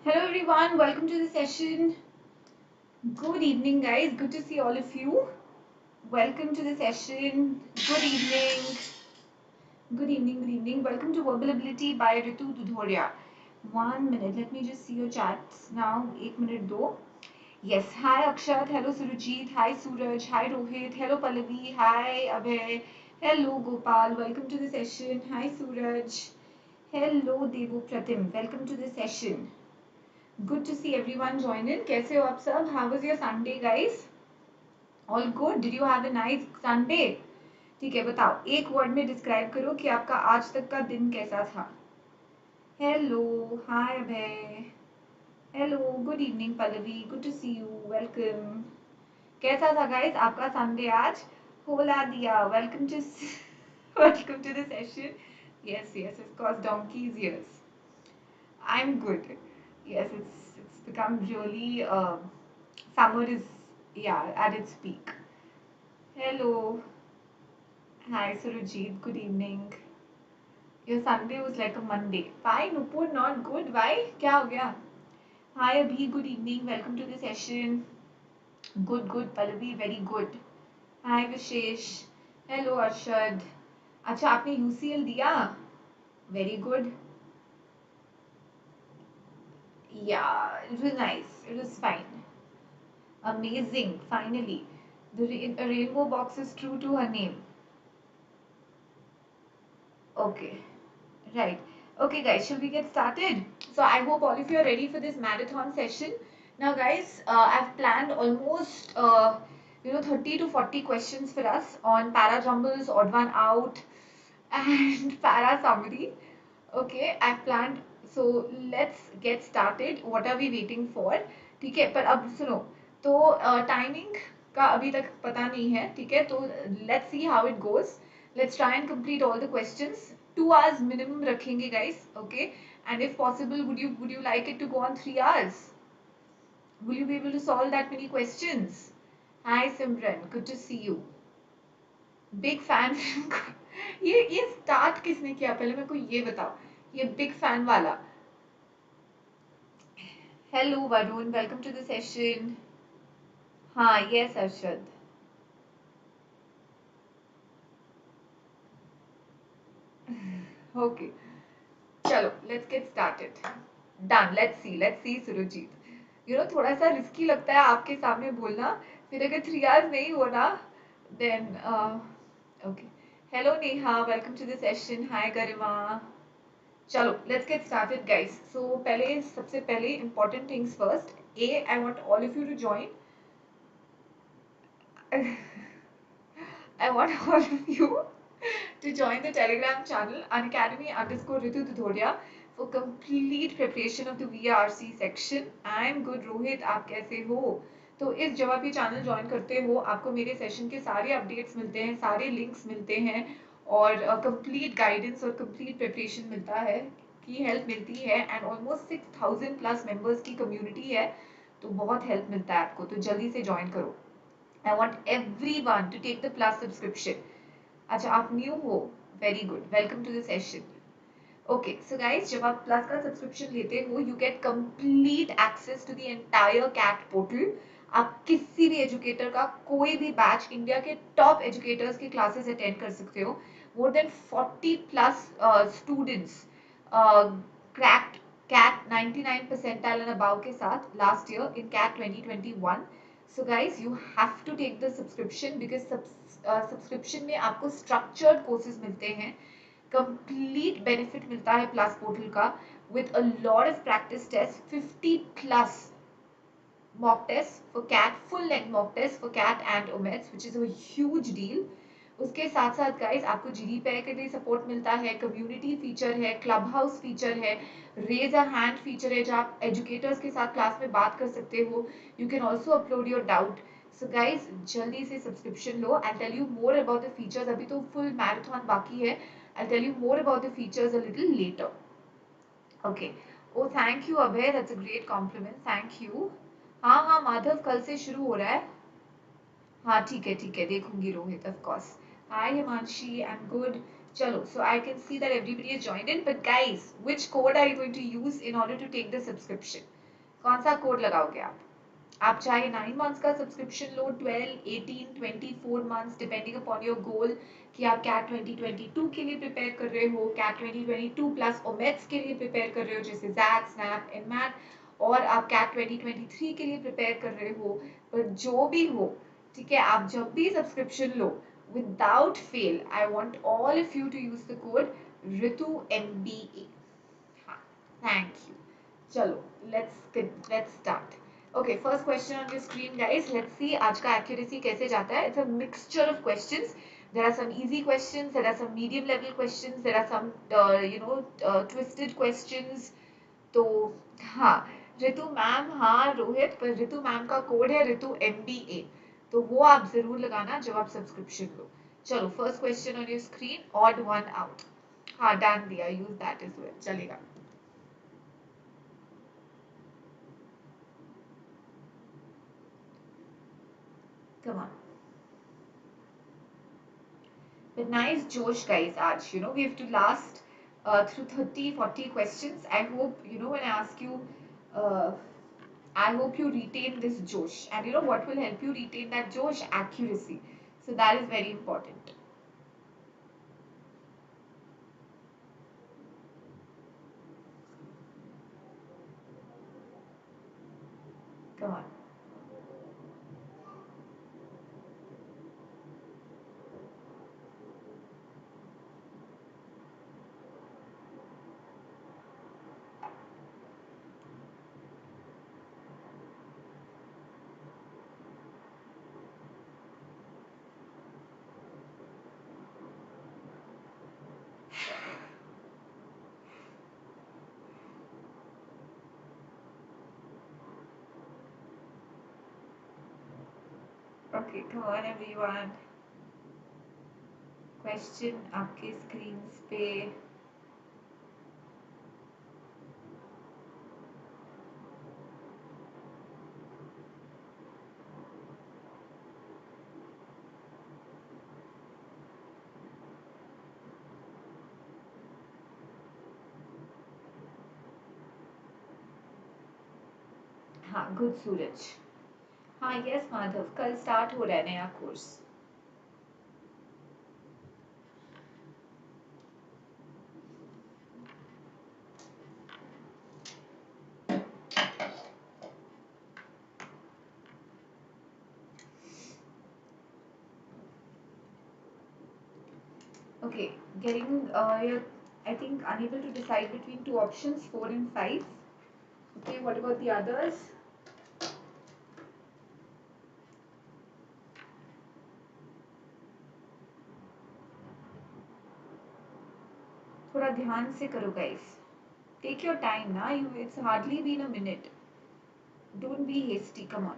Hello everyone, welcome to the session. Good evening guys, good to see all of you. Welcome to the session. Good evening. Good evening, good evening. Welcome to Verbal Ability by Ritu Dudhoria. 1 minute, let me just see your chats now. 1 minute do. Yes, hi Akshat, hello Surajit, hi Suraj, hi Rohit, hello Pallavi, hi Abhay, hello Gopal, welcome to the session. Hi Suraj, hello Devu Pratim, welcome to the session. Good to see everyone join in. कैसे हो आप सब? How was your Sunday, guys? All good? Did you have a nice Sunday? ठीक है, बताओ एक word में describe करो कि आपका आज तक का दिन कैसा था. Hello, hi Abhay, hello, good evening Pallavi, good to see you, welcome. कैसा था गाइस आपका संडे आज? होला दिया. Welcome to the session. Yes, of course, donkey's ears. I'm good. Yes, it's become really summer is, yeah, at its peak. Hello, hi Surajit. Good evening. Your Sunday was like a Monday. Why Nupur not good? Why? क्या हो गया? Hi Abhi. Good evening. Welcome to the session. Good. Pallavi, very good. Hi Vishesh. Hello Arshad. अच्छा आपने UCL दिया? Very good. Yeah, it was nice. It was fine. Amazing. Finally, the rainbow box is true to her name. Okay, right. Okay, guys, shall we get started? So I hope all of you are ready for this marathon session. Now, guys, I've planned almost 30 to 40 questions for us on para jumbles, odd one out, and para summary. Okay, I've planned. So let's get started. What are we waiting for? ठीक है, पर अब सुनो. तो timing का अभी तक पता नहीं है. ठीक है, तो let's see how it goes. Let's try and complete all the questions. 2 hours minimum रखेंगे guys. Okay, and if possible, would you like it to go on 3 hours? Will you be able to solve that many questions? Hi Simran, good to see you. Big fan. ये start किसने किया पहले मेरे को ये बताओ. ये big fan वाला. Hello Varun, welcome to the session. हाँ यस अर्शद. ओके चलो let's get started. Done. Let's see Surjeet. थोड़ा सा रिस्की लगता है आपके सामने बोलना. फिर अगर 3 hours नहीं हो ना then okay. Hello Neha, welcome to the session. Hi Garima. चलो let's get started guys. So पहले सबसे पहले important things first. I want all of you to join. I want all of you to join the Telegram channel Unacademy_Ritu Dhudhoria for complete preparation of the VRC section. I am good. Rohit आप कैसे हो? तो इस जब आप ये channel join करते हो आपको मेरे सेशन के सारे अपडेट्स मिलते हैं, सारे लिंक्स मिलते हैं और कंप्लीट गाइडेंस और कंप्लीट प्रिपरेशन मिलता है की हेल्प मिलती है. एंड ऑलमोस्ट 6000+ मेंबर्स की कम्युनिटी है, तो बहुत हेल्प मिलता है आपको. तो जल्दी से ज्वाइन करो. I want everyone to take the plus subscription. अच्छा आप न्यू हो, very good, welcome to the session. Okay so guys, जब आप प्लस का सब्सक्रिप्शन लेते हो you get complete access to the entire CAT portal. आप किसी भी एजुकेटर का कोई भी बैच, इंडिया के टॉप एजुकेटर्स की क्लासेस अटेंड कर सकते हो. More than 40+ students cracked CAT 99 percentile and above के साथ last year in CAT 2021. So guys, you have to take the subscription because subscription में आपको structured courses मिलते हैं. Complete benefit मिलता है plus portal का with a lot of practice tests, 50+ mock tests for CAT, full length mock tests for CAT and OMETs, which is a huge deal. उसके साथ साथ गाइस आपको GDPI के लिए सपोर्ट मिलता है, कम्युनिटी फीचर है, क्लब हाउस फीचर है, रेज अ हैंड फीचर है जहाँ आप एजुकेटर्स के साथ क्लास में बात कर सकते हो. You can also upload your doubt. So guys जल्दी से सब्सक्रिप्शन लो. I tell you more about the features. अभी तो फुल मैराथन बाकी है. I tell you more about the features a little later. Okay. Oh thank you Abhay, that's a great compliment. Thank you. हाँ माधव, कल से शुरू हो रहा है. हाँ ठीक है देखूंगी Rohit, of course. Hi Himanshi, I am good. चलो, so I can see that everybody is joined in, but guys, which code are you going to use in order to take the subscription? कौन सा कोड लगाओगे आप चाहे 9 months का subscription low, 12, 18, 24 months depending upon your goal कि आप cat 2022 के लिए प्रिपेयर कर रहे हो, कैट 2022 प्लस ओमेट्स के लिए प्रिपेयर कर रहे हो जैसे जैक, स्नैप, इनमैट, और आप कैट 2023 के लिए प्रिपेयर कर रहे हो। पर जो भी हो, ठीक है, आप जब भी सब्सक्रिप्शन लो, without fail I want all of you to use the code Ritu MBA। हाँ, थैंक यू। चलो, let's start. Okay, first question on your screen, guys. Let's see आज का accuracy कैसे जाता है. It's a mixture of questions. There are some easy questions, there are some medium level questions, there are some twisted questions. तो हाँ, Ritu ma'am, हाँ रोहित, पर Ritu ma'am का कोड है रितु MBA, तो वो आप जरूर लगाना जब आप सब्सक्रिप्शन लो। चलो, first question on your screen, odd one out. हाँ, डाल दिया, यूज दैट इज वेल, चलेगा। Come on. But nice Josh, guys, Aj. We have to last through 30, 40 questions. I hope, when I ask you, uh, I hope you retain this Josh. And what will help you retain that Josh? Accuracy. So that is very important. Come on. Okay, come on, everyone. Question आपके screens पे. हाँ, good सूरज. हाँ, yes Madhav, कल start हो रहा है नया course. Okay, getting you're, I think, unable to decide between two options, 4 and 5. Okay, what about the others? थोड़ा ध्यान से करो guys. Take your time ना, it's hardly been a minute. Don't be hasty, come on.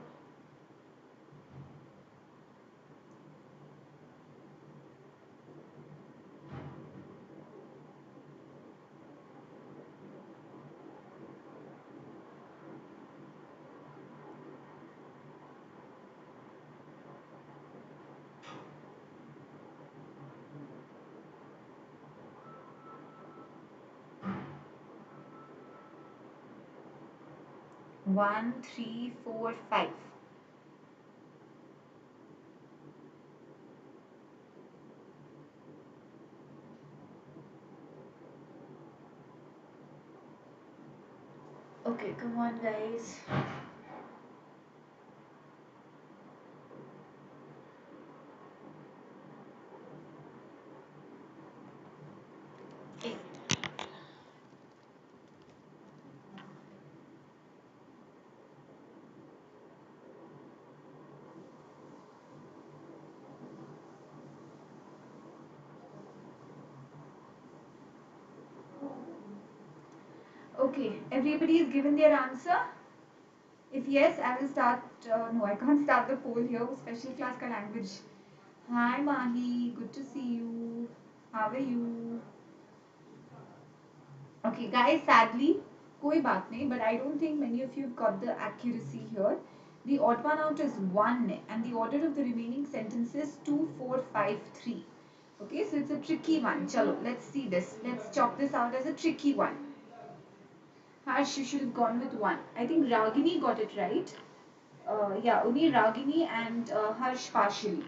One, 3, 4, 5. Okay, come on guys. Okay, everybody is given their answer. If yes, I will start. No, I can't start the poll here. Special class ka language. Hi Mahi, good to see you. How are you? Okay, guys, sadly, koi baat nahi, but I don't think many of you have got the accuracy here. The odd one out is 1, and the order of the remaining sentences 2, 4, 5, 3. Okay, so it's a tricky one. Chalo, let's see this. Let's chalk this out as a tricky one. Harsh, you should have gone with one. I think Ragini got it right. Yeah, only Ragini and Harsh partially.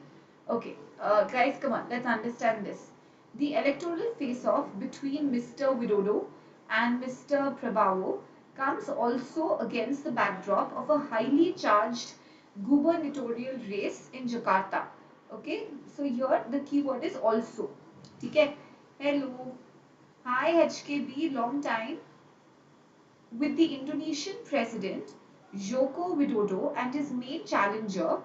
Okay, guys, come on, let's understand this. The electoral face-off between Mr. Widodo and Mr. Prabhavo comes also against the backdrop of a highly charged gubernatorial race in Jakarta. Okay, so here the keyword is also. Okay, hello, hi HKB, long time with the Indonesian president Joko Widodo and his main challenger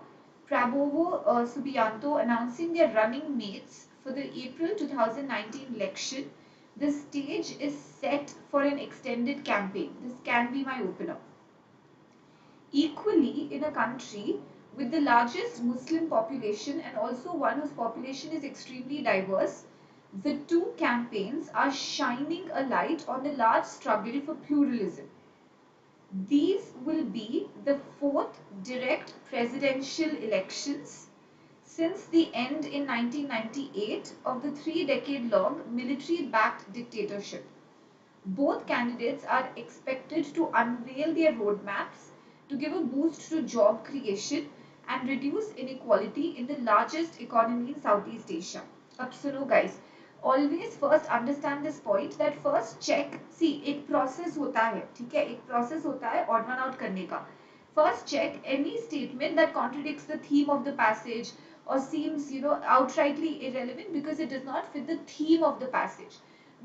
Prabowo Subianto announcing their running mates for the April 2019 election. The stage is set for an extended campaign. This can be my opener. Equally, in a country with the largest Muslim population and also one whose population is extremely diverse, the two campaigns are shining a light on the large struggle for pluralism. These will be the fourth direct presidential elections since the end in 1998 of the three-decade-long military-backed dictatorship. Both candidates are expected to unveil their roadmaps to give a boost to job creation and reduce inequality in the largest economy in Southeast Asia. अब सुनो guys, always first understand this point that first check, see एक process होता है, ठीक है, एक process होता है odd one out करने का. First check any statement that contradicts the theme of the passage or seems, outrightly irrelevant because it does not fit the theme of the passage.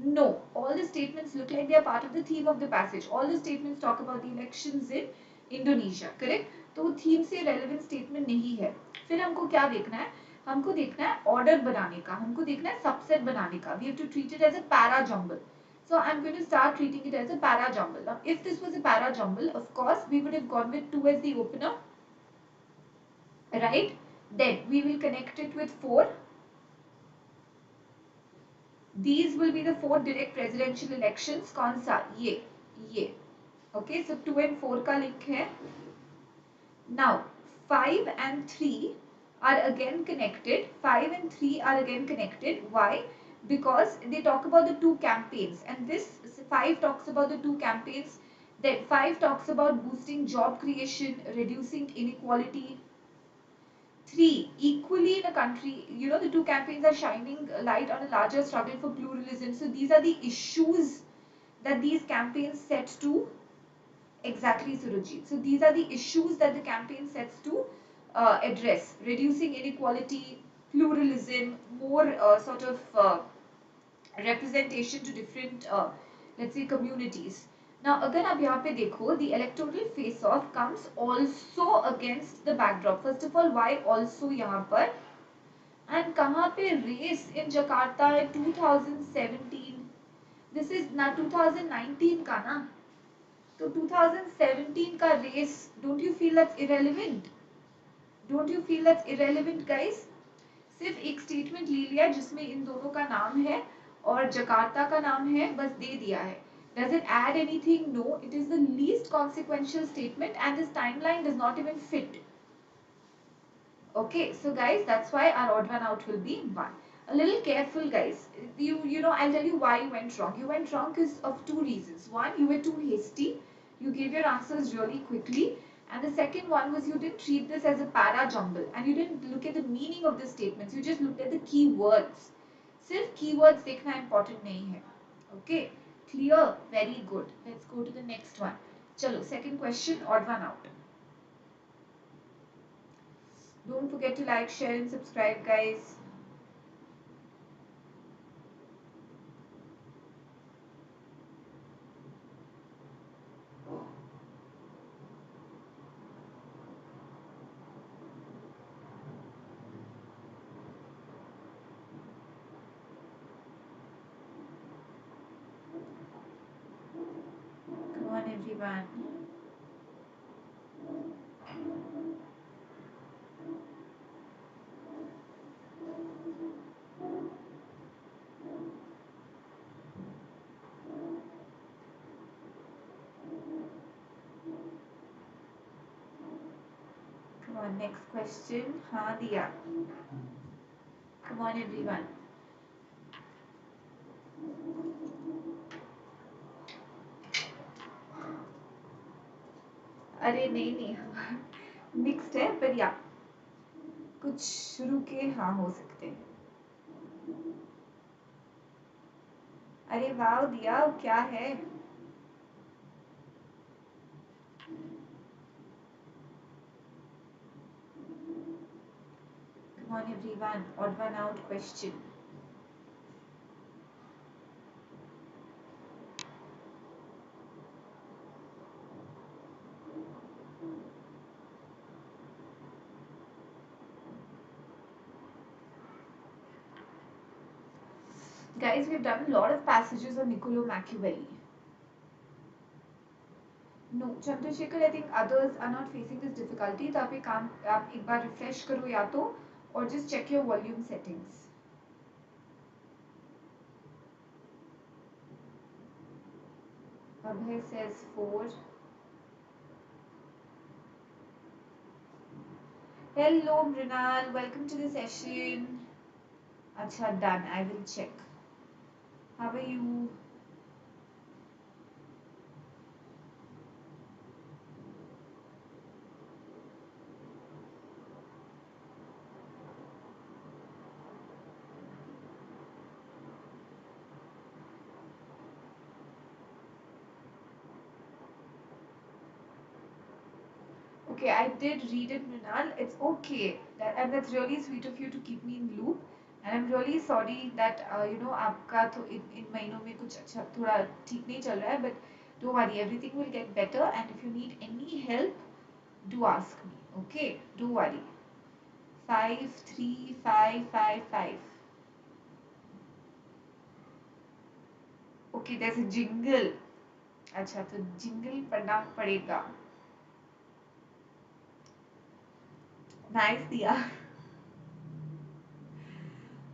No, all the statements look like they are part of the theme of the passage. All the statements talk about the elections in Indonesia, correct? तो theme से relevant statement नहीं है. फिर हमको क्या देखना है? हमको देखना है order बनाने का. हमको देखना है subset बनाने का. We have to treat it as a para jumble. So I'm going to start treating it as a para jumble. Now, if this was a para jumble, of course, we would have gone with 2 as the opener, right? Then we will connect it with 4. These will be the 4 direct presidential elections. कौन सा? ये. Okay, so 2 and 4 का link है. Now 5 and 3 are again connected. 5 and 3 are again connected. Why? Because they talk about the two campaigns, and this 5 talks about the two campaigns. Then 5 talks about boosting job creation, reducing inequality. 3, equally in a country, the two campaigns are shining light on a larger struggle for pluralism. So these are the issues that these campaigns set to, exactly Surajit. So these are the issues that the campaign sets to address: reducing inequality, pluralism, more sort of representation to different, let's say, communities. Now, अगर आप यहाँ पे देखो, the electoral face-off comes also against the backdrop. First of all, why also यहाँ पर? And कहाँ पे race in Jakarta in 2017? This is ना 2019 का ना? तो 2017 का race, don't you feel that's irrelevant? Don't you feel that's irrelevant, guys? सिर्फ एक स्टेटमेंट ले लिया जिसमें इन दोनों का नाम है और जकार्ता का नाम है, बस दे दिया है. Does it add anything? No, it is the least consequential statement and this timeline does not even fit. Okay, so guys, that's why our odd one out will be 1. A little careful, guys. I'll tell you why you went wrong. You went wrong because of 2 reasons. One, you were too hasty. You gave your answers really quickly. And the second one was you didn't treat this as a para jumble and you didn't look at the meaning of the statements. You just looked at the keywords. सिर्फ keywords देखना important नहीं है. Okay, clear? Very good. Let's go to the next one. चलो, second question, odd one out. Don't forget to like, share and subscribe, guys. Come on, everyone. Come on, next question. हाँ दिया. Come on, everyone. अरे नहीं नहीं mixed है पर या कुछ शुरू के हाँ हो सकते हैं। अरे वाह दिया क्या है। Come on everyone, odd one out question. Guys, we've done a lot of passages on Niccolo Machiavelli. No, Chandrasekhar, I think others are not facing this difficulty. तो आप एक बार refresh करो या तो or just check your volume settings. Abhay says 4. Hello Mrinal, welcome to the session. Acha, done. I will check. How are you? Okay, I did read it, Mrinal. It's okay. And that's really sweet of you to keep me in loop. And I'm really sorry that आपका तो इन महीनों में कुछ अच्छा थोड़ा ठीक नहीं चल रहा है. But don't worry, everything will get better. And if you need any help, do ask me. Okay, don't worry. 53555. Okay, there's a jingle. अच्छा तो jingle पढ़ना पड़ेगा. Nice दिया.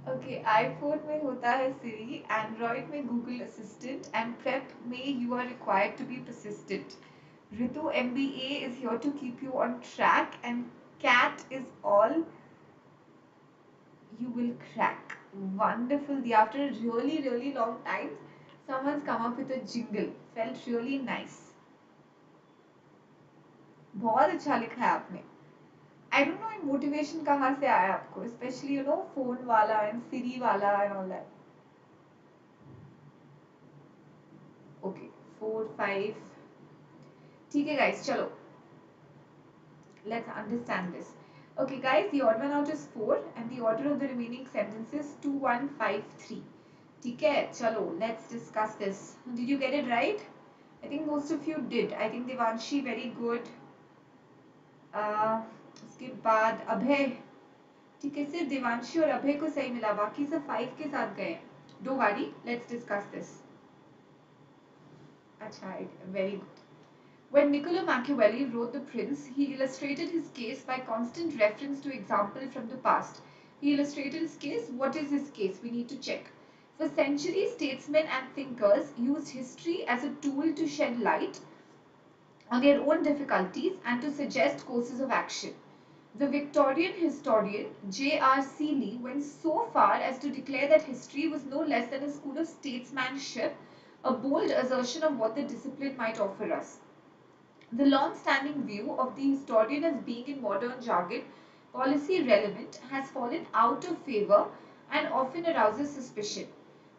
ओके आईफोन में होता है सिरी, एंड्रॉइड में गूगल असिस्टेंट एंड प्रेप में you are required to be persistent. Ritu MBA is here to keep you on track and cat is all you will crack. Wonderful. After a really really long time someone's come up with a jingle. Felt really nice. बहुत अच्छा लिखा है आपने. I don't know motivation कहाँ से आया आपको, especially phone वाला and Siri वाला and all that. Okay, 4 5. ठीक है guys, चलो. Let's understand this. Okay guys, the odd one out is 4 and the order of the remaining sentences 2 1 5 3. ठीक है, चलो. Let's discuss this. Did you get it right? I think most of you did. I think Devanshi very good. उसके बाद अभय. ठीक है, सिर्फ देवांशी और अभय को सही मिला, बाकी सब 5 के साथ गए. Don't worry, let's discuss this. अच्छा, very good. When Niccolo Machiavelli wrote The Prince, he illustrated his case by constant reference to example from the past. He illustrated his case. What is his case? We need to check. For centuries, statesmen and thinkers used history as a tool to shed light on their own difficulties and to suggest courses of action. The Victorian historian J.R. Seeley went so far as to declare that history was no less than a school of statesmanship, a bold assertion of what the discipline might offer us. The long-standing view of the historian as being in modern jargon policy relevant has fallen out of favour and often arouses suspicion.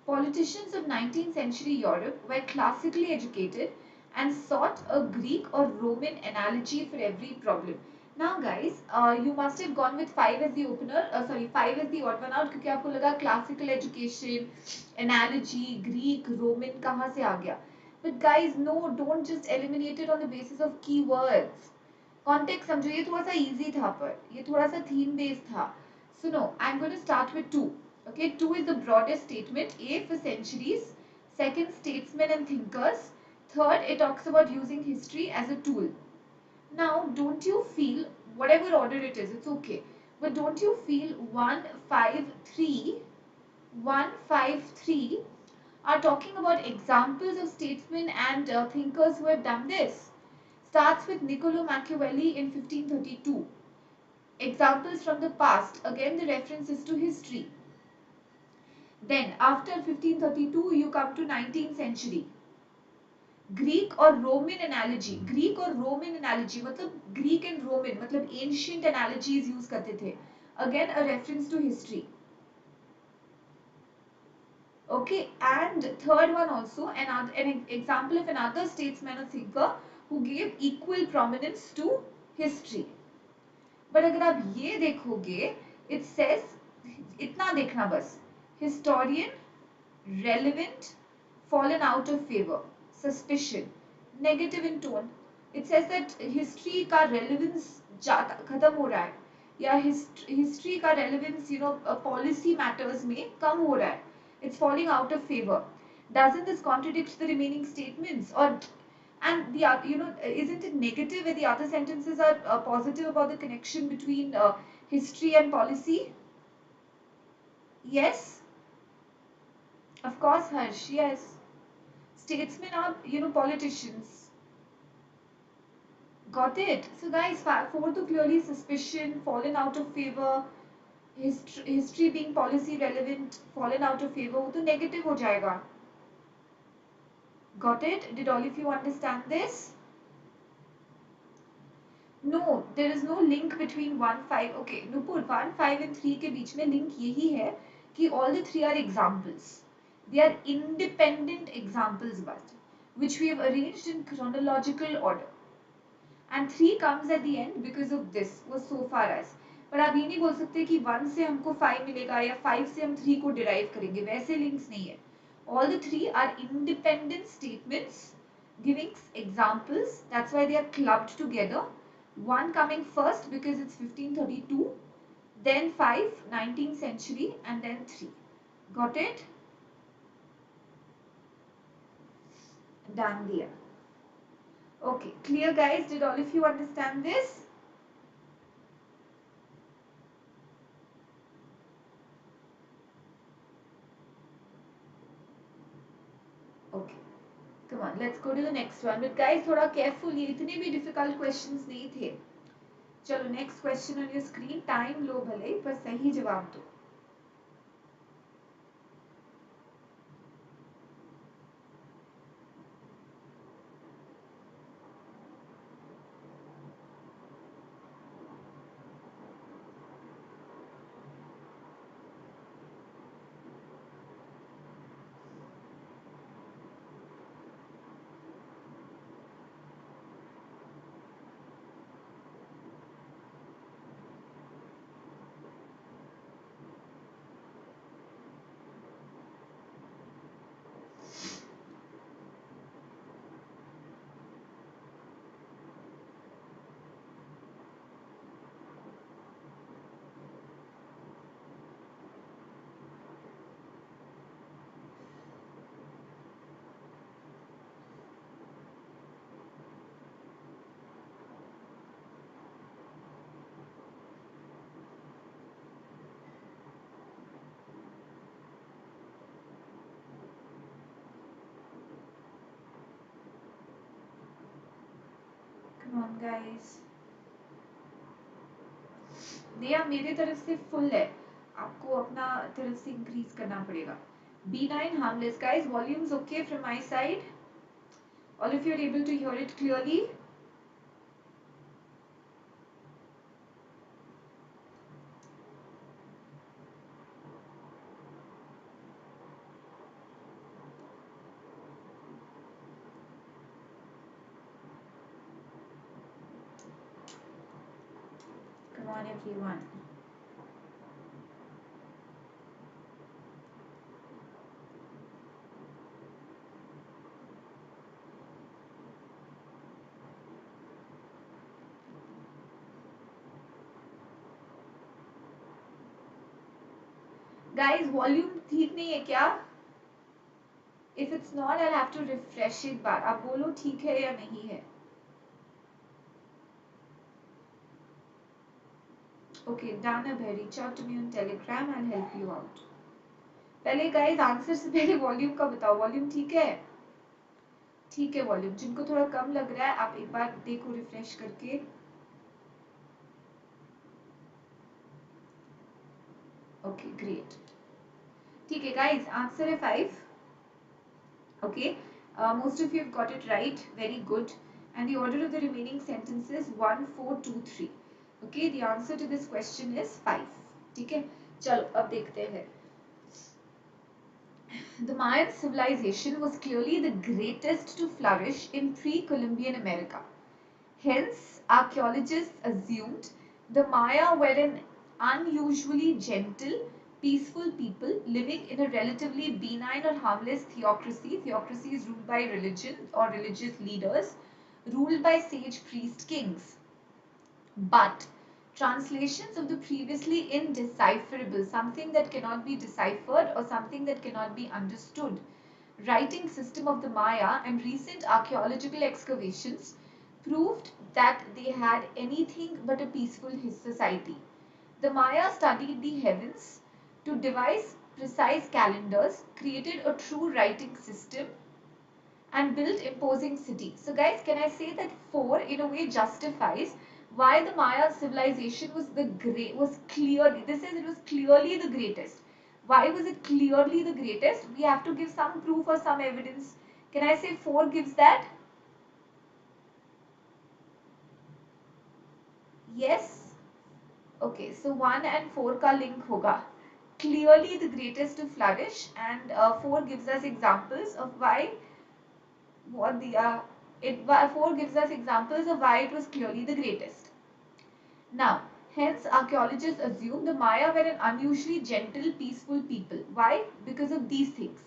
Politicians of 19th century Europe were classically educated and sought a Greek or Roman analogy for every problem. Now guys, you must have gone with 5 as the opener, 5 as the odd one out क्योंकि आपको लगा classical education, analogy, Greek, Roman कहाँ से आ गया? But guys, no, don't just eliminate it on the basis of keywords. Context समझो, ये थोड़ा सा easy था पर ये थोड़ा सा theme based था. So no, I'm going to start with 2. Okay, 2 is the broadest statement. A for centuries. Second, statesmen and thinkers. Third, it talks about using history as a tool. Now, don't you feel, whatever order it is, it's okay. But don't you feel 1, 5, 3, 1, 5, 3 are talking about examples of statesmen and thinkers who have done this? Starts with Niccolo Machiavelli in 1532. Examples from the past. Again, the reference is to history. Then after 1532 you come to 19th century. Greek और Roman analogy, Greek और Roman analogy मतलब Greek and Roman मतलब ancient analogies use करते थे. Again a reference to history. Okay, and third one also, an example of another statesman or thinker who gave equal prominence to history. But अगर आप ये देखोगे, it says इतना देखना बस, historian, relevant, fallen out of favor, suspicion, negative in tone. It says that history का relevance खत्म हो रहा है, या history का relevance policy matters में कम हो रहा है. It's falling out of favor. Doesn't this contradict the remaining statements? Or and the isn't it negative where the other sentences are positive about the connection between history and policy? Yes, of course, Harsh. Yes. Statesmen are, politicians. Got it? So guys, four to clearly suspicion, fallen out of favor, history being policy relevant, fallen out of favor, वो तो negative हो जाएगा. Got it? Did all of you understand this? No, there is no link between 1, 5. Okay, Nupur, 1, 5 and 3 के बीच में link यही है कि all the three are examples. They are independent examples but which we have arranged in chronological order. And 3 comes at the end because of this was so far as. पर आप ये नहीं बोल सकते कि 1 से हमको 5 मिलेगा या 5 से हम 3 को derive करेंगे. वैसे links नहीं है. All the three are independent statements giving examples. That's why they are clubbed together. One coming first because it's 1532, then 5, 19th century, and then 3. Got it? Done there. Okay, clear guys? Did all of you understand this? Okay, come on, let's go to the next one. But guys, थोड़ा careful, ये इतने भी difficult questions नहीं थे. चलो next question on your screen. Time लो भले पर सही जवाब दो. Come on guys. दिया मेरे तरफ से फुल है, आपको अपना तरफ से इंक्रीज करना पड़ेगा. B9 harmless guys. Volumes okay from my side? All of you are able to hear it clearly? Come on everyone. Guys, volume ठीक नहीं है क्या? If it's not, I'll have to refresh एक बार. आप बोलो ठीक है या नहीं है. Okay, done अब है. Reach out to me on Telegram. I'll help you out. पहले guys आंसर से पहले वॉल्यूम का बताओ. वॉल्यूम ठीक है? ठीक है वॉल्यूम. जिनको थोड़ा कम लग रहा है आप एक बार देखो रिफ्रेश करके. Okay, great. ठीक है guys, आंसर है 5. Okay. Most of you have got it right. Very good. And the order of the remaining sentences 1, 4, 2, 3. Okay, the answer to this question is 5. ठीक है, चलो अब देखते हैं. The Mayan civilization was clearly the greatest to flourish in pre-Columbian America. Hence, archaeologists assumed the Maya were an unusually gentle, peaceful people living in a relatively benign or harmless theocracy. Theocracy is ruled by religion or religious leaders, ruled by sage priest kings. But translations of the previously indecipherable, something that cannot be deciphered or something that cannot be understood, writing system of the Maya and recent archaeological excavations proved that they had anything but a peaceful society. The Maya studied the heavens to devise precise calendars, created a true writing system, and built imposing cities. So guys, can I say that 4 in a way justifies why the Maya civilization was clearly, this is, it was clearly the greatest. Why was it clearly the greatest? We have to give some proof or some evidence. Can I say 4 gives that? Yes? Okay, so 1 and 4 ka link hoga. Clearly the greatest to flourish, and 4 gives us examples of why what the 4 gives us examples of why it was clearly the greatest. Now, hence archaeologists assume the Maya were an unusually gentle, peaceful people. Why? Because of these things.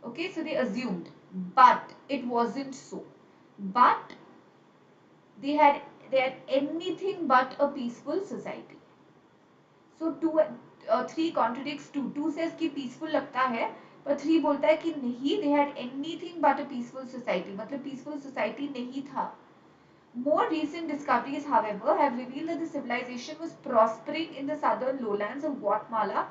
Okay, so they assumed, but it wasn't so. But they had anything but a peaceful society. So 3 contradicts 2. 2 says कि peaceful लगता है, पर 3 बोलता है कि नहीं, they had anything but a peaceful society. मतलब peaceful society नहीं था. More recent discoveries, however, have revealed that the civilization was prospering in the southern lowlands of Guatemala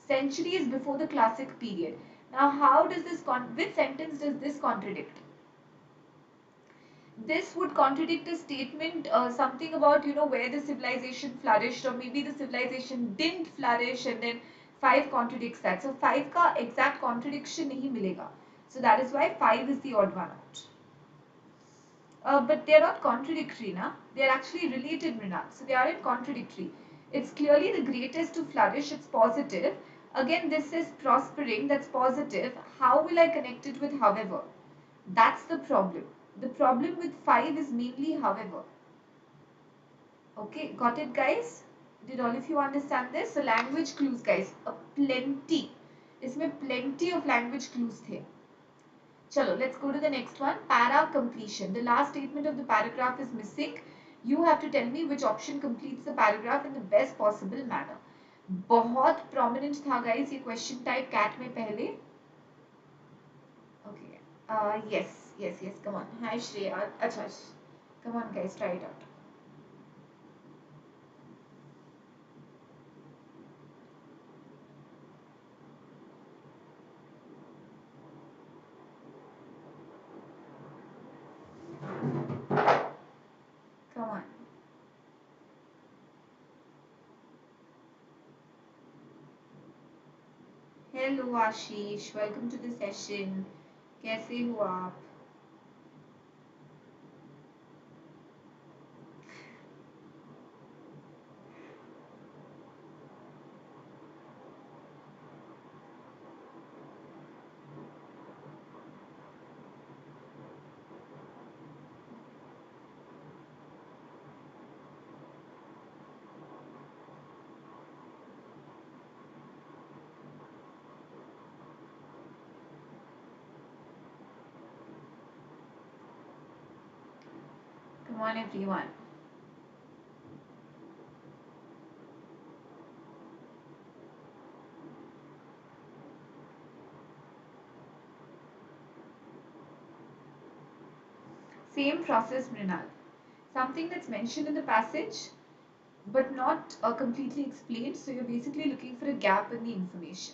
centuries before the classic period. Now, how does this which sentence does this contradict? This would contradict a statement, something about, where the civilization flourished, or maybe the civilization didn't flourish, and then 5 contradicts that. So 5 ka exact contradiction nahi milega. So that is why 5 is the odd one out. But they are not contradictory, na? They are actually related, Mrinal. So they aren't contradictory. It's clearly the greatest to flourish. It's positive. Again, this is prospering. That's positive. How will I connect it with however? That's the problem. The problem with 5 is mainly however. Okay, got it, guys? Did all of you understand this? So language clues, guys. Plenty. इसमें plenty of language clues थे. Chalo, let's go to the next one. Para completion. The last statement of the paragraph is missing. You have to tell me which option completes the paragraph in the best possible manner. बहुत prominent था guys ये question type cat में पहले. Okay. Yes. Come on. Hi Shreya. अच्छा. Come on guys, try it out. Come on. Hello Ashish. Welcome to the session. कैसे हो आप? Come on everyone. Same process, Mrinal. Something that's mentioned in the passage but not completely explained. So you're basically looking for a gap in the information.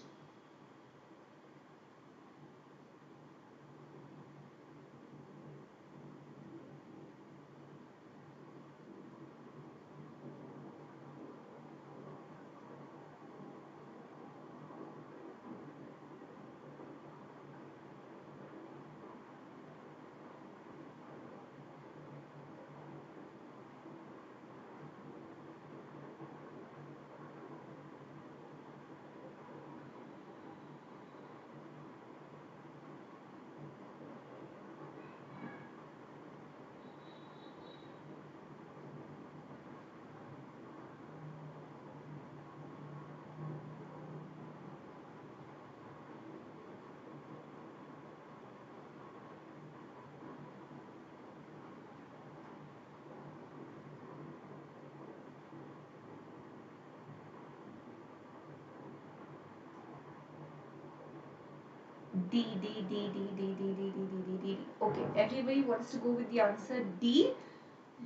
D, D, D, D, D, D, D, D, D, D, D, D. Okay, everybody wants to go with the answer D.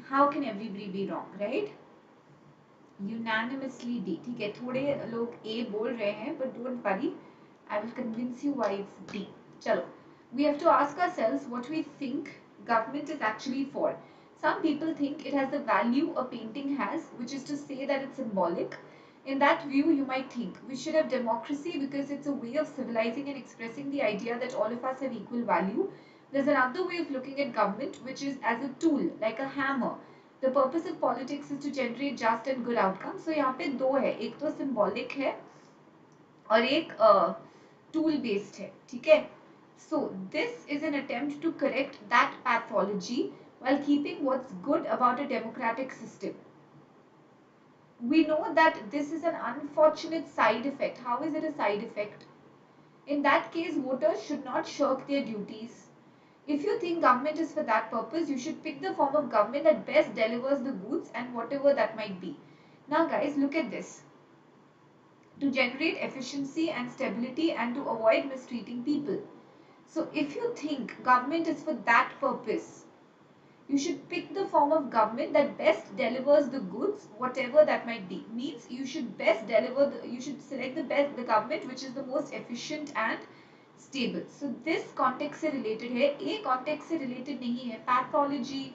How can everybody be wrong, right? Unanimously D. ठीक है, थोड़े लोग A बोल रहे हैं, but don't worry, I will convince you why it's D. चलो, we have to ask ourselves what we think government is actually for. Some people think it has the value a painting has, which is to say that it's symbolic. In that view, you might think we should have democracy because it's a way of civilizing and expressing the idea that all of us have equal value. There's another way of looking at government, which is as a tool, like a hammer. The purpose of politics is to generate just and good outcomes. So यहाँ पे दो है, एक तो symbolic है और एक tool based है, ठीक है? So this is an attempt to correct that pathology while keeping what's good about a democratic system. We know that this is an unfortunate side effect. How is it a side effect? In that case, voters should not shirk their duties. If you think government is for that purpose, you should pick the form of government that best delivers the goods and whatever that might be. Now guys, look at this. To generate efficiency and stability and to avoid mistreating people. So if you think government is for that purpose, you should pick the form of government that best delivers the goods, whatever that might be. Means you should you should select the government which is the most efficient and stable. So this context से related है, A context से related नहीं है. Pathology.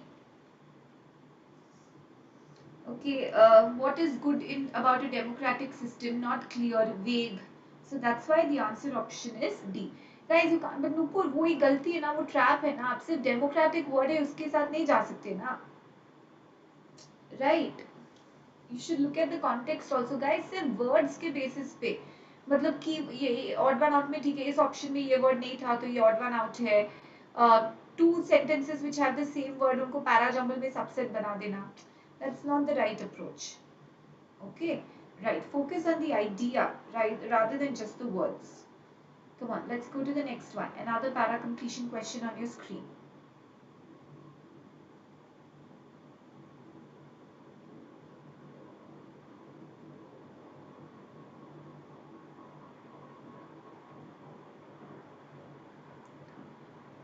Okay, what is good in about a democratic system? Not clear, vague. So that's why the answer option is D. Guys, you can't, but Nupur, वो ही गलती है ना, वो trap है ना. आप सिर्फ democratic word है उसके साथ नहीं जा सकते ना. Right? You should look at the context also, guys. सिर्फ words के basis पे, मतलब कि ये odd one out में ठीक है, इस option में ये word नहीं था तो ये odd one out है. Two sentences which have the same word उनको para jumble में subset बना देना. That's not the right approach. Okay, right. Focus on the idea, right, rather than just the words. Come on, let's go to the next one. Another para completion question on your screen.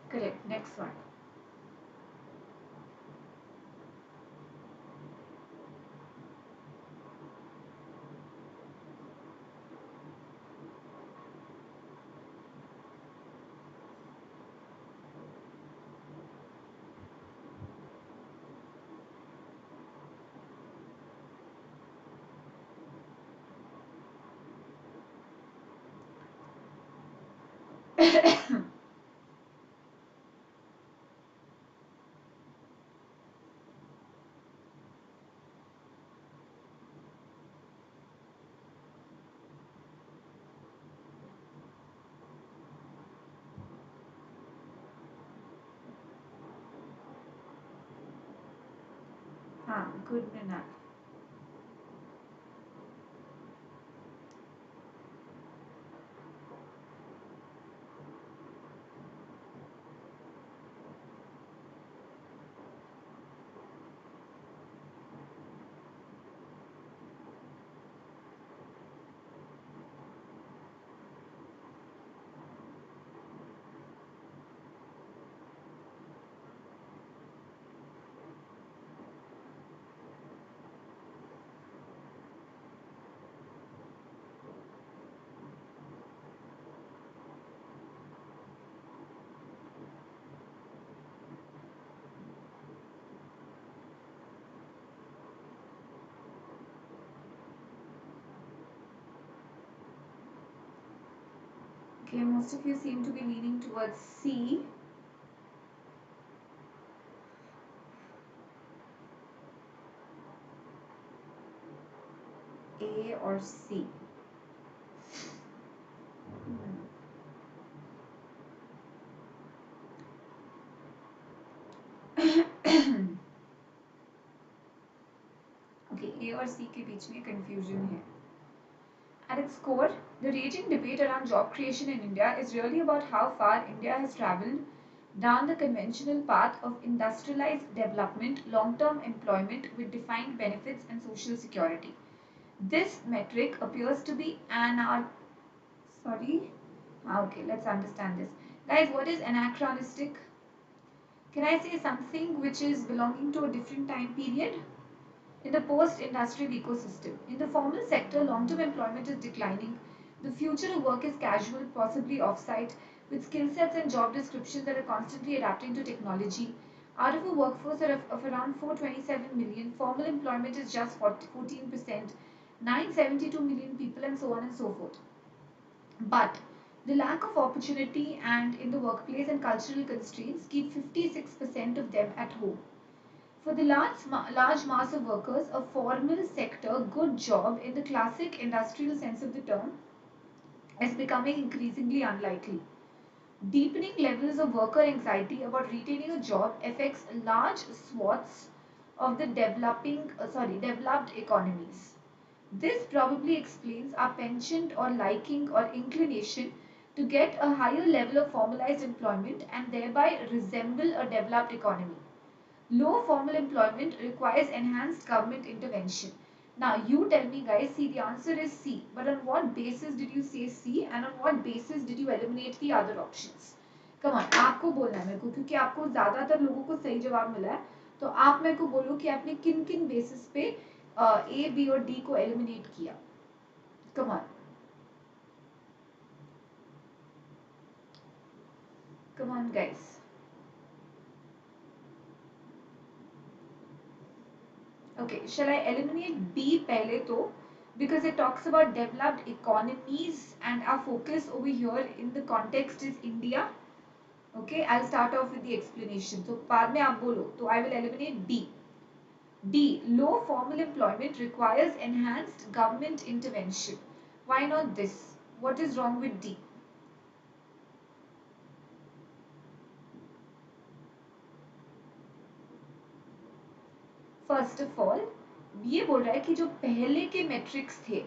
Correct. Next one. हाँ, good Mrinal. Okay, most of you seem to be leaning towards C. A or C. Okay, A और C के बीच में confusion है. At its core, the raging debate around job creation in India is really about how far India has travelled down the conventional path of industrialized development, long-term employment with defined benefits and social security. This metric appears to be sorry, Okay, let's understand this. Guys, what is anachronistic? Can I say something which is belonging to a different time period? In the post-industrial ecosystem, in the formal sector, long-term employment is declining. The future of work is casual, possibly off-site, with skill sets and job descriptions that are constantly adapting to technology. Out of a workforce of around 427 million, formal employment is just 14%, 972 million people, and so on and so forth. But the lack of opportunity and in the workplace and cultural constraints keep 56% of them at home. For the large mass of workers, a formal sector good job in the classic industrial sense of the term is becoming increasingly unlikely. Deepening levels of worker anxiety about retaining a job affects large swaths of the developed economies. This probably explains our penchant or liking or inclination to get a higher level of formalized employment and thereby resemble a developed economy. Low formal employment requires enhanced government intervention. Now you tell me guys, see the answer is C. But on what basis did you say C and on what basis did you eliminate the other options? Come on, आपको बोलना है मेरे को क्योंकि आपको ज़्यादातर लोगों को सही जवाब मिला है तो आप मेरे को बोलो कि आपने किन किन बेसिस पे A, B और D को एलिमिनेट किया. Come on. Come on guys. Okay, shall I eliminate B pehle to? Because it talks about developed economies and our focus over here in the context is India. Okay, I'll start off with the explanation. So, बाद में आप बोलो, तो I will eliminate D. D. Low formal employment requires enhanced government intervention. Why not this? What is wrong with D? First of all, ये बोल रहा है कि जो पहले के metrics थे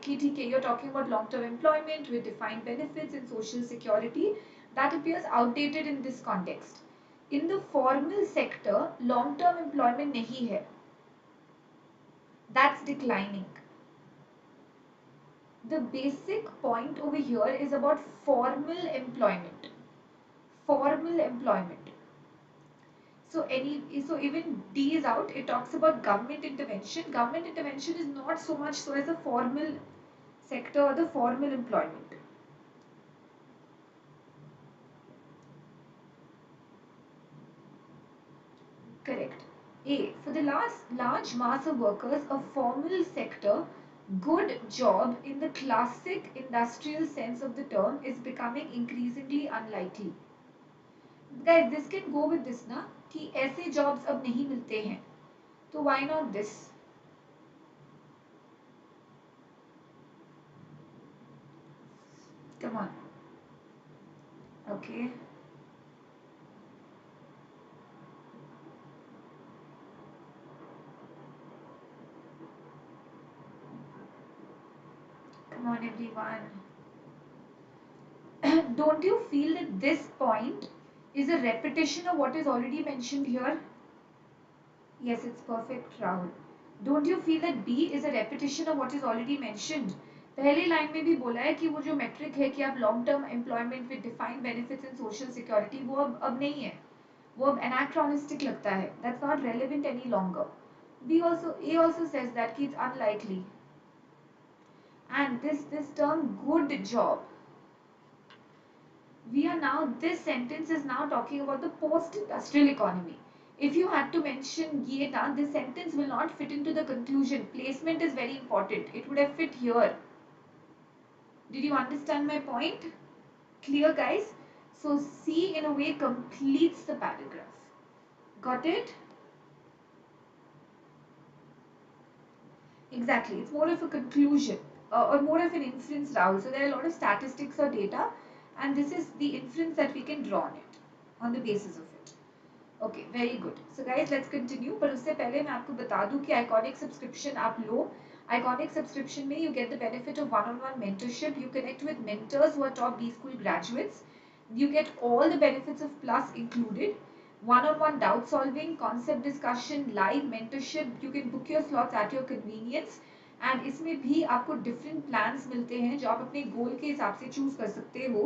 कि ठीक है, you're talking about long-term employment with defined benefits and social security, that appears outdated in this context. In the formal sector, long-term employment नहीं है. That's declining. The basic point over here is about formal employment. Formal employment. So even D is out. It talks about government intervention. Government intervention is not so much so as the formal sector or the formal employment. Correct. A. For the large mass of workers, a formal sector good job in the classic industrial sense of the term is becoming increasingly unlikely. Guys, this can go with this ना कि ऐसे jobs अब नहीं मिलते हैं. तो why not this? Come on. Okay. Come on, everyone. Don't you feel that this point is a repetition of what is already mentioned here? Yes, it's perfect, Rahul. Don't you feel that B is a repetition of what is already mentioned? पहली line में भी बोला है कि वो जो metric है कि आप long term employment with defined benefits and social security वो अब नहीं है, वो अब एनाक्रोनिस्टिक लगता है. That's not relevant any longer. B also A also says that कि it's unlikely. And this term good job, we are now, this sentence is now talking about the post-industrial economy. If you had to mention ye na, this sentence will not fit into the conclusion. Placement is very important. It would have fit here. Did you understand my point? Clear, guys? So C in a way completes the paragraph. Got it? Exactly. It's more of a conclusion or more of an inference, Rahul. So there are a lot of statistics or data, and this is the inference that we can draw on it, on the basis of it. Okay, very good. So guys, let's continue. पर उससे पहले मैं आपको बता दूं कि Iconic subscription आप लो. Iconic subscription में you get the benefit of one-on-one mentorship. You connect with mentors who are top B school graduates. You get all the benefits of Plus included. One-on-one doubt solving, concept discussion, live mentorship. You can book your slots at your convenience. And इसमें भी आपको different plans मिलते हैं जो आप अपने गोल के हिसाब से चूज कर सकते हो,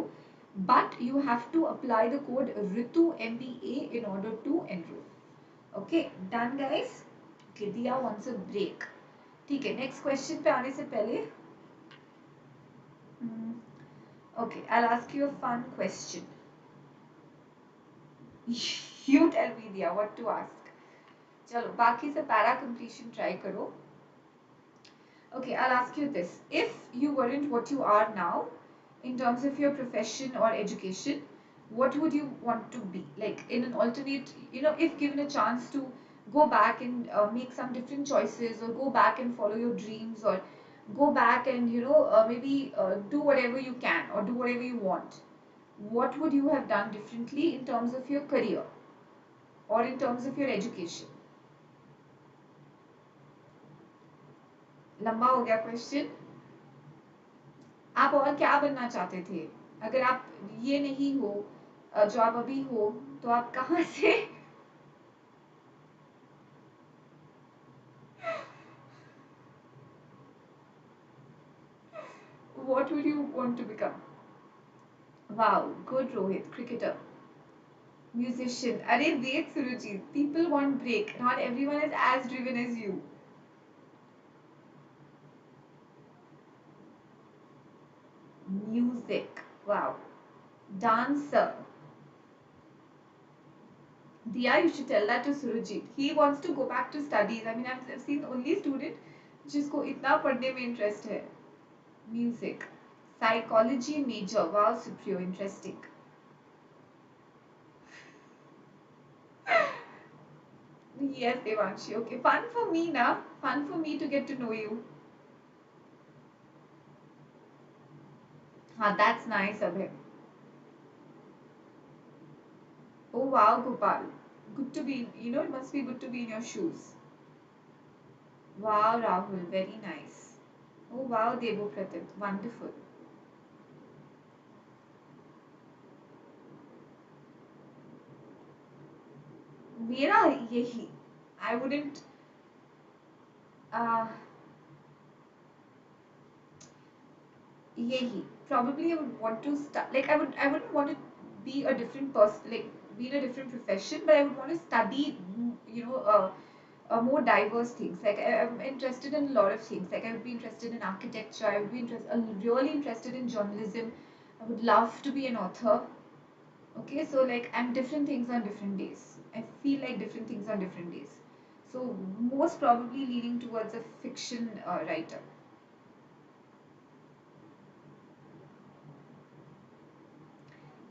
but you have to apply the code Ritu MBA in order to enrol. Okay, done guys? Okay, Diya wants a break. ठीक है, नेक्स्ट क्वेश्चन पे आने से पहले okay, I will ask you a fun question. You tell me Diya what to ask. चलो बाकी से para completion try करो। Okay, I'll ask you this. If you weren't what you are now, in terms of your profession or education, what would you want to be? Like in an alternate, if given a chance to go back and make some different choices, or go back and follow your dreams, or go back and, maybe do whatever you can or do whatever you want, what would you have done differently in terms of your career or in terms of your education? लंबा हो गया question. आप और क्या बनना चाहते थे? अगर आप ये नहीं हो जो आप अभी हो, तो आप कहाँ से? What would you want to become? Wow, good Rohit, cricketer, musician. अरे wait Surajit, people want break. Not everyone is as driven as you. Music. Wow. Dancer. Diya, you should tell that to Surajit. He wants to go back to studies. I mean, I've seen the only student जिसको इतना पढ़ने में interest है. Music. Psychology major. Wow, Supriyo, interesting. Yes, Devanshi. Okay, fun for me now. Fun for me to get to know you. That's nice of him. Oh wow, Gopal. Good to be, it must be good to be in your shoes. Wow, Rahul, very nice. Oh wow, Devo Pratit, wonderful. मेरा यही, I wouldn't, uh, यही. Probably I would want to start, like I wouldn't want to be a different person, like be in a different profession, but I would want to study, more diverse things. Like I'm interested in a lot of things. Like I would be interested in architecture. I would be really interested in journalism. I would love to be an author. Okay, so like I'm different things on different days. I feel like different things on different days. So most probably leaning towards a fiction writer.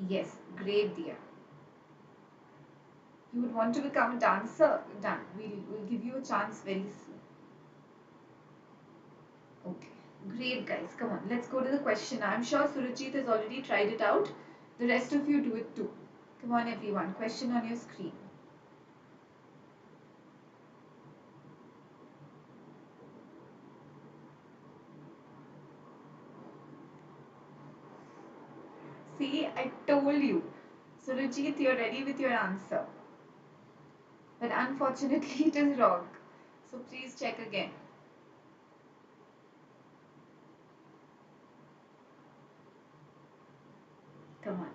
Yes, great dear. You would want to become a dancer? Done. We'll give you a chance very soon. Okay, great guys. Come on, let's go to the question. I'm sure Surajit has already tried it out. The rest of you do it too. Come on, everyone. Question on your screen. See, I told you. Surajit, you're ready with your answer. But unfortunately, it is wrong. So please check again. Come on.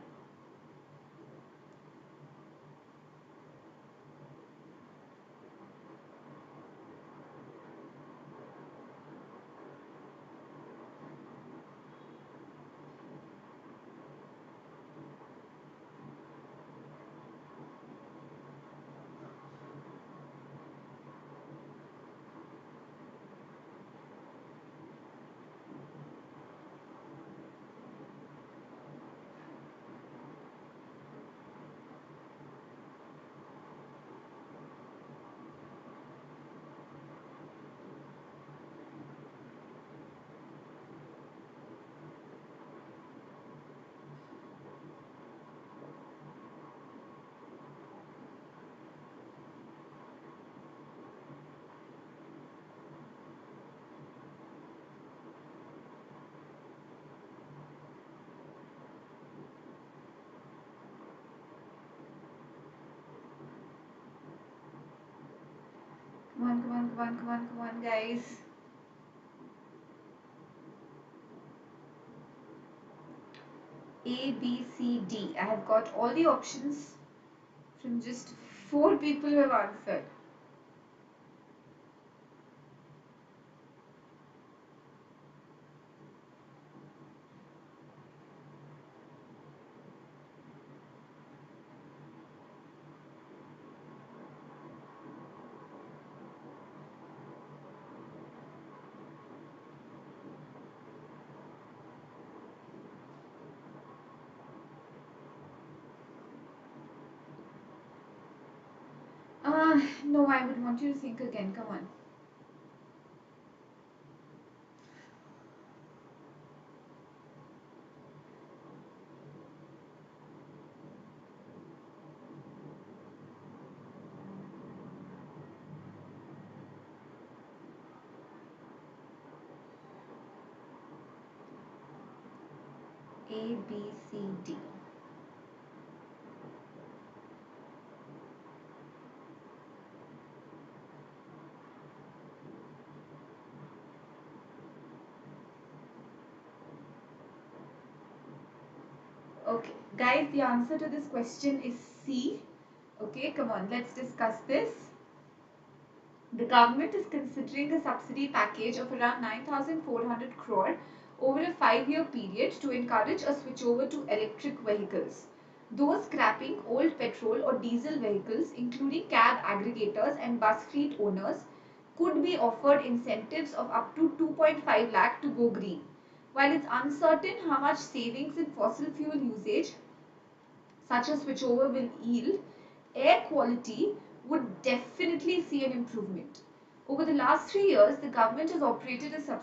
Come on, come on, come on, come on, come on, guys. A, B, C, D. I have got all the options from just 4 people who have answered. No, I would want you to think again. Come on. A, B, C, D. Okay, guys, the answer to this question is C. Okay, come on, let's discuss this. The government is considering a subsidy package of around 9,400 crore over a 5-year period to encourage a switchover to electric vehicles. Those scrapping old petrol or diesel vehicles, including cab aggregators and bus fleet owners, could be offered incentives of up to 2.5 lakh to go green. While it's uncertain how much savings in fossil fuel usage such a switchover will yield, air quality would definitely see an improvement. Over the last 3 years, the government has operated a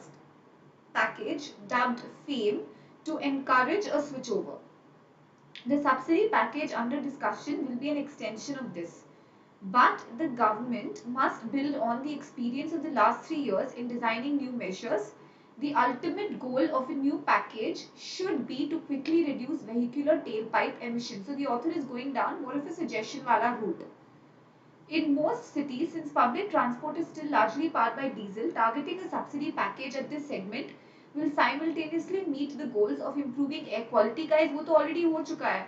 package dubbed FAME to encourage a switchover. The subsidy package under discussion will be an extension of this. But the government must build on the experience of the last 3 years in designing new measures. The ultimate goal of a new package should be to quickly reduce vehicular tailpipe emissions. So the author is going down more of a suggestion wala route. In most cities, since public transport is still largely powered by diesel, targeting a subsidy package at this segment will simultaneously meet the goals of improving air quality. Guys, वो तो already हो चुका है.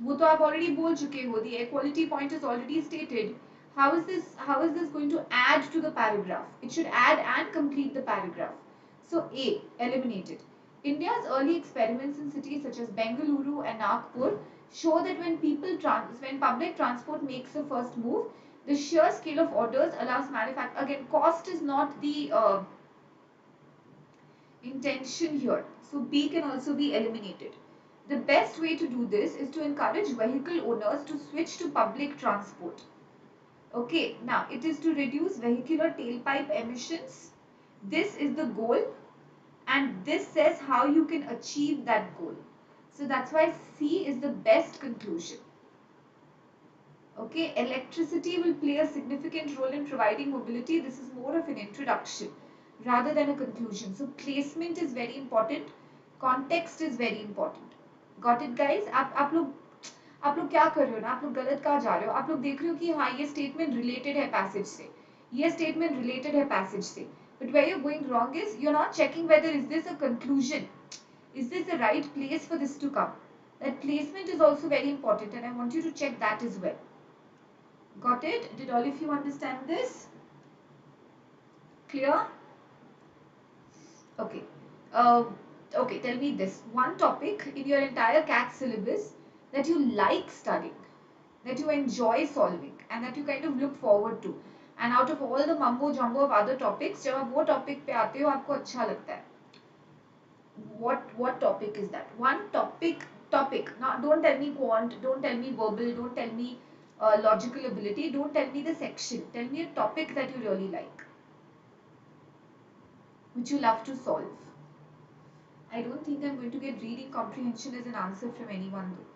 वो तो आप already बोल चुके हो. The air quality point is already stated. How is this going to add to the paragraph? It should add and complete the paragraph. So A, eliminated. India's early experiments in cities such as Bengaluru and Nagpur show that when public transport makes the first move, the sheer scale of orders allows manufacturing. Again, cost is not the intention here. So B can also be eliminated. The best way to do this is to encourage vehicle owners to switch to public transport. Okay, now it is to reduce vehicular tailpipe emissions. This is the goal, and this says how you can achieve that goal. So that's why C is the best conclusion. Okay, electricity will play a significant role in providing mobility. This is more of an introduction rather than a conclusion. So placement is very important. Context is very important. Got it, guys? आप लोग क्या कर रहे हो ना, आप लोग गलत कहाँ जा रहे हो. आप लोग देख रहे हो कि हाँ ये statement related है passage से, ये statement related है passage से. But where you're going wrong is you're not checking whether is this a conclusion, is this the right place for this to come. That placement is also very important, and I want you to check that as well. Got it? Did all of you understand this? Clear? Okay. Uh, okay, tell me this. One topic in your entire CAT syllabus that you like studying, that you enjoy solving, and that you kind of look forward to. And out of all the mumbo jumbo of other topics, जब आप वो topic पे आते हो आपको अच्छा लगता है. What topic is that? One topic. Now don't tell me quant, don't tell me verbal, don't tell me logical ability, don't tell me the section. Tell me a topic that you really like, which you love to solve. I don't think I'm going to get reading comprehension as an answer from anyone though.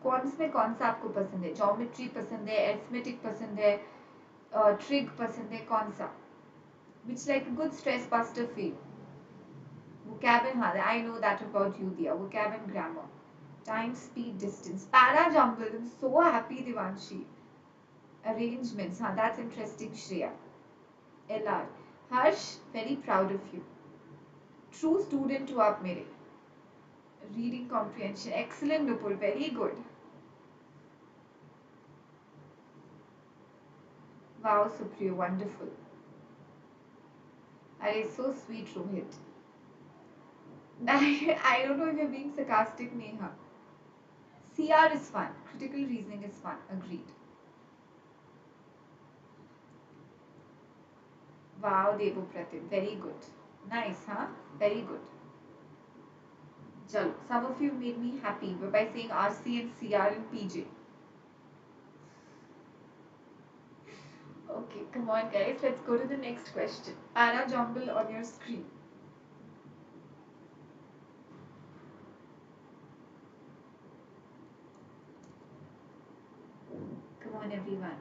कौन में कौन सा आपको पसंद है? Geometry पसंद है, arithmetic पसंद है, ट्रिग पसंद है, कौन सा? Which like a good stress buster for you? Vocab and I know that about you, Dia. Vocab and grammar. Time, speed, distance. Para jumble. I'm so happy, Divanshi. Arrangements. That's interesting, Shreya. LR. Harsh, very proud of you. True student to आप मेरे. Reading comprehension, excellent Nupur, very good. Wow, Supriyo, wonderful. That is so sweet, Rohit. I don't know if you're being sarcastic, Neha. CR is fun. Critical reasoning is fun. Agreed. Wow, Devo Pratim. Very good. Nice, huh? Very good. Chalo. Some of you made me happy by saying RC and CR and PJ. Okay, come on, guys. Let's go to the next question. Para jumble on your screen. Come on, everyone.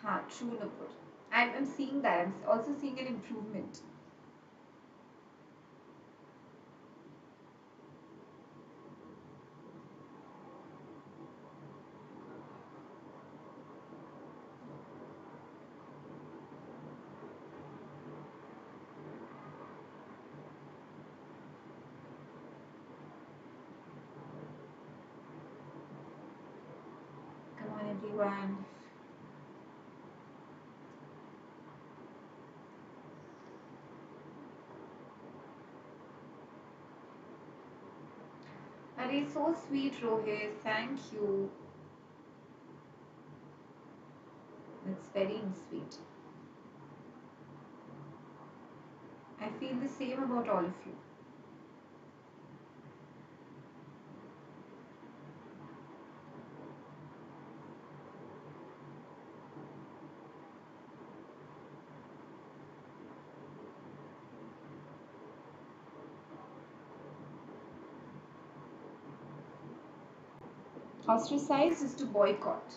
Ha, true, Nupur. I'm seeing that. I'm also seeing an improvement. Come on, everyone. That is so sweet, Rohit. Thank you. That's very sweet. I feel the same about all of you. Ostracize is to boycott.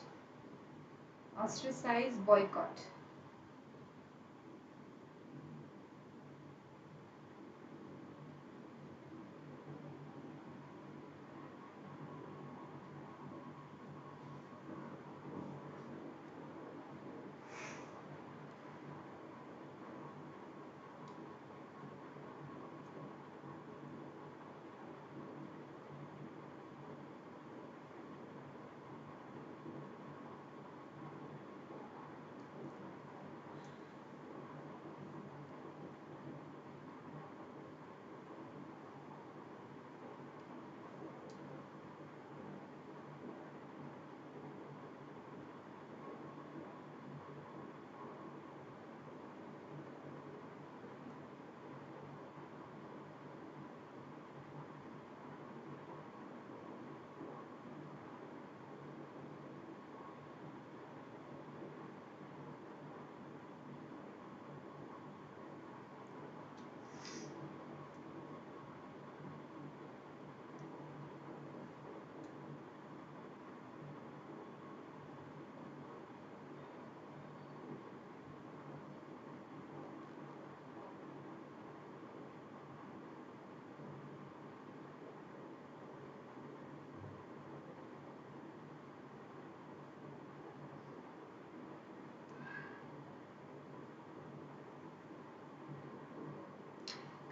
Ostracize, boycott.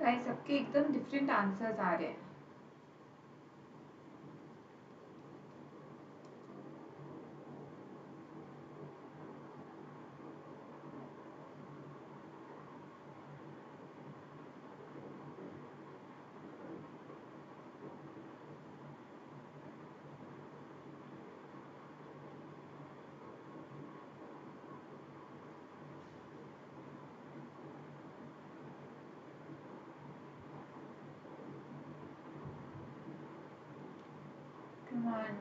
Guys सबके एकदम different answers आ रहे हैं. Come on.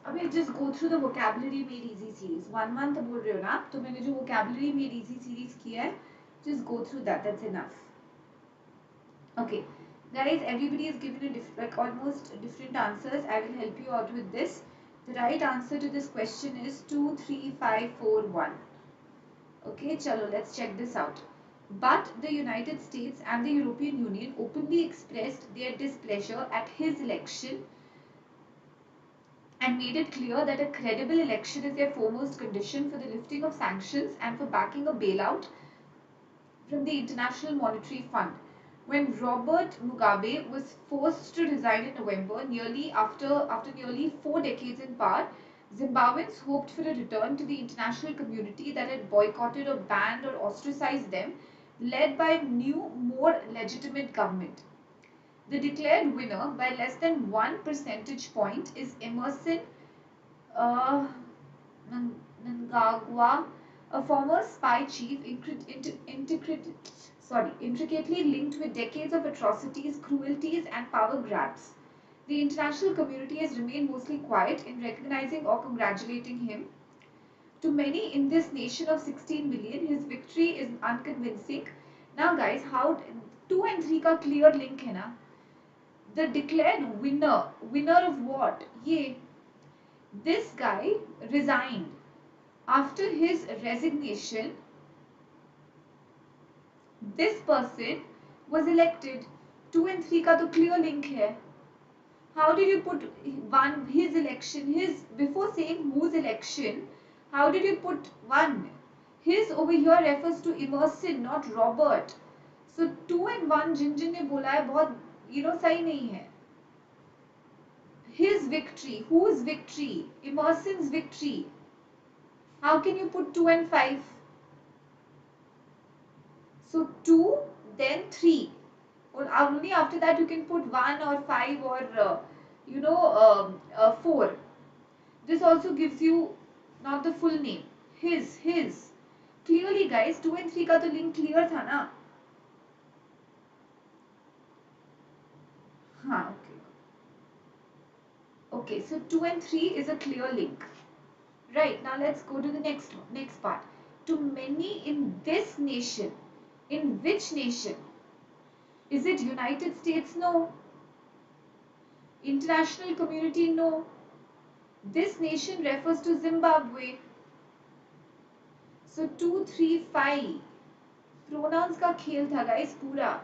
अबे just go through the vocabulary made easy series. 1 month बोल रहे हो ना, तो मैंने जो vocabulary made easy series किया है, just go through that. That's enough. Okay, guys, everybody is given a like almost different answers. I will help you out with this. The right answer to this question is 2, 3, 5, 4, 1. Okay, chalo, let's check this out. But the United States and the European Union openly expressed their displeasure at his election and made it clear that a credible election is their foremost condition for the lifting of sanctions and for backing a bailout from the International Monetary Fund. When Robert Mugabe was forced to resign in November, after nearly 4 decades in power, Zimbabweans hoped for a return to the international community that had boycotted or banned or ostracized them, led by a new, more legitimate government. The declared winner by less than 1 percentage point is Emerson uh, Mnangagwa, a former spy chief intricately linked with decades of atrocities, cruelties, and power grabs. The international community has remained mostly quiet in recognizing or congratulating him. To many in this nation of 16 billion, his victory is unconvincing. Now, guys, how 2 and 3 का clear link है ना? The declared winner of what? Ye, this guy resigned. After his resignation, this person was elected. 2 and 3 का तो clear link है. How did you put his election, before saying whose election, how did you put one? His over here refers to Emerson, not Robert. So 2 and 1 जिन ने बोला है बहुत सही नहीं है. His victory, whose victory? Emerson's victory. How can you put 2 and 5? So 2, then 3. Or only after that you can put 1 or 5 or 4. This also gives you not the full name. His. Clearly guys, 2 and 3 का तो link clear था ना? हाँ, okay. Okay, so 2 and 3 is a clear link. Right, now let's go to the next part. To many in this nation. In which nation? Is it United States? No. International community? No. This nation refers to Zimbabwe. So 2, 3, 5. Pronouns का खेल था guys पूरा.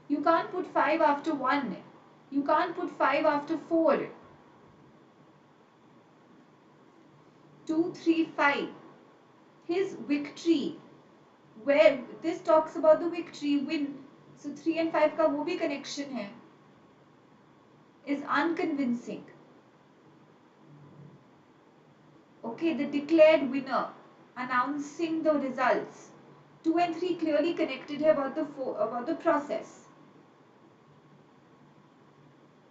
You can't put 5 after 1. You can't put 5 after 4. 2, 3, 5. His victory. Where this talks about the victory, win. So 3 and 5 का वो भी connection है. Is unconvincing. Okay, the declared winner, announcing the results. 2 and 3 clearly connected here about the process.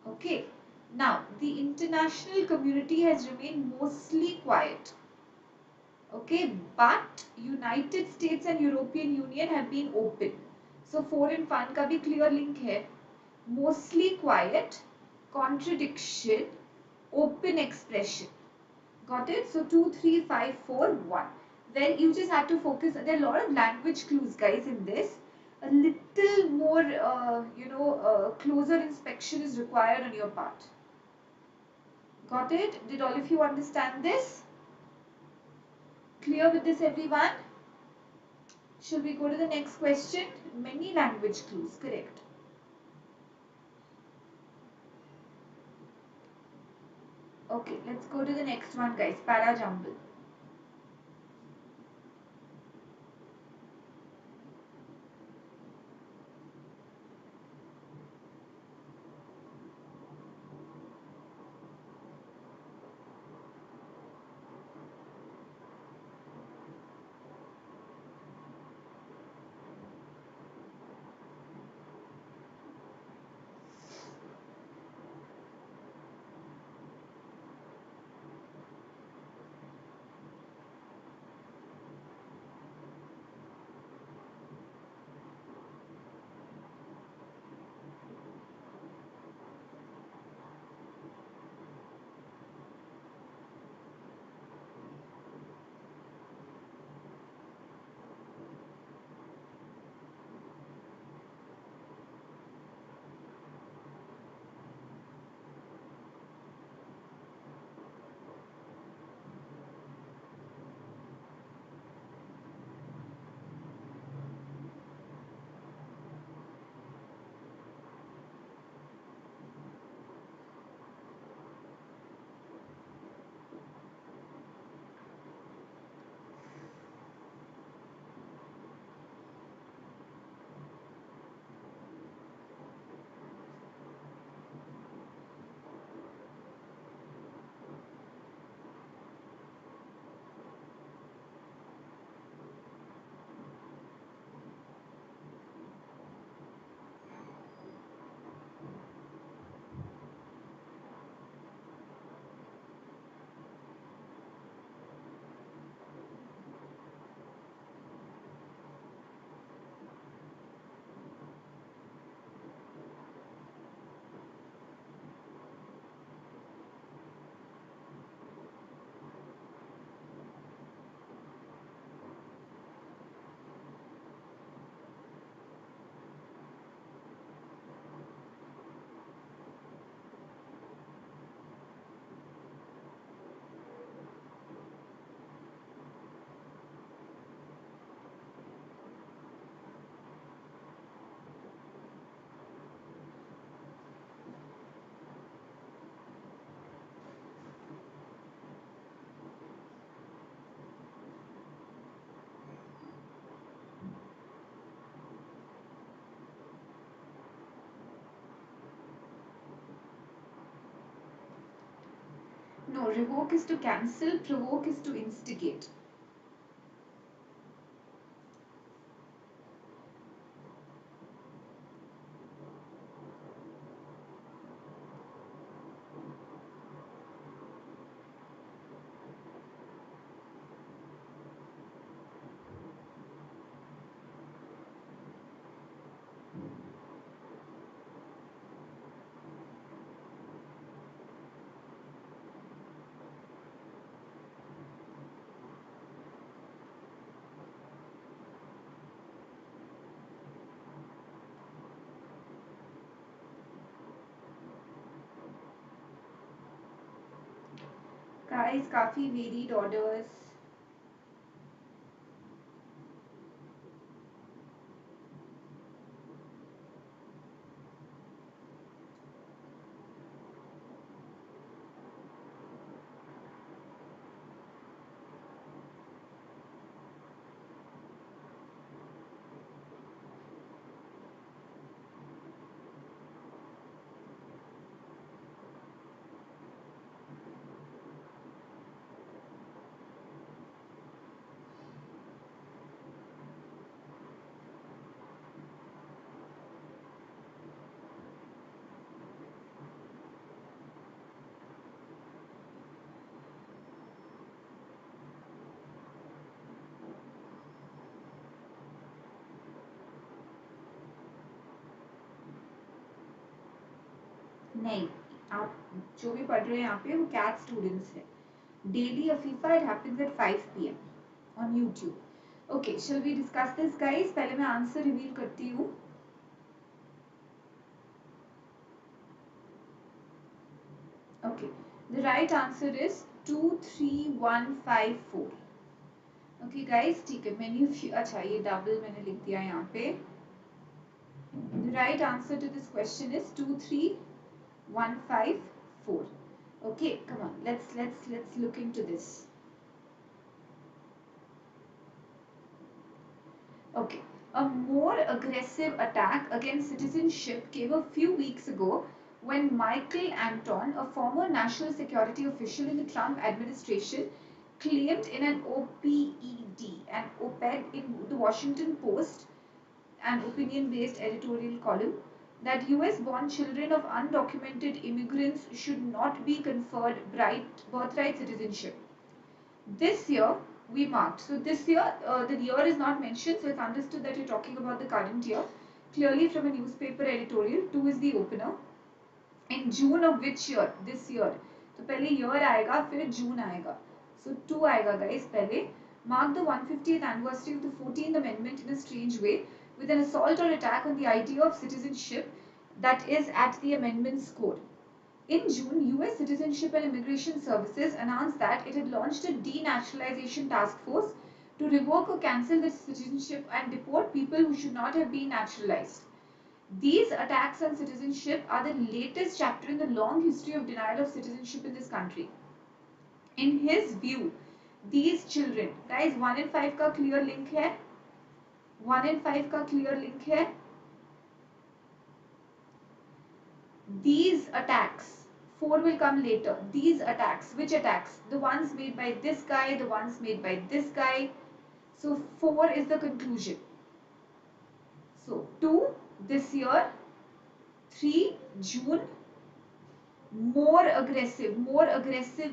Okay, now the international community has remained mostly quiet. Okay, but United States and European Union have been open. So 4 and 5 का भी clear link है. Mostly quiet, contradiction, open expression. Got it? So 2, 3, 5, 4, 1. Then you just have to focus. There are a lot of language clues, guys, in this. A little more, closer inspection is required on your part. Got it? Did all of you understand this? Clear with this, everyone? Shall we go to the next question? Many language clues, correct. Okay, let's go to the next one, guys. Para jumble. No, revoke is to cancel, provoke is to instigate. Guys, काफी varied orders. नहीं, आप जो भी पढ़ रहे हैं यहाँ पे वो कैट स्टूडेंट्स है. Daily Afifa, it happens at 5 p.m. on YouTube. Okay, shall we discuss this, guys? पहले मैं आंसर रिवील करती हूँ. Okay, the right answer is 23154. Okay, guys, ठीक है. Many of you, अच्छा ये double मैंने लिख दिया यहाँ पे. The right answer to this question is 23154. Okay, come on, let's look into this. Okay, a more aggressive attack against citizenship came a few weeks ago when Michael Anton, a former national security official in the Trump administration, claimed in an op-ed in the Washington Post, an opinion-based editorial column, that US-born children of undocumented immigrants should not be conferred birthright citizenship. This year we marked. So this year, the year is not mentioned, so it's understood that you're talking about the current year. Clearly from a newspaper editorial, 2 is the opener. In June of which year? This year. तो पहले year आएगा, फिर June आएगा. So 2 आएगा guys पहले. Mark the 150th anniversary of the 14th Amendment in a strange way, with an assault or attack on the idea of citizenship that is at the amendment's core. In June, US Citizenship and Immigration Services announced that it had launched a denaturalization task force to revoke or cancel the citizenship and deport people who should not have been naturalized. These attacks on citizenship are the latest chapter in the long history of denial of citizenship in this country. In his view, these children, guys, 1 in 5 का clear link है, 1 in 5 का clear link है. These attacks, 4 will come later. These attacks, which attacks? The ones made by this guy, the ones made by this guy. So 4 is the conclusion. So 2 this year, 3 June, more aggressive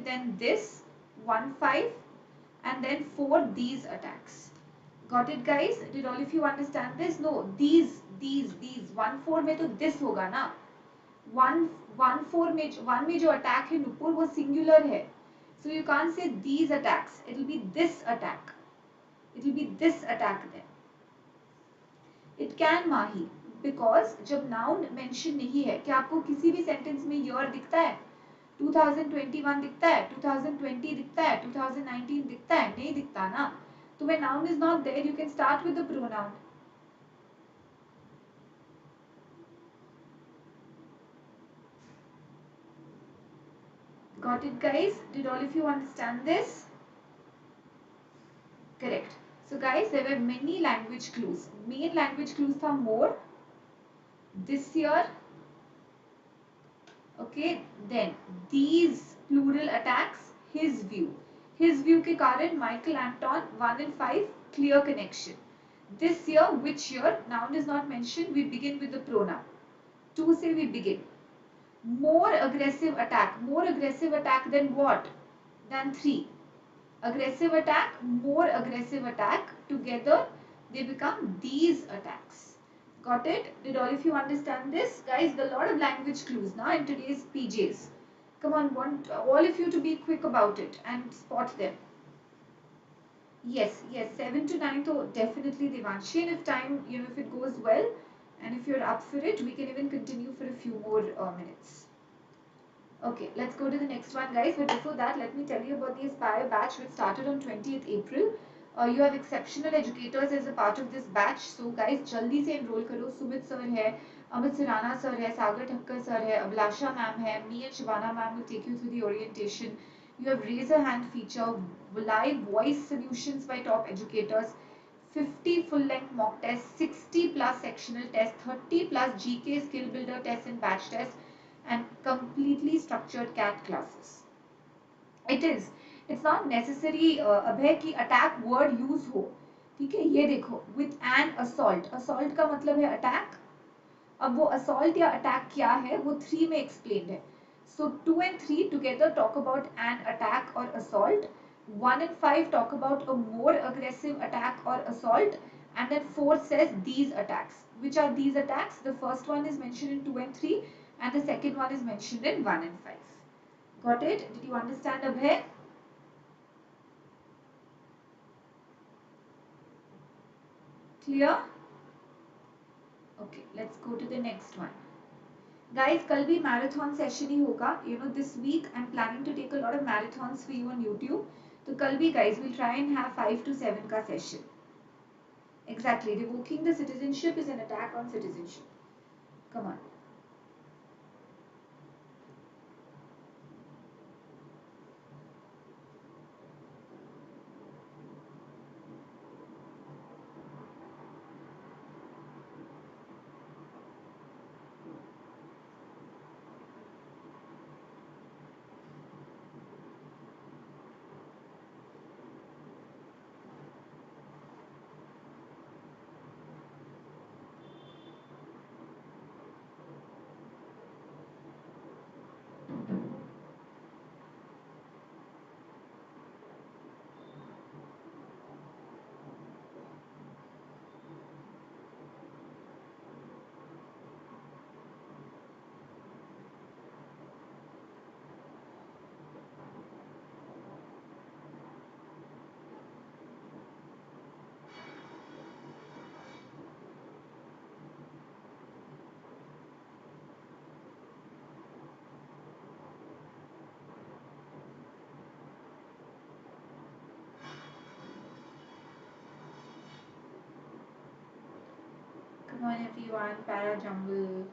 than this, 1 5, and then 4 these attacks. Got it, guys? Did all of you understand this? No, these 1 4 में तो this होगा ना. 1 4 में जो attack है Nupur वो singular है. So you can't say these attacks. It will be this attack. It will be this attack then. It can Mahi, because जब noun mention नहीं है, क्या आपको किसी भी sentence में year दिखता है? 2021 दिखता है, 2020 दिखता है, 2019 दिखता है, नहीं दिखता ना. तो when noun is not there, you can start with the pronoun. Got it, guys? Did all of you understand this? Correct. So guys, there were many language clues. Main language clues था more. This year. Okay, then these Plural attacks, his view. His view के कारण Michael Anton 1 and 5 clear connection. This year, which year? Noun is not mentioned. We begin with the pronoun. To say we begin. More aggressive attack. More aggressive attack than what? Than 3. Aggressive attack, more aggressive attack. Together, they become these attacks. Got it? Did all of you understand this? Guys, there are a lot of language clues now in today's PJs. Come on, want all of you to be quick about it and spot them. Yes, 7 to 9, so definitely Devanshi. And if time, if it goes well, and if you're up for it, we can even continue for a few more minutes. Okay, let's go to the next one, guys. But before that, let me tell you about the Aspire batch, which started on 20th April. You have exceptional educators as a part of this batch. So, guys, jaldi se enroll karo. Sumit sir hai, Amit Sirana sir hai, Sagar Thakkar sir hai, Ablasha ma'am hai, me and Shivana ma'am will take you through the orientation. You have raise a hand feature, live voice solutions by top educators, 50 full-length mock tests, 60 plus sectional tests, 30 plus GK skill builder tests and batch tests, and completely structured CAT classes. It is. It's not necessary अभय कि attack word use हो. ठीक है, ये देखो with an assault. Assault का मतलब है attack. अब वो assault या attack क्या है वो 3 में explained है. So 2 and 3 together talk about an attack or assault. 1 and 5 talk about a more aggressive attack or assault. And then 4 says these attacks. Which are these attacks? The first one is mentioned in 2 and 3 and the second one is mentioned in 1 and 5. Got it? Did you understand, Abhay? Clear? Okay, let's go to the next one. Guys, कल भी marathon session ही होगा. This week I'm planning to take a lot of marathons for you on YouTube. तो कल भी guys, we'll try and have 5 to 7 का session. Exactly. Revoking the citizenship is an attack on citizenship. Come on. Come on everyone, para jumble.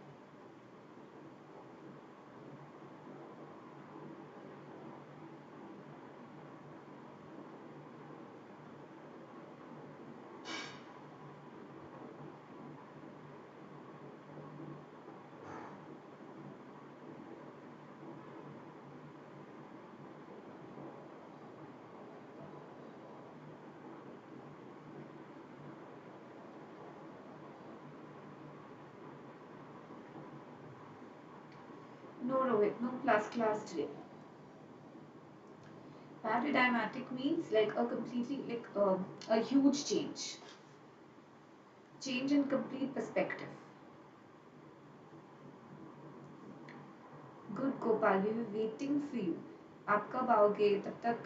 No, Rohit, no plus class today. Paradigmatic means like a completely, like a huge change. Change in complete perspective. Good Gopal, we were waiting for you. आप कब आओगे? तब तक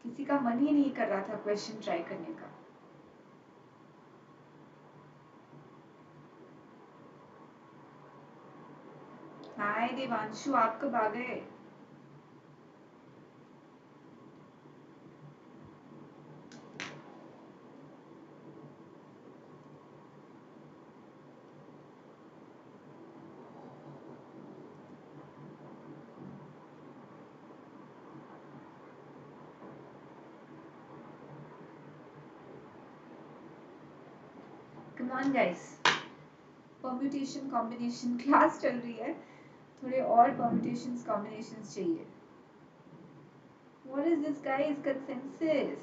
किसी का मन ही नहीं कर रहा था क्वेश्चन ट्राई करने का. हाय देवांशु, आप कब आ गए? Come on guys. Permutation combination class चल रही है. थोड़े और permutations combinations चाहिए. What is this guy's consensus?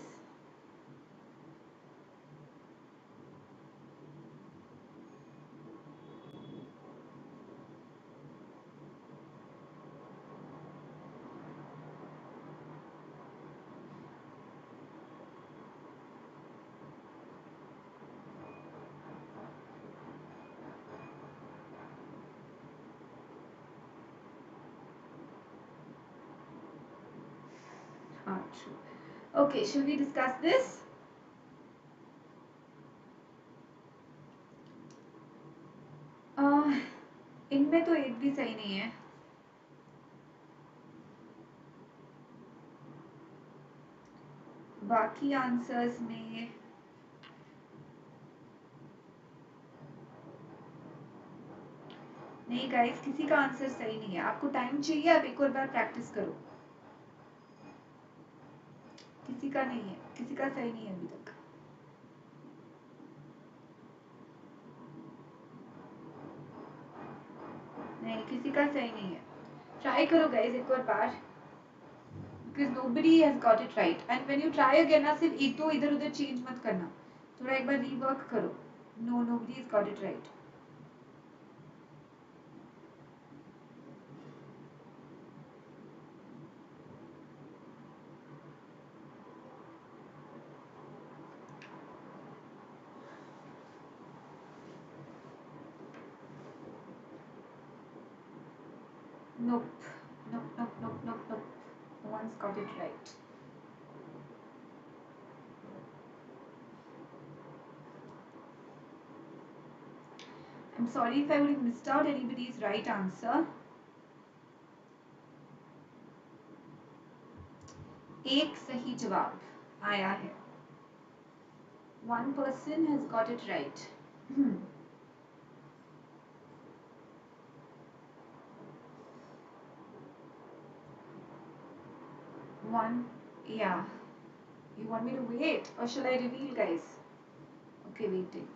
True. Okay, shall we discuss this? इनमें तो एक भी सही नहीं है. बाकी आंसर्स में नहीं गाइस, किसी का आंसर सही नहीं है. आपको टाइम चाहिए, आप एक और बार प्रैक्टिस करो. किसी का नहीं है, किसी का सही नहीं है अभी तक. नहीं, किसी का सही नहीं है. ट्राई करो गाइस एक और बार, because nobody has got it right. And when you try again ना, सिर्फ एक दो इधर उधर चेंज मत करना. थोड़ा एक बार रीवर्क करो. No, nobody has got it right. Nope. Nope, nope, nope, nope, nope. No one's got it right. I'm sorry if I would have missed out anybody's right answer. एक सही जवाब आया है. One person has got it right. One, yeah. You want me to wait or shall I reveal, guys? Okay, waiting.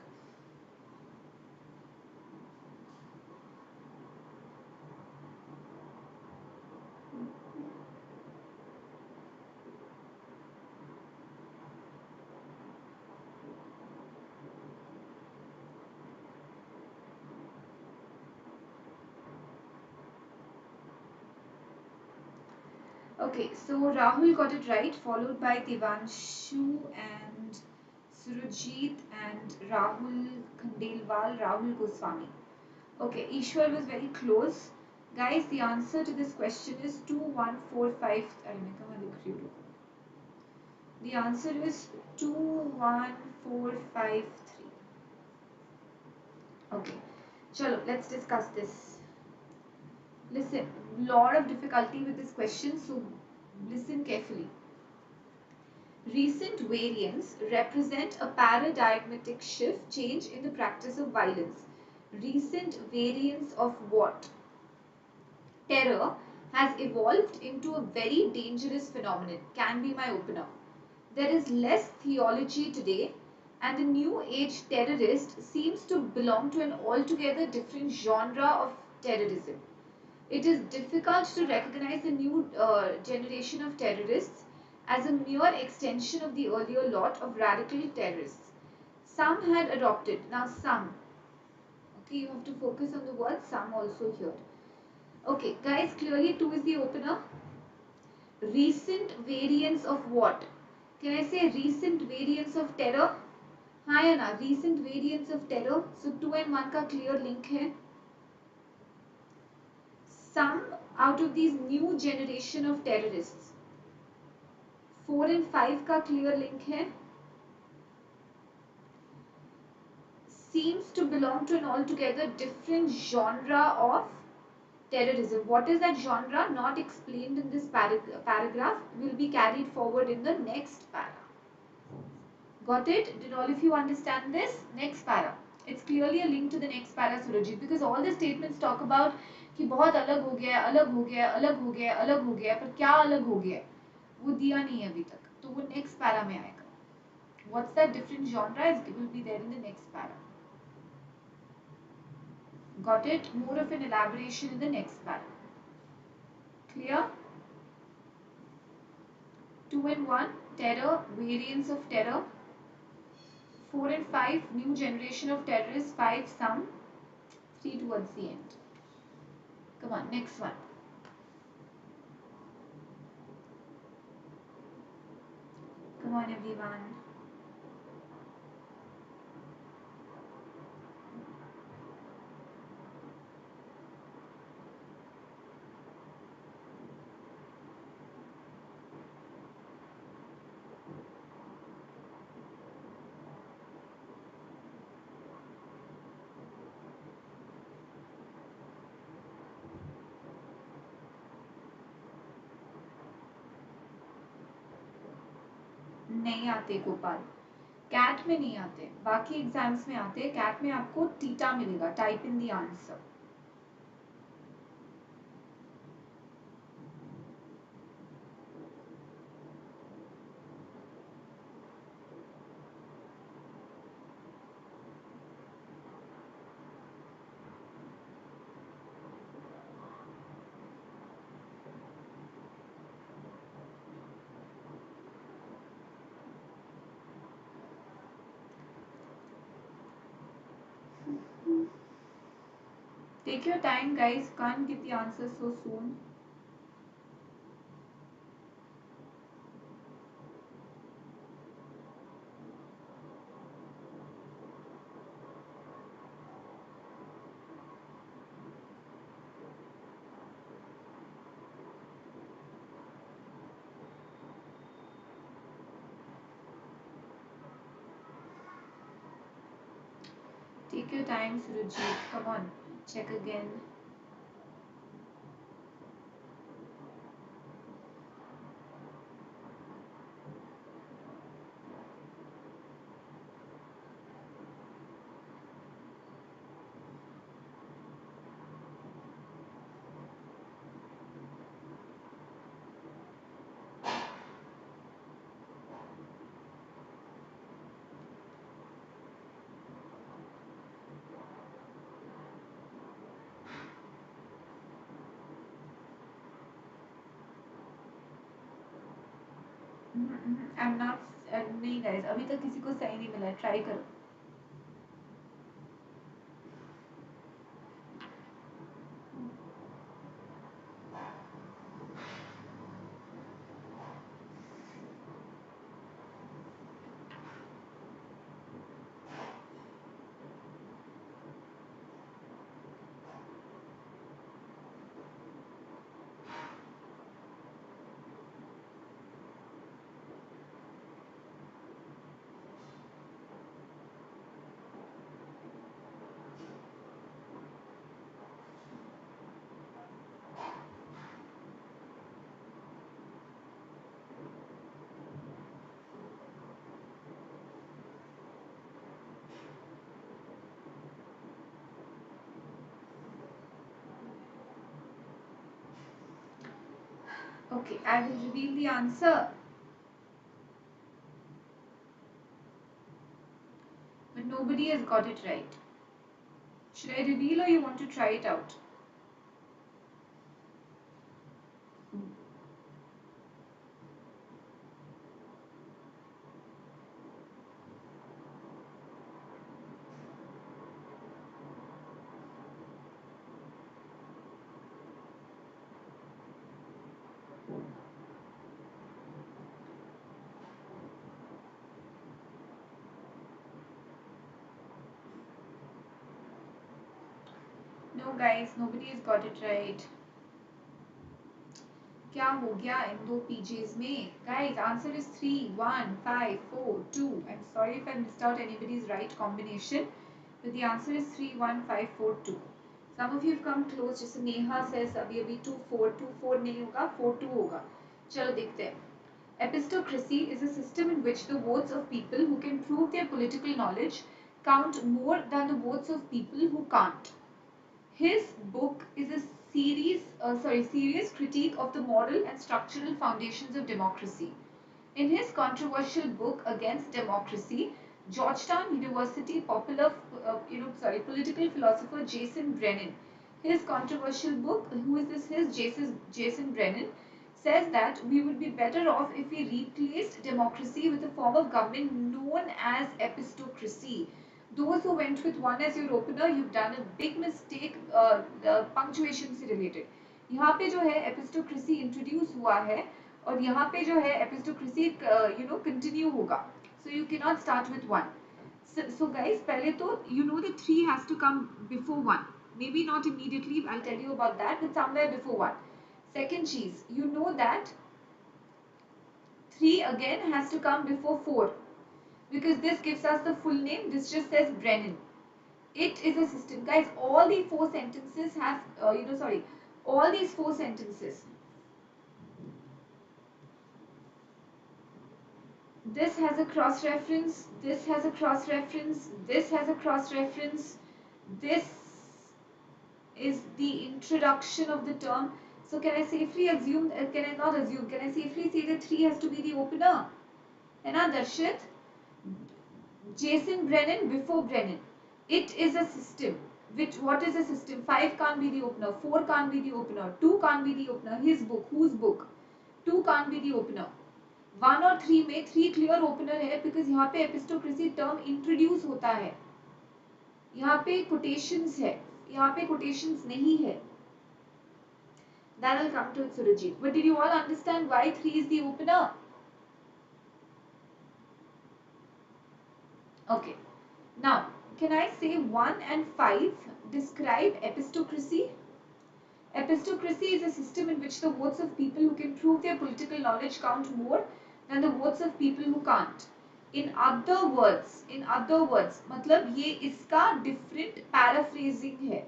Okay, so Rahul got it right, followed by Devanshu and Surajit and Rahul Khandelwal, Rahul Goswami. Okay, Ishwar was very close. Guys, the answer to this question is 2145. The answer is 21453. Okay, chalo, let's discuss this. Listen, lot of difficulty with this question, so listen carefully. Recent variants represent a paradigmatic shift change in the practice of violence. Recent variants of what? Terror has evolved into a very dangerous phenomenon, can be my opener. There is less theology today, and the new age terrorist seems to belong to an altogether different genre of terrorism. It is difficult to recognize the new generation of terrorists as a mere extension of the earlier lot of radical terrorists. Some had adopted, now some. Okay, you have to focus on the word some also here. Okay, guys, clearly 2 is the opener. Recent variants of what? Can I say recent variants of terror? हाँ या ना, recent variants of terror. So 2 and 1 का clear link है. Some out of these new generation of terrorists. 4 and 5 का clear link है. Seems to belong to an altogether different genre of terrorism. What is that genre? Not explained in this paragraph. Will be carried forward in the next para. Got it? Did all of you understand this? Next para. It's clearly a link to the next para, Surajit, because all the statements talk about कि बहुत अलग हो गया, अलग हो गया, अलग हो गया, अलग हो गया, पर क्या अलग हो गया वो दिया नहीं है अभी तक, तो वो next para में आएगा. What's that different genre? It will be there in the next para. Got it? More of an elaboration in the next part. Clear? 2 and 1, terror, variants of terror. 4 and 5, new generation of terrorists. 5, some. 3 towards the end. Come on, next one. Come on, everyone. नहीं आते Gopal, cat में नहीं आते, बाकी exams में आते। Cat में आपको टीटा मिलेगा, type in the answer. Take your time, guys. Can't give the answer so soon. Take your time, Surajit. Come on, check again. I'm not. नहीं guys, अभी तक किसी को सही नहीं मिला है. Try करो. Okay, I will reveal the answer. But nobody has got it right. Should I reveal or you want to try it out? No guys, nobody has got it right. क्या हो गया इन दो pages में? Guys, answer is 3, 1, 5, 4, 2. I'm sorry if I missed out anybody's right combination, but the answer is 3, 1, 5, 4, 2. Some of you have come close. जैसे Neha says अभी 2, 4, 2, 4 नहीं होगा, 4, 2 होगा. चलो देखते हैं. Epistocracy is a system in which the votes of people who can prove their political knowledge count more than the votes of people who can't. His book is a serious critique of the moral and structural foundations of democracy. In his controversial book Against Democracy, Georgetown University political philosopher Jason Brennan. His controversial book, who is this? Jason Brennan says that we would be better off if we replaced democracy with a form of government known as epistocracy. Those who went with one as your opener, you've done a big mistake. Punctuation से related. यहाँ पे जो है epistocracy introduce हुआ है और यहाँ पे जो है epistocracy continue होगा. So you cannot start with one. So guys, पहले तो you know that 3 has to come before 1. Maybe not immediately, I'll tell you about that, but somewhere before 1. Second cheese, you know that 3 again has to come before 4. Because this gives us the full name, this just says Brennan. It is a system. Guys, all the 4 sentences have, all these 4 sentences. This has a cross-reference, this has a cross-reference, this has a cross-reference, this is the introduction of the term. So can I safely assume, can I not assume, can I safely say that 3 has to be the opener? है ना Darshit? Jason Brennan before Brennan. It is a system. What is a system? 5 can't be the opener, 4 can't be the opener, 2 can't be the opener, his book, whose book? 2 can't be the opener. 1 और 3 में 3 clear opener है because यहाँ पे epistocracy term introduce होता है. यहाँ पे quotations है, यहाँ पे quotations नहीं है. That will come to it, Surajit. But did you all understand why 3 is the opener? Okay. Now, can I say 1 and 5 describe epistocracy? Epistocracy is a system in which the votes of people who can prove their political knowledge count more than the votes of people who can't. In other words, मतलब ये इसका different paraphrasing है.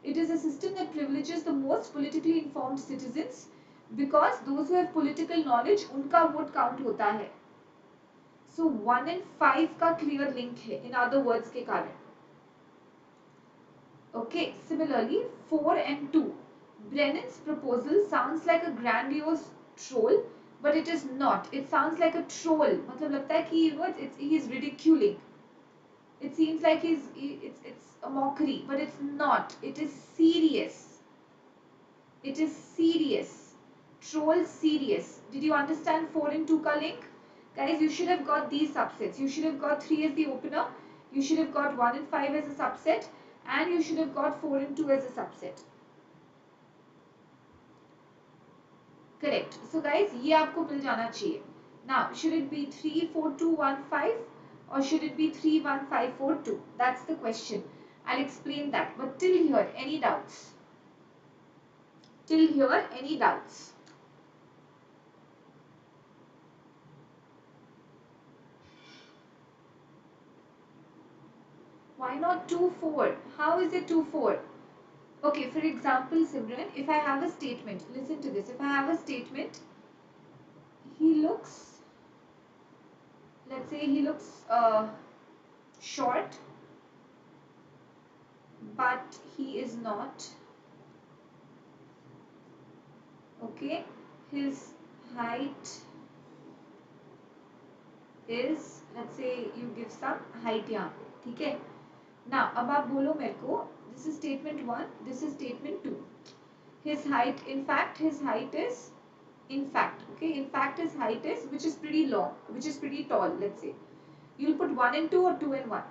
It is a system that privileges the most politically informed citizens because those who have political knowledge उनका vote count होता है. So 1 and 5 का clear link है. In other words के कारण. Okay. Similarly, 4 and 2. Brennan's proposal sounds like a grandiose troll, but it is not. It sounds like a troll. मतलब लगता है कि he's ridiculing. It seems like it's a mockery, but it's not. It is serious. It is serious. Troll serious. Did you understand 4 and 2 ka link? Guys, you should have got these subsets. You should have got 3 as the opener. You should have got 1 and 5 as a subset. And you should have got 4 and 2 as a subset. Correct. So guys, ये आपको मिल जाना चाहिए. Now, should it be 3, 4, 2, 1, 5 or should it be 3, 1, 5, 4, 2? That's the question. I'll explain that. But till here, any doubts? Till here, any doubts? Why not 2, 4? How is it 2, 4? Okay, for example, Simran, if I have a statement, listen to this. If I have a statement, he looks, let's say he looks short, but he is not. Okay, his height is, let's say you give some height यहाँ पे, ठीक है? Now, अब आप बोलो मेरे को, this is statement 1, this is statement 2. His height, in fact, his height is, okay, in fact his height is, which is pretty long, which is pretty tall, let's say. You'll put 1 and 2 or 2 and 1?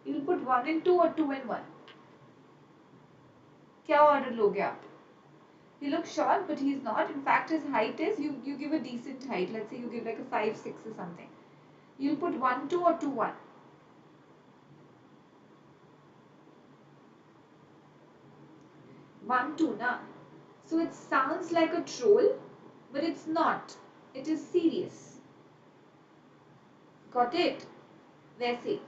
You'll put 1 and 2 or 2 and 1? क्या order लोगे आप? He looks short, but he's not. In fact, his height is, you give a decent height. Let's say you give like a 5, 6 or something. You'll put 1, 2 or 2, 1. 1, 2, na? So it sounds like a troll, but it's not. It is serious. Got it? वैसे.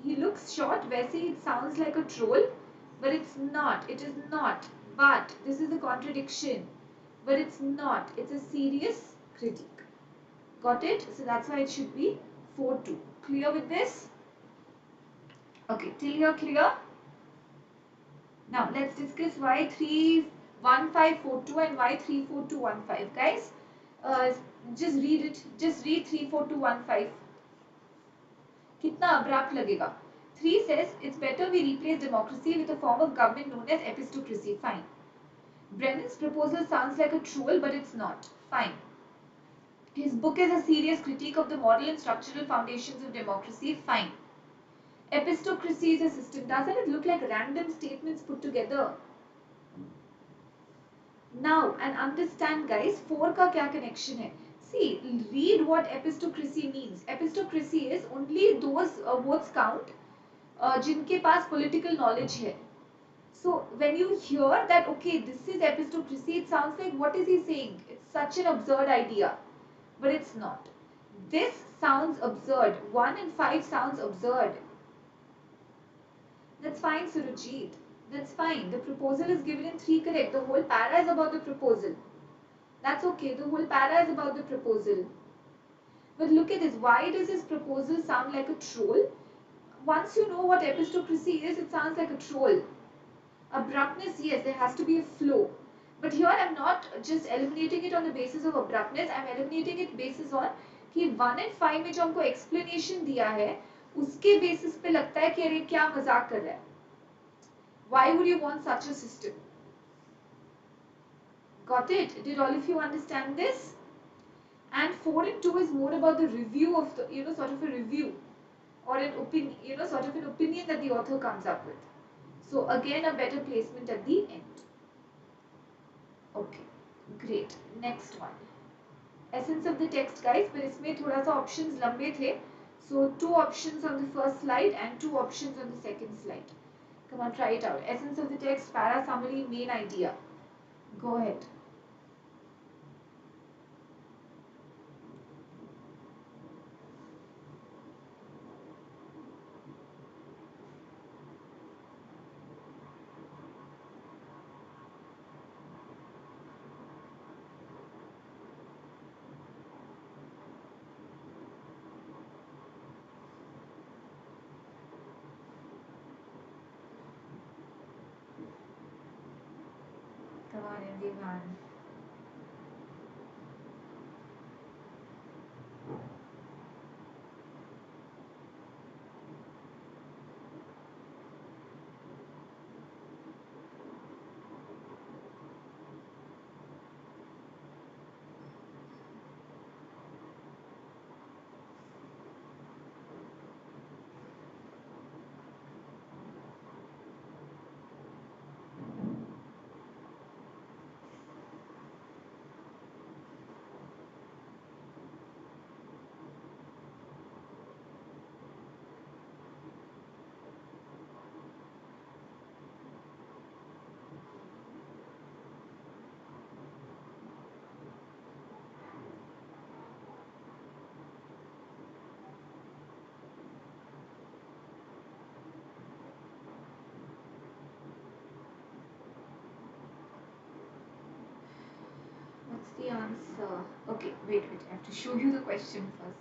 He looks short, वैसे it sounds like a troll, but it's not. It is not. But this is a contradiction. But it's not. It's a serious critique. Got it? So that's why it should be 4, 2. Clear with this? Okay, till here clear? Now let's discuss why 3, 1, 5, 4, 2 and why 3, 4, 2, 1, 5. Guys, just read it. Just read 3, 4, 2, 1, 5. कितना abrupt लगेगा. 3 says it's better we replace democracy with a form of government known as epistocracy. Fine. Brennan's proposal sounds like a troll, but it's not. Fine. His book is a serious critique of the moral and structural foundations of democracy. Fine. Epistocracy is a system. Doesn't it look like random statements put together? Now, and understand guys, 4 का क्या connection है? See, read what epistocracy means. Epistocracy is only those votes count जिनके पास political knowledge है. So when you hear that, okay, this is epistocracy, it sounds like, what is he saying? It's such an absurd idea. But it's not. This sounds absurd. 1 and 5 sounds absurd. That's fine, Surajit. That's fine. The proposal is given in 3 correct. The whole para is about the proposal. That's okay. The whole para is about the proposal. But look at this. Why does this proposal sound like a troll? Once you know what epistocracy is, it sounds like a troll. Abruptness, yes, there has to be a flow. But here I'm not just eliminating it on the basis of abruptness. I'm eliminating it basis on कि 1 and 5 में जो हमको explanation दिया है, उसके basis पे लगता है कि अरे क्या मजाक कर रहा है. Why would you want such a system? Got it? Did all of you understand this? And 4 and 2 is more about the review of the, sort of a review or an opinion, sort of an opinion that the author comes up with. So again, a better placement at the end. Okay, great. Next one. Essence of the text, guys. पर इसमें थोड़ा सा options लंबे थे. So 2 options on the first slide and 2 options on the second slide. Come on, try it out. Essence of the text, para summary, main idea. Go ahead. Come on, everyone. What's the answer? Okay, wait. I have to show you the question first.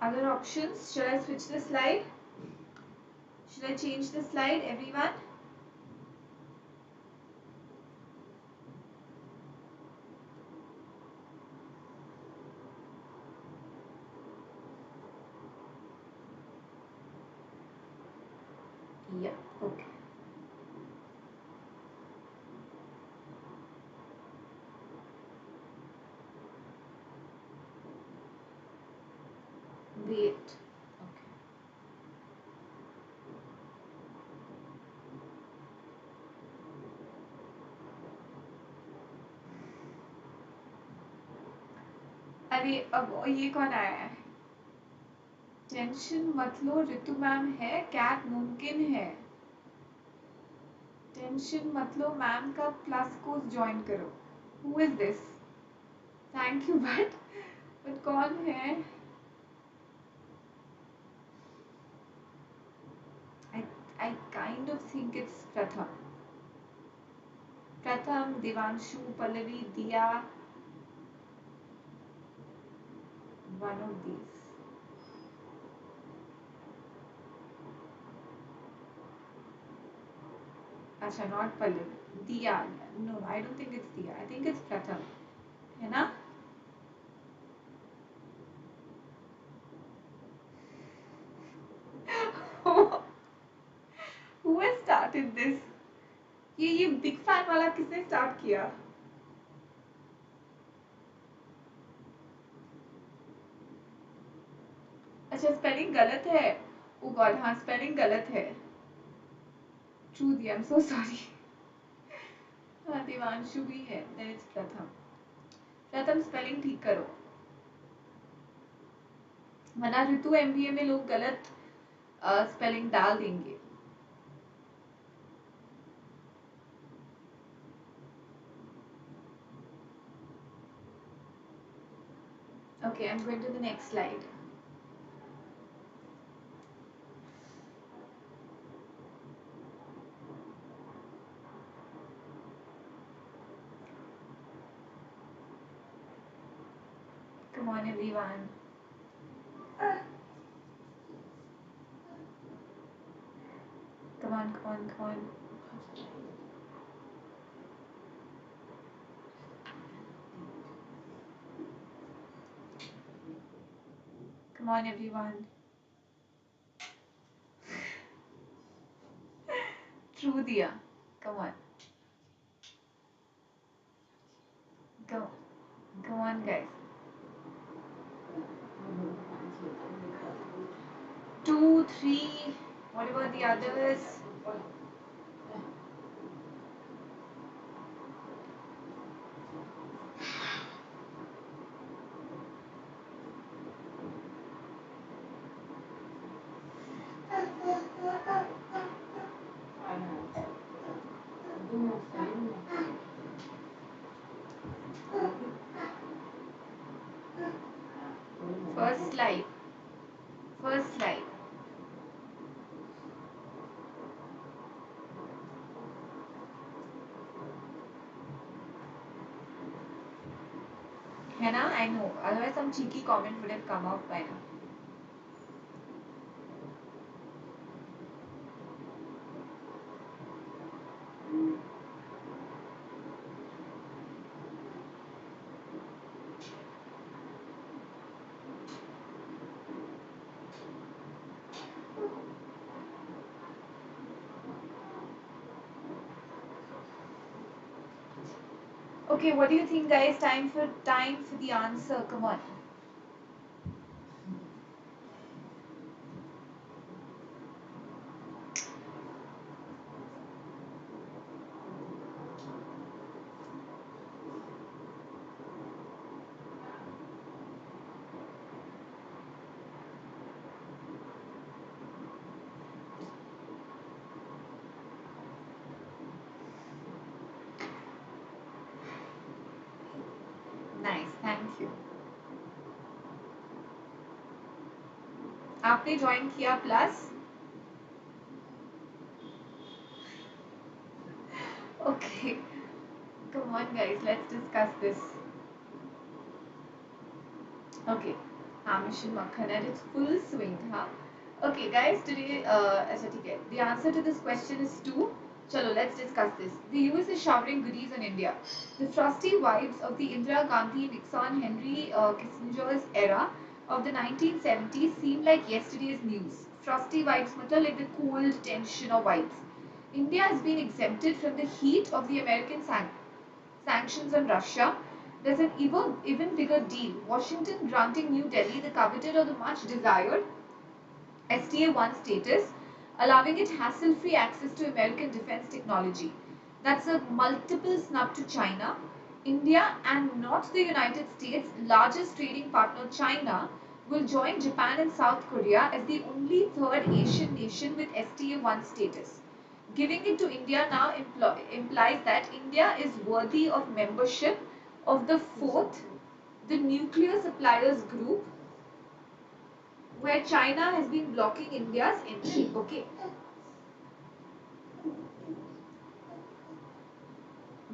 Other options? Should I switch the slide? Should I change the slide, everyone? Yeah, okay. Wait. Okay. अरे अब ये कौन आया है? Tension मत लो ऋतु ma'am है, cat मुमकिन है। टेंशन मत लो मैम का प्लस कोर्स ज्वाइन करो। Who is this? Thank you but कौन है? I kind of think it's Pratham, Devanshu, Pallavi, Diya, one of these. Acha, not Pallavi. Diya. No, I don't think it's Diya. I think it's Pratham. है ना? Who has started this? ये big fan वाला किसने start किया? अच्छा spelling गलत है। ओ God, हाँ स्पेलिंग गलत है। True the, I am so sorry. हाँ देवांशु भी है, देन इट्स प्रथम। प्रथम स्पेलिंग ठीक करो, वरना ऋतु एमबीए में लोग गलत स्पेलिंग डाल देंगे। Okay, I'm going to the next slide. Come on, everyone. Come on, come on, come on. Come on, everyone. True, Diya. Come on. Come, come on, guys. 2, 3. What about the others? First slide. First slide. Hannah, I know. Otherwise, some cheeky comment would have come out by now. Okay, what do you think, guys? Time for the answer. Come on. Nice, thank you. आपने join किया plus? Okay, come on, guys. Let's discuss this. Okay, mission makhan at its full swing, huh? Okay, guys. Today, the answer to this question is 2. Chalo, let's discuss this. The US is showering goodies on India. The frosty vibes of the Indira Gandhi, Nixon, Henry Kissinger's era of the 1970s seem like yesterday's news. Frosty vibes matlab like the cold tension or vibes. India has been exempted from the heat of the American sanctions on Russia. There's an even bigger deal. Washington granting New Delhi the coveted or the much desired STA-1 status, allowing it hassle-free access to American defense technology. That's a multiple snub to China. India and not the United States, largest trading partner China, will join Japan and South Korea as the only third Asian nation with STA1 status. Giving it to India now implies that India is worthy of membership of the fourth, the nuclear suppliers group, where China has been blocking India's entry. Okay.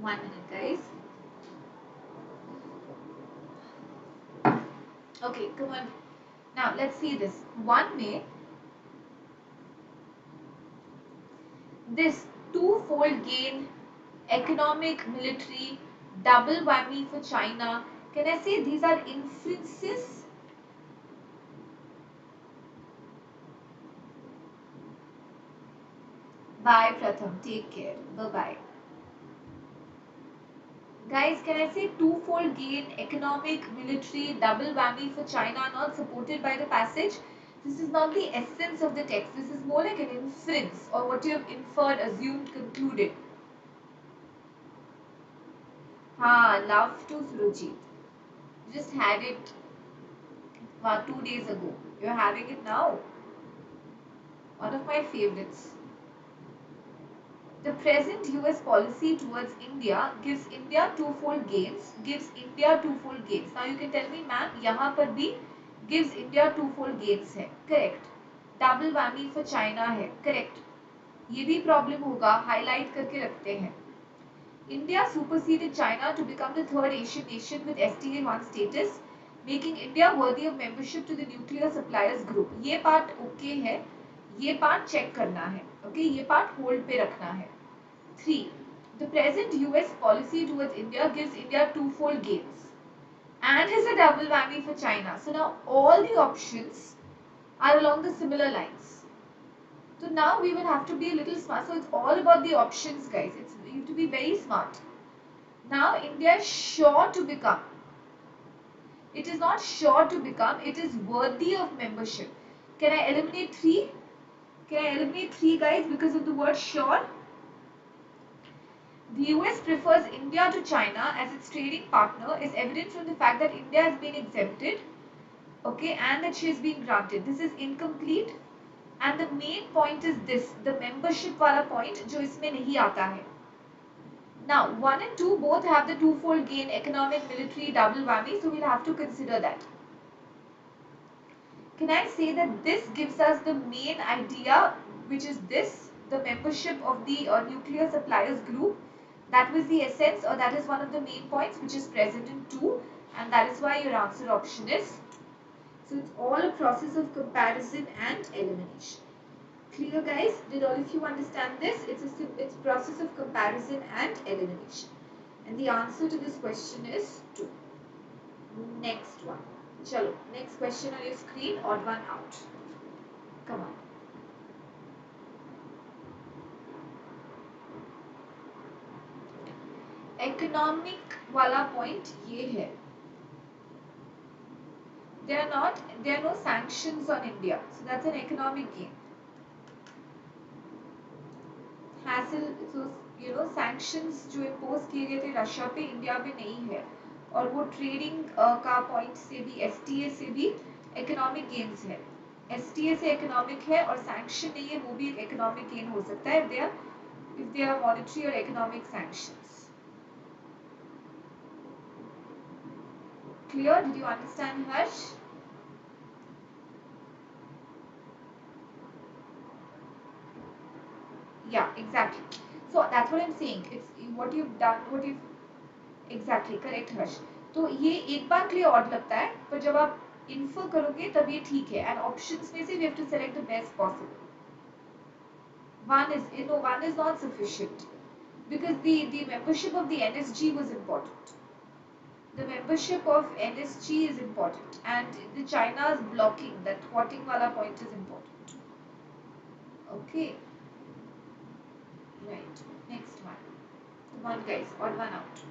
1 minute, guys. Okay, come on. Now let's see this. 1 May, this twofold gain, economic, military, double whammy for China. Can I say these are inferences? Bye, Pratham. Take care. Bye bye. Guys, can I say twofold gain, economic, military, double whammy for China are not supported by the passage? This is not the essence of the text. This is more like an inference or what you have inferred, assumed, concluded. Love to Surajit. Just had it 2 days ago. You're having it now. One of my favorites. The present US policy towards India gives India twofold gains. Now you can tell me, ma'am, यहाँ पर भी gives India twofold gains है. Correct. Double whammy for China है. Correct. ये भी problem होगा. Highlight करके रखते हैं. India superseded China to become the third Asian nation with STA1 status, making India worthy of membership to the nuclear suppliers group. ये part okay है. ये part check करना है. Okay, ये part hold पे रखना है. 3. The present US policy towards India gives India twofold gains and is a double whammy for China. So now all the options are along the similar lines. So now we will have to be a little smart. So it's all about the options, guys. You have to be very smart. Now India is sure to become. It is not sure to become. It is worthy of membership. Can I eliminate 3? Can I eliminate 3, guys, because of the word sure? The US prefers India to China as its trading partner is evident from the fact that India has been exempted, okay, and that she has been granted. This is incomplete, and the main point is this, the membership wala point जो इसमें नहीं आता है. Now 1 and 2 both have the twofold gain, economic, military, double whammy, so we'll have to consider that. Can I say that this gives us the main idea, which is this, the membership of the nuclear suppliers group? That was the essence, or that is one of the main points which is present in 2, and that is why your answer option is. So it's all a process of comparison and elimination. Clear, guys? Did all of you understand this? It's process of comparison and elimination. And the answer to this question is 2. Next one. Chalo, next question on your screen, odd one out. Come on. Economic वाला point ये है. There are no sanctions on India, so that's an economic gain. Hassle, so sanctions जो impose किए गए थे Russia पे, India पे नहीं है, और वो ट्रेडिंग का पॉइंट से भी, एसटीए से भी इकोनॉमिक गेन्स है. एसटीए से इकोनॉमिक है और सैंक्शन नहीं है, वो भी एक इकोनॉमिक गेन हो सकता है if they are monetary or economic sanctions. Clear? Did you understand, Harsh? Yeah, exactly. So that's what I'm saying. It's what you've done, what you've exactly correct, Harsh. तो ये एक बार के लिए odd लगता है, पर जब आप infer करोगे तब ये ठीक है. And options में से we have to select the best possible. One is not sufficient because the membership of the NSG was important. The membership of NSG is important, and the China's blocking, that thwarting wala point is important. Okay. Right. Next one. Come on, guys. Odd one out.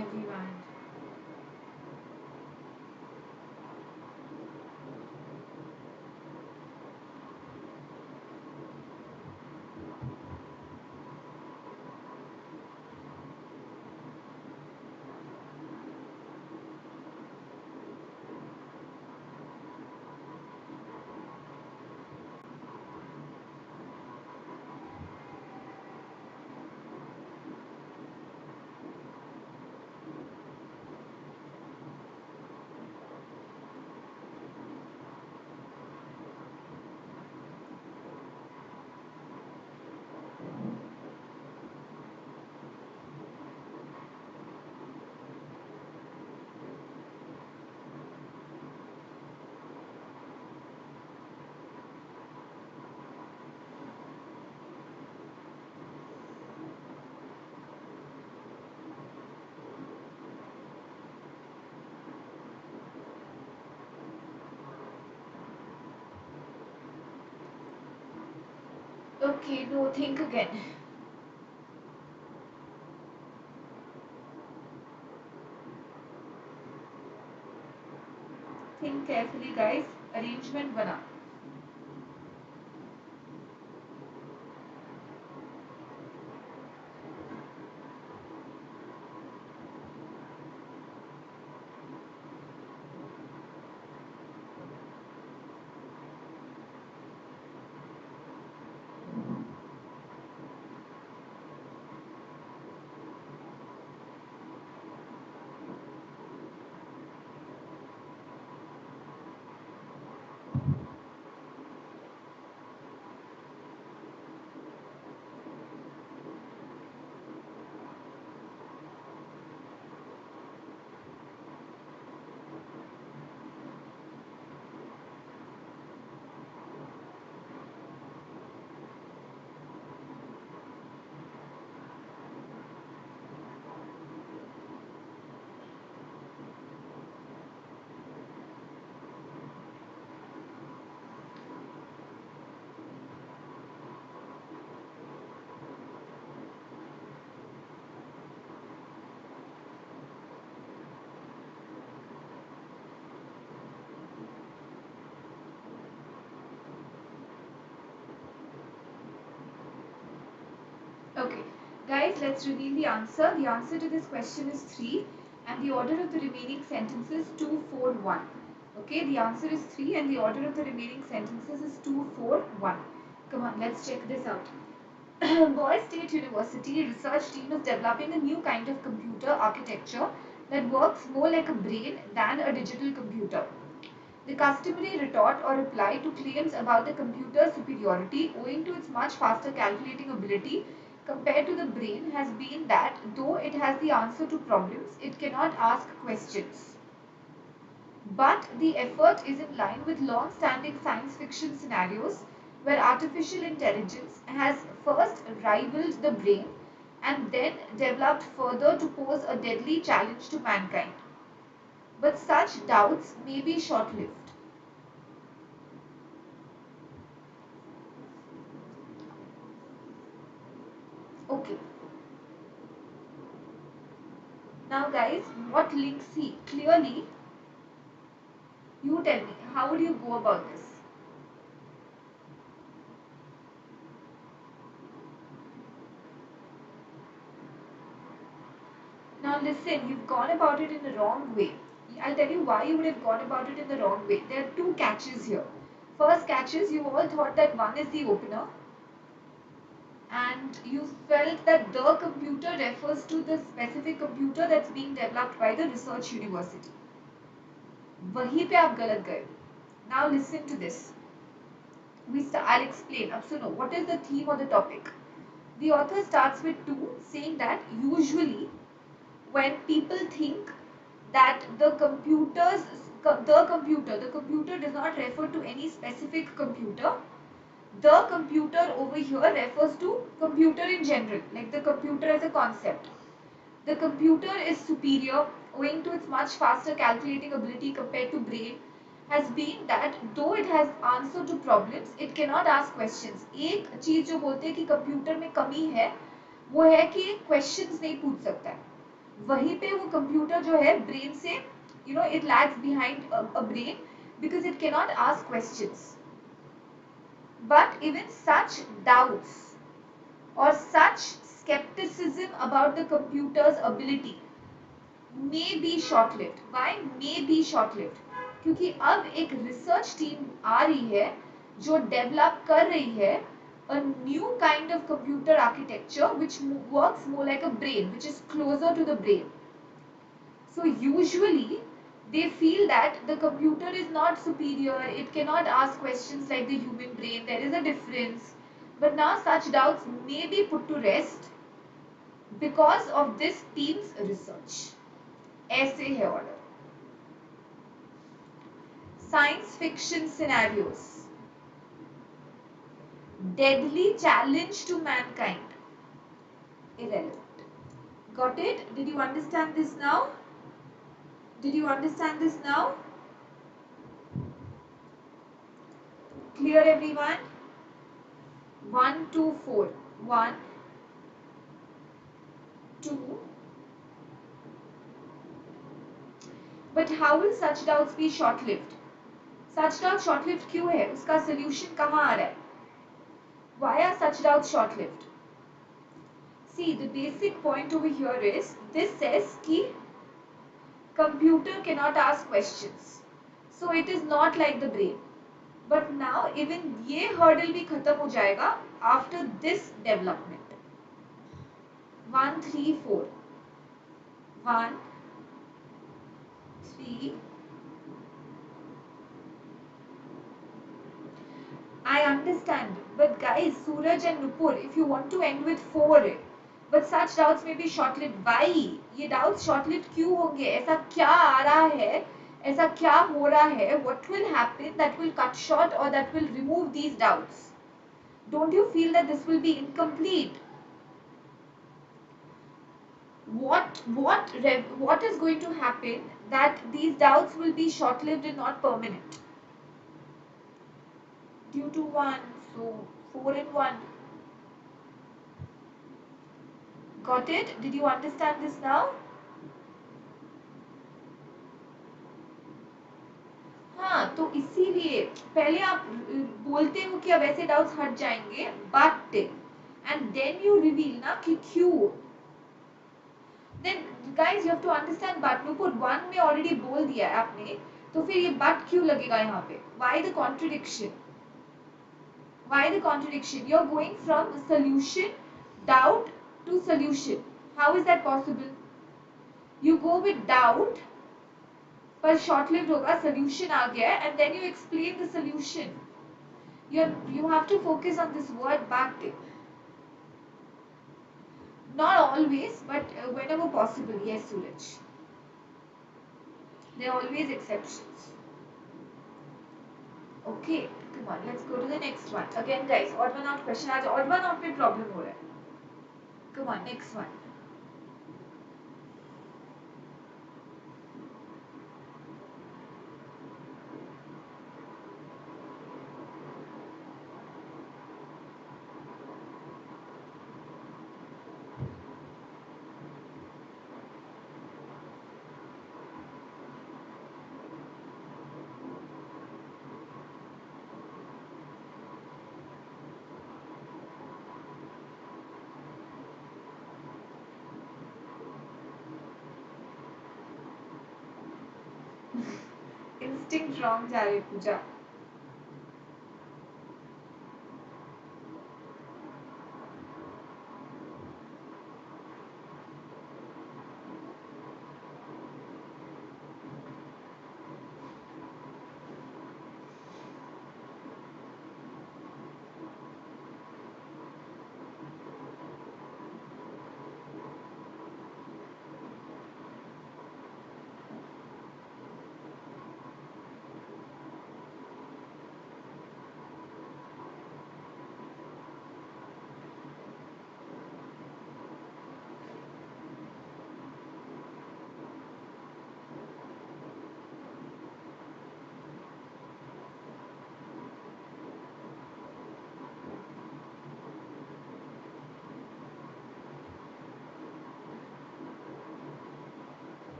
everyone. Okay, no, think again. Think carefully, guys. Arrangement बना. Okay, guys, let's reveal the answer. The answer to this question is 3, and the order of the remaining sentences 2, 4, 1. Okay, the answer is 3, and the order of the remaining sentences is 2, 4, 1. Come on, let's check this out. Boy State University research team is developing a new kind of computer architecture that works more like a brain than a digital computer. The customary retort or reply to claims about the computer's superiority owing to its much faster calculating ability compared to the brain has been that though it has the answer to problems, it cannot ask questions. But the effort is in line with long-standing science fiction scenarios where artificial intelligence has first rivaled the brain and then developed further to pose a deadly challenge to mankind. But such doubts may be short-lived. Okay. Now guys, what links see? Clearly, you tell me, how would you go about this? Now listen, you've gone about it in the wrong way. I'll tell you why you would have gone about it in the wrong way. There are two catches here. First catch is you all thought that one is the opener and you felt that the computer refers to the specific computer that's being developed by the research university. वहीं पे आप गलत गए. Now listen to this. I'll explain. So no, what is the theme or the topic? The author starts with 2 saying that usually when people think that the computer does not refer to any specific computer. The computer over here refers to computer in general, like the computer as a concept. The computer is superior owing to its much faster calculating ability compared to brain has been that though it has answer to problems, it cannot ask questions. एक चीज जो बोलते हैं कि computer में कमी है वो है कि क्वेश्चंस नहीं पूछ सकता है. वहीं पे वो कंप्यूटर जो है ब्रेन से it lags behind a brain because it cannot ask questions. But even such doubts or such skepticism about the computer's ability may be short lived. Why may be short lived? क्योंकि अब एक research team आ रही है जो develop कर रही है a new kind of computer architecture which works more like a brain, which is closer to the brain. So usually they feel that the computer is not superior, it cannot ask questions like the human brain, there is a difference. But now such doubts may be put to rest because of this team's research. ऐसे है order. Science fiction scenarios. Deadly challenge to mankind. Irrelevant. Got it? Did you understand this now? Did you understand this now? Clear everyone? 1, 2, 4. 1, 2. But how will such doubts be short-lived? Such doubts short-lived क्यों है? उसका solution कहाँ आ रहा है? Why are such doubts short-lived? See, the basic point over here is this says कि computer cannot ask questions, so it is not like the brain. But now even ये hurdle भी खत्म हो जाएगा after this development. 1, 3, 4. 1, 3. I understand, but guys, Suraj and Nupur, if you want to end with 4, but such doubts may be short-lived. Why? ये doubts short-lived क्यों होंगे? ऐसा क्या आ रहा है? ऐसा क्या हो रहा है? What will happen that will cut short or that will remove these doubts? Don't you feel that this will be incomplete? What is going to happen that these doubts will be short-lived and not permanent? Due to 1, so 4 and 1. Got it? Did you understand this now? हाँ, तो इसीलिए पहले आप बोलते हो कि अब ऐसे डाउट्स हट जाएंगे, but and then you reveal ना कि क्यों. Then guys you have to understand but Nupur 1 में ऑलरेडी बोल दिया है आपने, तो फिर ये बट क्यों लगेगा यहाँ पे? Why the contradiction? Why the contradiction? You're going from solution, doubt to solution. How is that possible? You go with doubt, पर short-lived होगा, solution आ गया है, and then you explain the solution. You have to focus on this word but. Not always, but whenever possible. Yes, Suraj. There are always exceptions. Okay, come on, let's go to the next one. Again, guys, odd one out question. आज odd one out में problem हो रहा है. Come on, next one. Instinct wrong जा रही पूजा.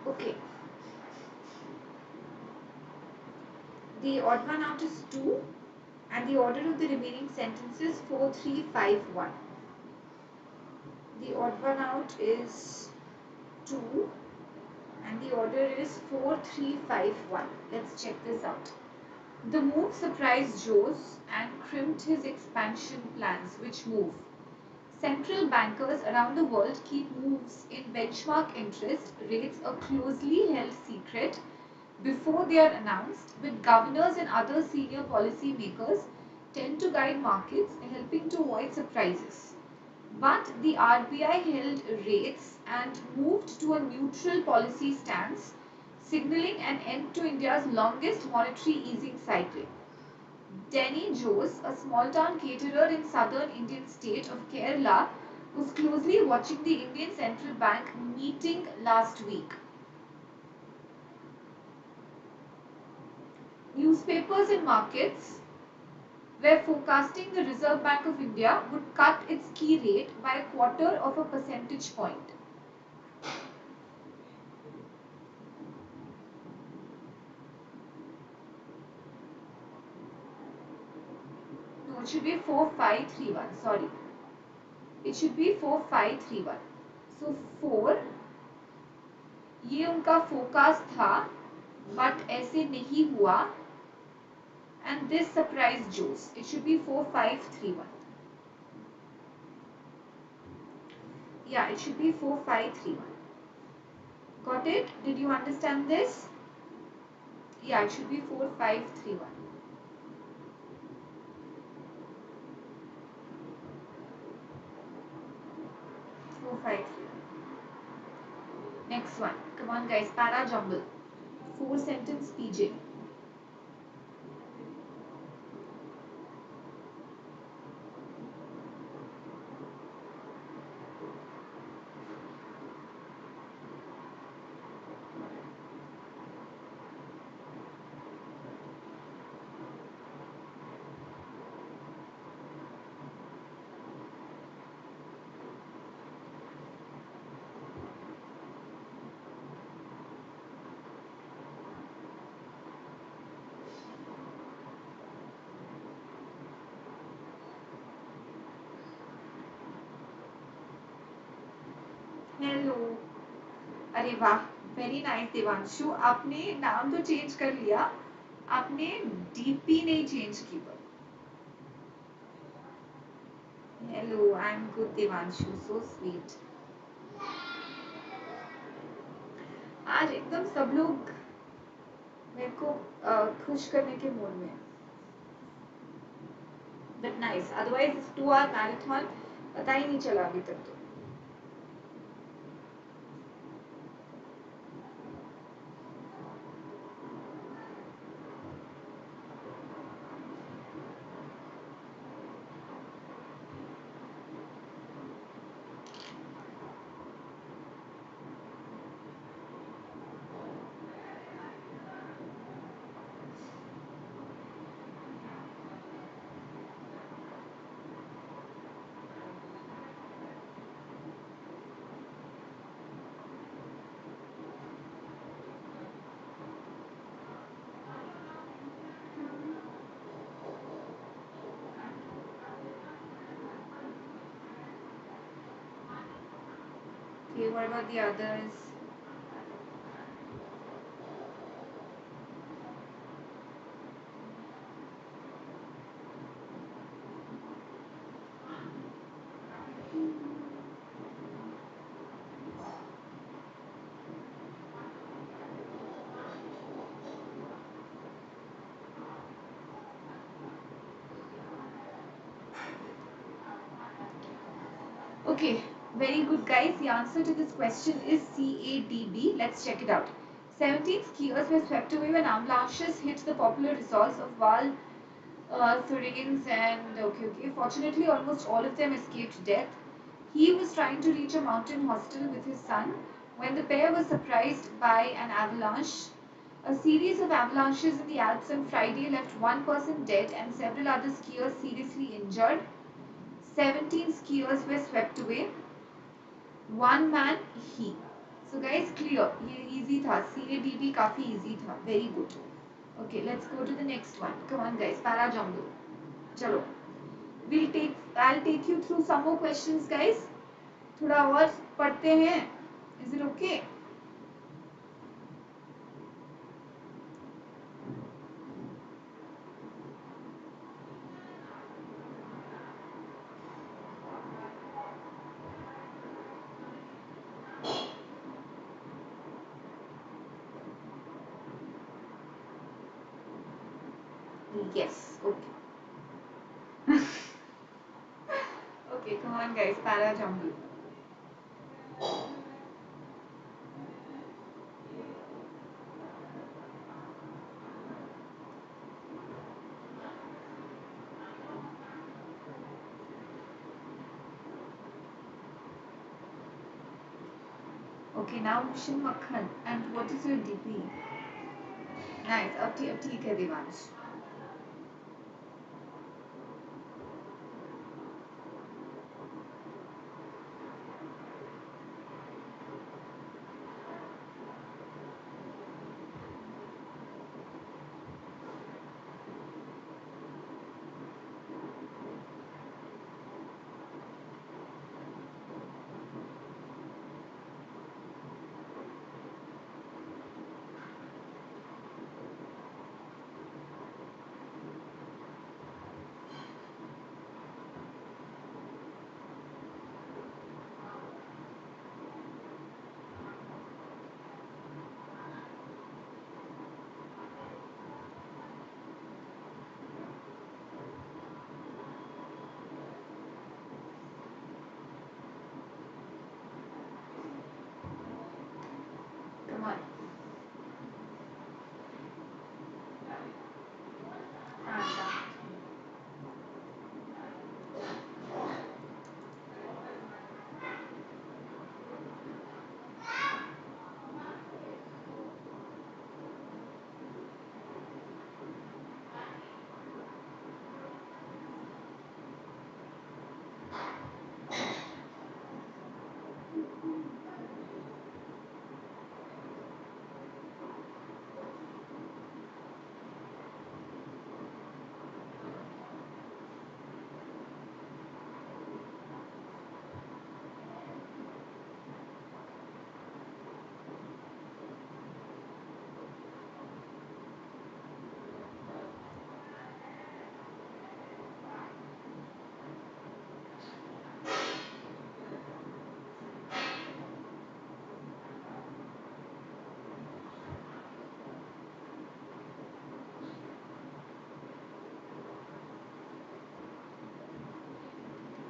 Okay. The odd one out is 2 and the order of the remaining sentences 4, 3, 5, 1. The odd one out is 2 and the order is 4, 3, 5, 1. Let's check this out. The move surprised Jose and crimped his expansion plans. Which move? Central bankers around the world keep moves in benchmark interest rates a closely held secret before they are announced, with governors and other senior policy makers tend to guide markets, helping to avoid surprises. But the RBI held rates and moved to a neutral policy stance, signaling an end to India's longest monetary easing cycle. Denny Jose, a small-town caterer in southern Indian state of Kerala, was closely watching the Indian Central Bank meeting last week. Newspapers and markets were forecasting the Reserve Bank of India would cut its key rate by a quarter of a percentage point. No, it should be 4531. Sorry. It should be 4531. So 4 ये उनका focus था but ऐसे नहीं हुआ and this surprised Jose. It should be 4531. Yeah, it should be 4531. Got it? Did you understand this? Yeah, it should be 4531. 4531. Next one. Come on guys, para jumble. 4-sentence PJ. Hello अरे वाह very nice Devanshu आपने नाम तो change कर लिया आपने DP नहीं change की पर hello I am good Devanshu so sweet आज एकदम सब लोग मेरे को खुश करने के मूड में but nice otherwise 2 hour marathon पता ही नहीं चला अभी तक तो Okay, what about the others? Okay, very good guys. The answer to this question is CADB. Let's check it out. 17 skiers were swept away when avalanches hit the popular resorts of Val Thorens and Fortunately, almost all of them escaped death. He was trying to reach a mountain hostel with his son when the pair was surprised by an avalanche. A series of avalanches in the Alps on Friday left one person dead and several other skiers seriously injured. 17 skiers were swept away. One man, he. So guys, clear, ये easy था, CATT काफी easy था, very good. Okay, let's go to the next one. Come on guys, para jumbo. चलो, I'll take you through some more questions guys. थोड़ा और पढ़ते हैं. Is it okay? Yes, okay. Okay, come on guys, para jumbo. Okay, now Mission Makhan. And what is your degree? Nice. अब ठीक है Devansh. Come on.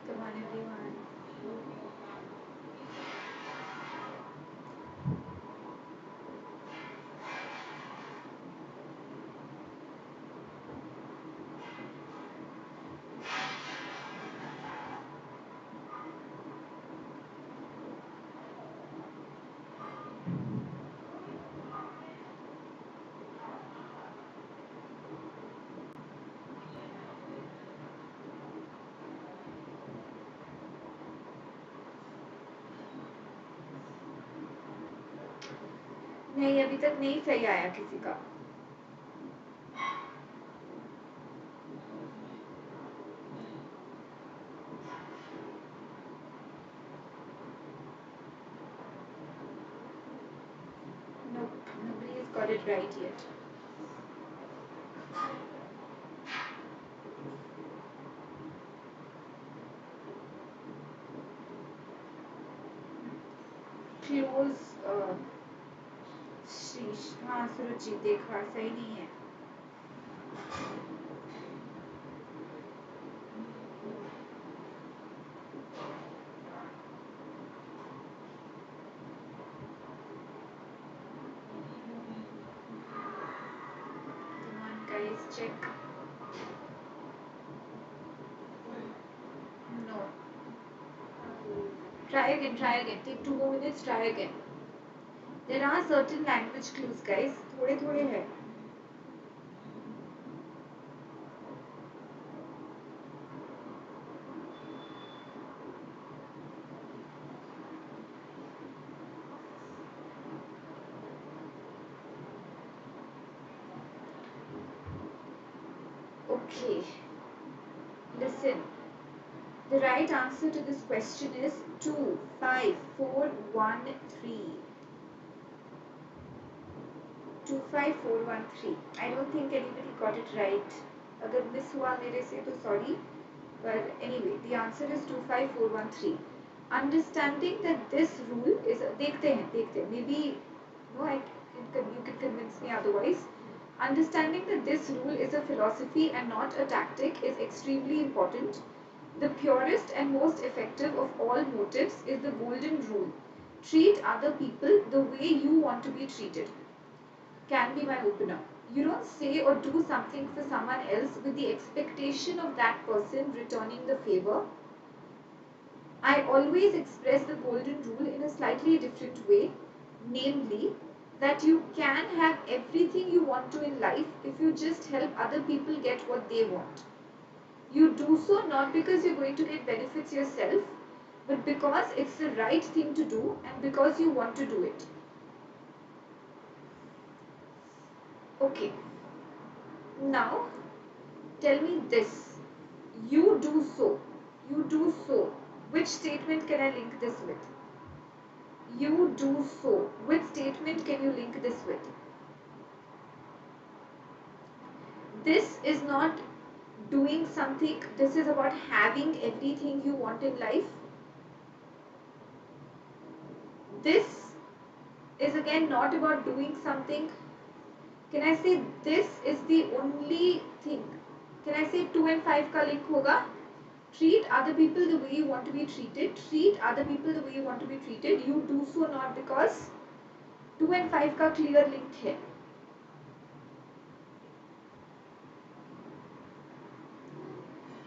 Come on everyone. नहीं अभी तक नहीं सही आया किसी का. No, nobody has got it right yet. Close. शीश. हाँ सुरुचि देखा सही नहीं है. Come on guys, check. No. Try again, try again. Take 2 more minutes, try again. There are certain language clues guys. थोड़े थोड़े हैं. Okay, listen. The right answer to this question is 2, 5, 4, 1, 3. 25413. I don't think anybody got it right. अगर miss हुआ मेरे से तो sorry. But anyway, the answer is 25413. Understanding that this rule is देखते हैं. Maybe no, you can convince me otherwise. Understanding that this rule is a philosophy and not a tactic is extremely important. The purest and most effective of all motives is the golden rule. Treat other people the way you want to be treated. Can be my opener. You don't say or do something for someone else with the expectation of that person returning the favor. I always express the golden rule in a slightly different way, namely that you can have everything you want to in life if you just help other people get what they want. You do so not because you're going to get benefits yourself, but because it's the right thing to do and because you want to do it. Okay. Now, tell me this. You do so. You do so. Which statement can I link this with? You do so. Which statement can you link this with? This is not doing something. This is about having everything you want in life. This is again not about doing something. Can I say this is the only thing? Can I say 2 and 5 का link होगा? Treat other people the way you want to be treated. Treat other people the way you want to be treated. You do so not because 2 and 5 का clear link है.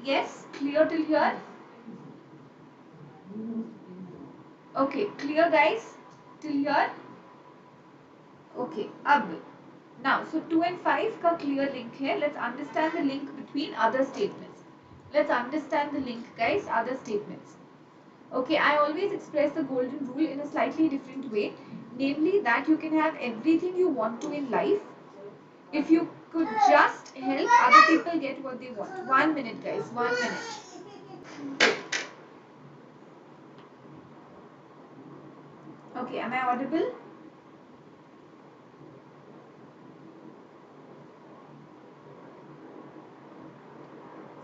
Yes, clear till here? Okay, clear guys? Till here? Okay, अब now so 2 and 5 का clear link है. Let's understand the link between other statements. Let's understand the link guys, other statements. Okay, I always express the golden rule in a slightly different way, namely that you can have everything you want to in life if you could just help other people get what they want. 1 minute guys, 1 minute. Okay, am I audible?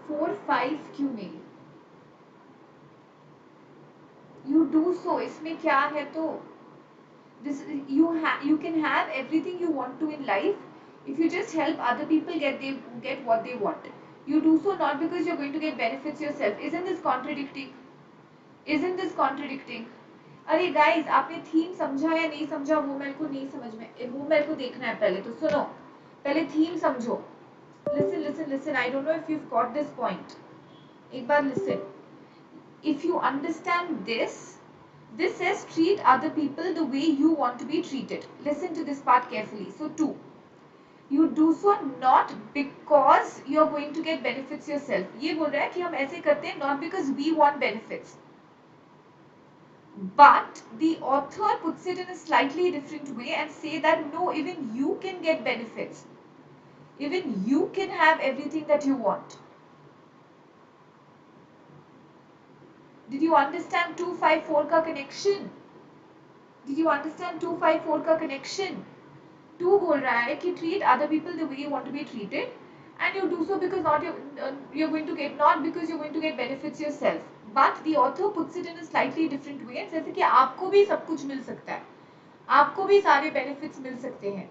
4, 5 क्यों नहीं? You do so. इसमें क्या है तो? This you can have everything you want to in life if you just help other people get what they want. You do so not because you're going to get benefits yourself. Isn't this contradicting? Isn't this contradicting? अरे guys आपने theme समझा या नहीं समझा वो मेरे को नहीं समझ में वो मेरे को देखना है पहले तो सुनो पहले थीम समझो listen I don't know if you've got this point एक बार listen if you understand this says treat other people the way you want to be treated. Listen to this part carefully. So 2 you do so not because you're going to get benefits yourself. ये बोल रहा है कि हम ऐसे करते हैं not because we want benefits. But the author puts it in a slightly different way and say that no, even you can get benefits. Even you can have everything that you want. Did you understand 254 का connection? Did you understand 254 का connection? 2 बोल रहा है कि treat other people the way you want to be treated and you do so because you're going to get not because you're going to get benefits yourself. But the author puts it in a slightly different way and जैसे कि आपको भी सब कुछ मिल सकता है, आपको भी सारे benefits मिल सकते हैं.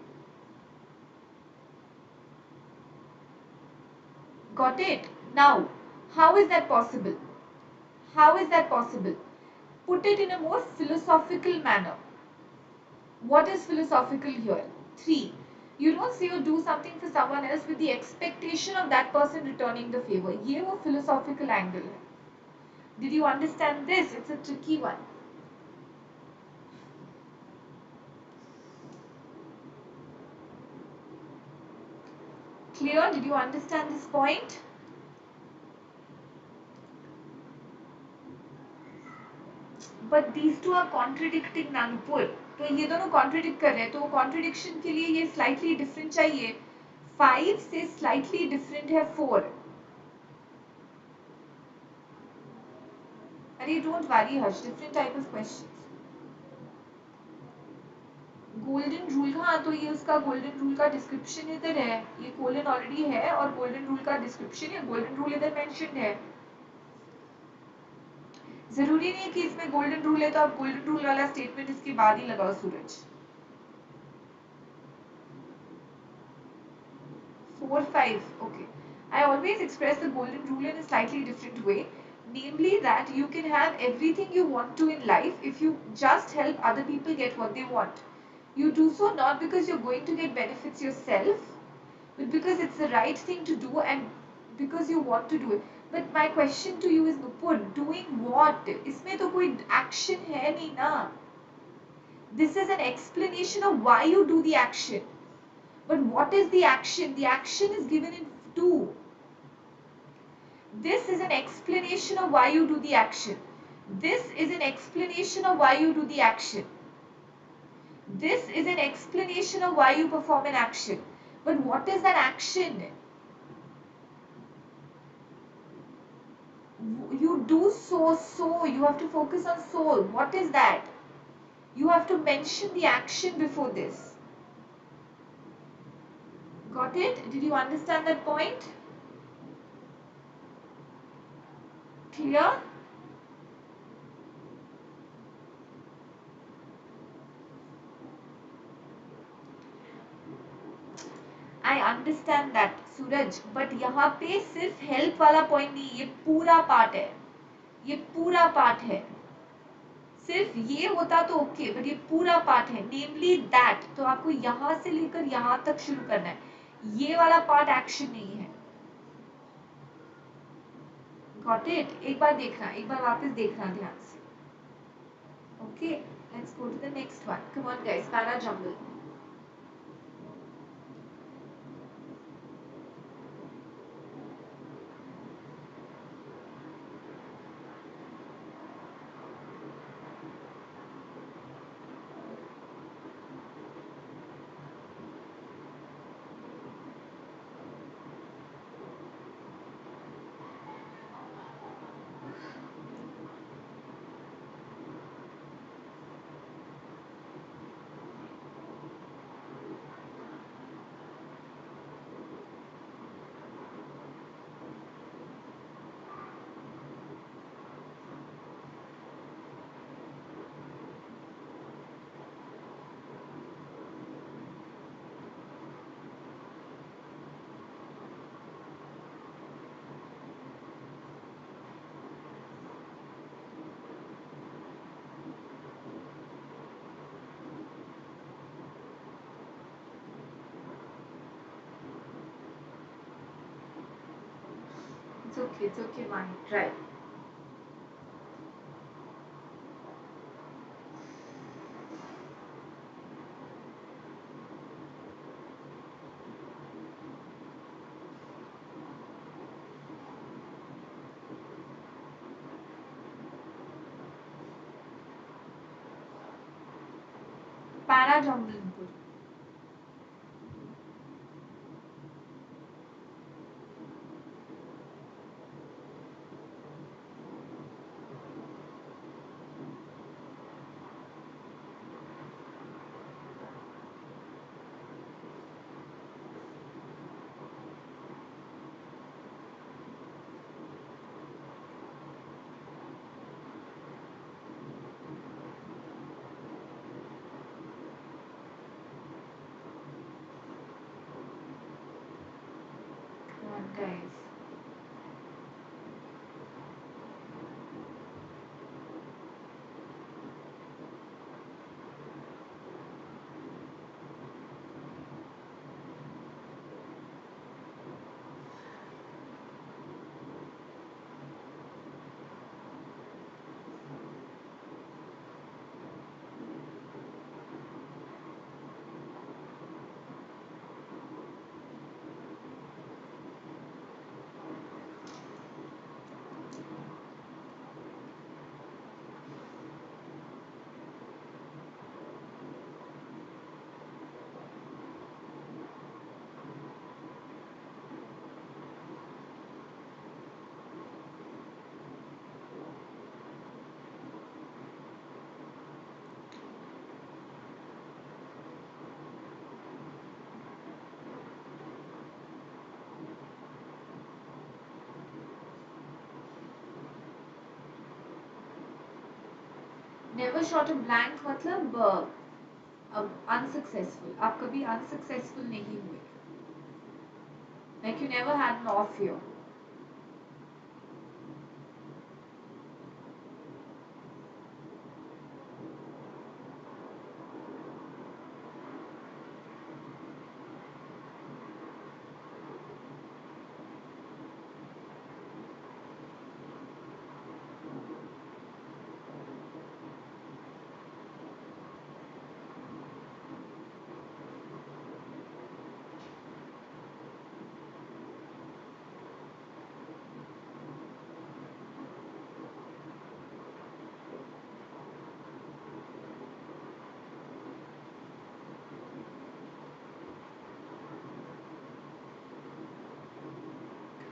Got it? Now, how is that possible? How is that possible? Put it in a more philosophical manner. What is philosophical here? 3. You don't say or do something for someone else with the expectation of that person returning the favor. ये वो philosophical angle है. Did you understand this? It's a tricky one. Clear? Did you understand this point? But these two are contradicting Nanupur. तो ये दोनों contradict कर रहे हैं तो contradiction के लिए ये slightly different चाहिए. 5 से slightly different है 4. अरे don't worry Harsh, different type of questions. Golden rule, हाँ तो ये उसका गोल्डन रूल का डिस्क्रिप्शन इधर है, ये कोलन ऑलरेडी है और गोल्डन रूल का डिस्क्रिप्शन या गोल्डन रूल इधर मेंशन है. जरूरी नहीं है कि इसमें गोल्डन रूल है तो आप गोल्डन रूल वाला स्टेटमेंट इसके बाद ही लगाओ सूरज. 4 5, okay. I always express the golden rule in a slightly different way, namely that you can have everything you want to in life if you just help other people get what they want. You do so not because you're going to get benefits yourself, but because it's the right thing to do and because you want to do it. But my question to you is Nupur, doing what? इसमें तो कोई action है नहीं ना. This is an explanation of why you do the action. But what is the action? The action is given in two. This is an explanation of why you do the action. This is an explanation of why you do the action. This is an explanation of why you perform an action. But what is that action? You do so. You have to focus on soul. What is that? You have to mention the action before this. Got it? Did you understand that point? Clear? I understand that Suraj, but यहाँ पे सिर्फ help वाला point नहीं, ये पूरा part है. ये पूरा पार्ट है. सिर्फ ये होता तो ओके, बट ये पूरा पार्ट है. नेमली दैट, तो आपको यहाँ से लेकर यहाँ तक शुरू करना है. ये वाला पार्ट एक्शन नहीं है. Got it? एक बार देखना, एक बार वापस देखना ध्यान से. Okay, let's go to the next one. Come on guys, para jumble. It's okay, man. Try. Para jumble. never shot a blank मतलब unsuccessful. आप कभी unsuccessful नहीं हुए. Like you never had an off year.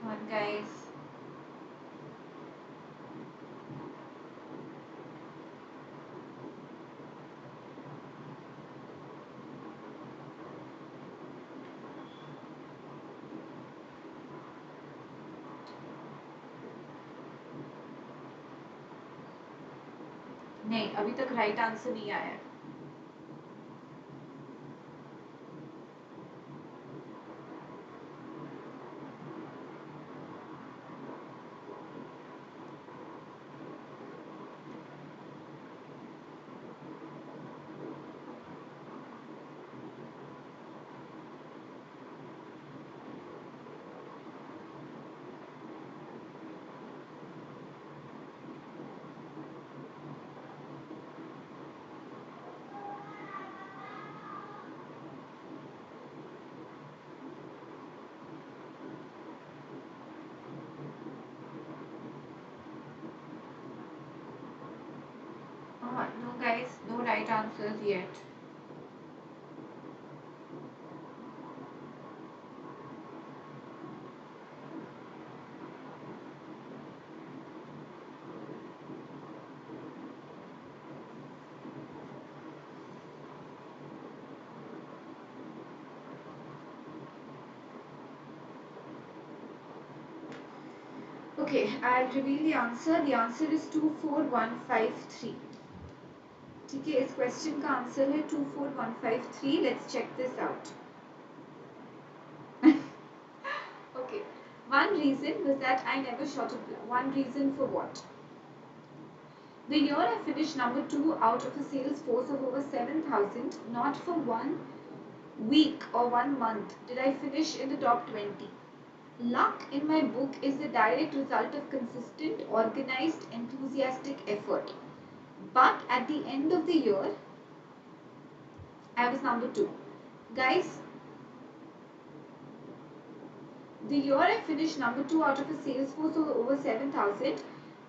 Come on, guys. नहीं, अभी तक right answer नहीं आया है. No guys, no right answers yet. Okay, I'll reveal the answer. The answer is 24153. ठीक है, इस क्वेश्चन का आंसर है 24153. Let's check this out. Okay, one reason was that I never shot a blank. One reason for what? The year I finished number 2 out of a sales force of over 7,000, not for 1 week or 1 month did I finish in the top 20. Luck in my book is the direct result of consistent, organized, enthusiastic effort. But at the end of the year, I was number 2. Guys, the year I finished number 2 out of a sales force of over 7,000,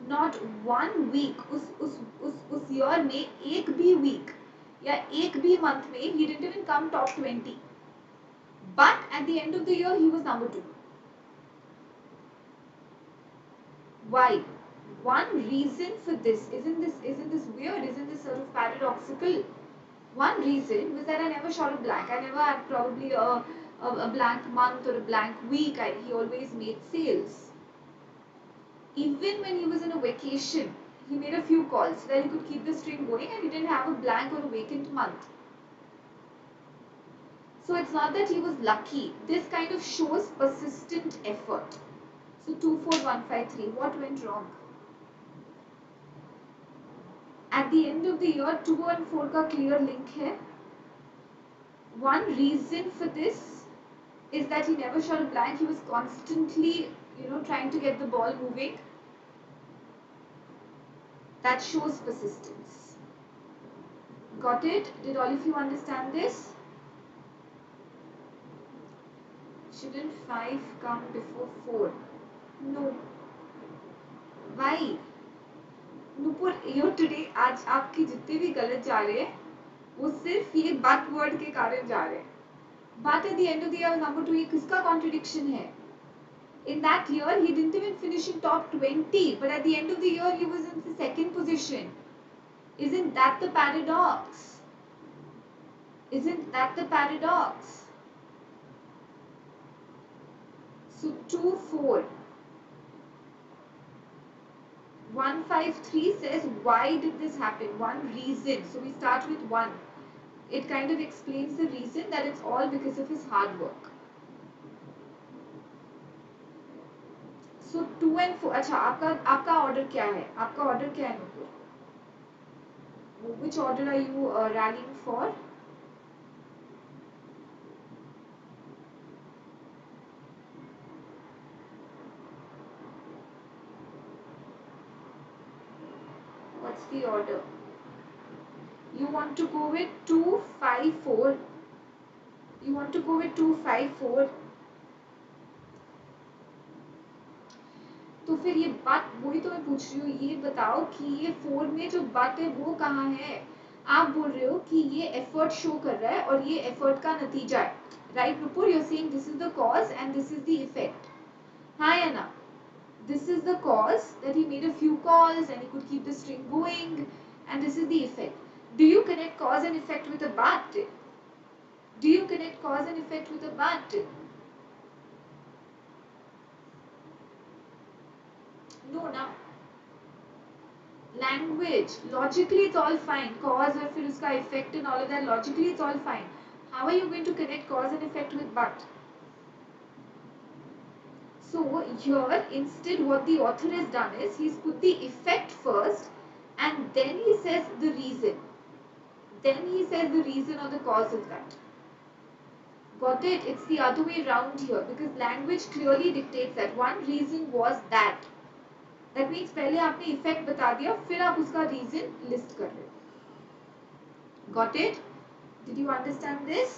not 1 week, उस year में एक भी week या एक भी month में he didn't even come top 20. But at the end of the year, he was number 2. Why? One reason for this, isn't this weird? Isn't this sort of paradoxical? One reason was that I never shot a blank. I never had probably a blank month or a blank week. He always made sales. Even when he was in a vacation, he made a few calls so that he could keep the stream going and he didn't have a blank or a vacant month. So it's not that he was lucky. This kind of shows persistent effort. So 24153, what went wrong? At the end of the year, 2 and 4 का clear link है. One reason for this is that he never shot a blank. He was constantly, trying to get the ball moving. That shows persistence. Got it? Did all of you understand this? Shouldn't 5 come before 4? No. Why? Nupur, today, आज आपके जितने भी गलत जा रहे हैं, वो सिर्फ ये but word के कारण जा रहे हैं. But at the end of the year, number 2, ये किसका contradiction है? In that year, he didn't even finish in top 20, but at the end of the year, he was in the second position. Isn't that the paradox? Isn't that the paradox? So 2, 4. 153 says, why did this happen? One reason. So we start with one. It kind of explains the reason that it's all because of his hard work. So 2 and 4. अच्छा, आपका order क्या है? आपका order क्या है Nupur? Which order are you rallying for? What's the order? You want to go with 254. You want to go with 254. तो फिर ये बात वही तो मैं पूछ रही हूँ, ये बताओ कि ये 4 में जो बात है वो कहाँ है? आप बोल रहे हो कि ये एफर्ट शो कर रहा है और ये एफर्ट का नतीजा है, right Nupur? You are saying this is the cause and this is the effect, हाँ या ना? This is the cause that he made a few calls and he could keep the string going, and this is the effect. Do you connect cause and effect with a but? Do you connect cause and effect with a but? No, now. Language, logically it's all fine. Cause और फिर उसका effect and all of that, logically it's all fine. How are you going to connect cause and effect with but? So here, instead what the author has done is he's put the effect first and then he says the reason. Then he says the reason or the cause of that. Got it? It's the other way around here because language clearly dictates that one reason was that. That means पहले आपने effect बता दिया, फिर आप उसका reason list कर रहे हो. Got it? Did you understand this?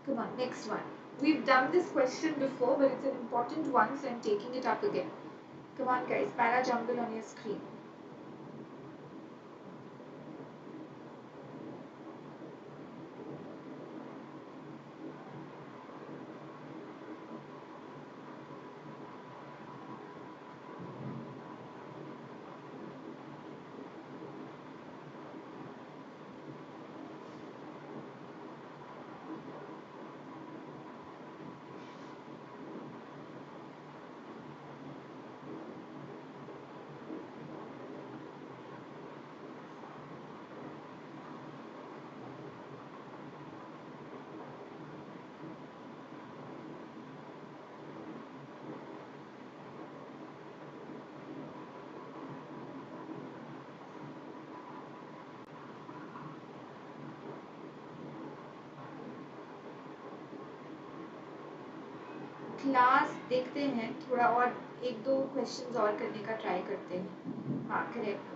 Come on, next one. We've done this question before, but it's an important one, so I'm taking it up again. Come on, guys. Para jumble on your screen. Class देखते हैं, थोड़ा और एक दो questions और करने का try करते हैं. हाँ, correct.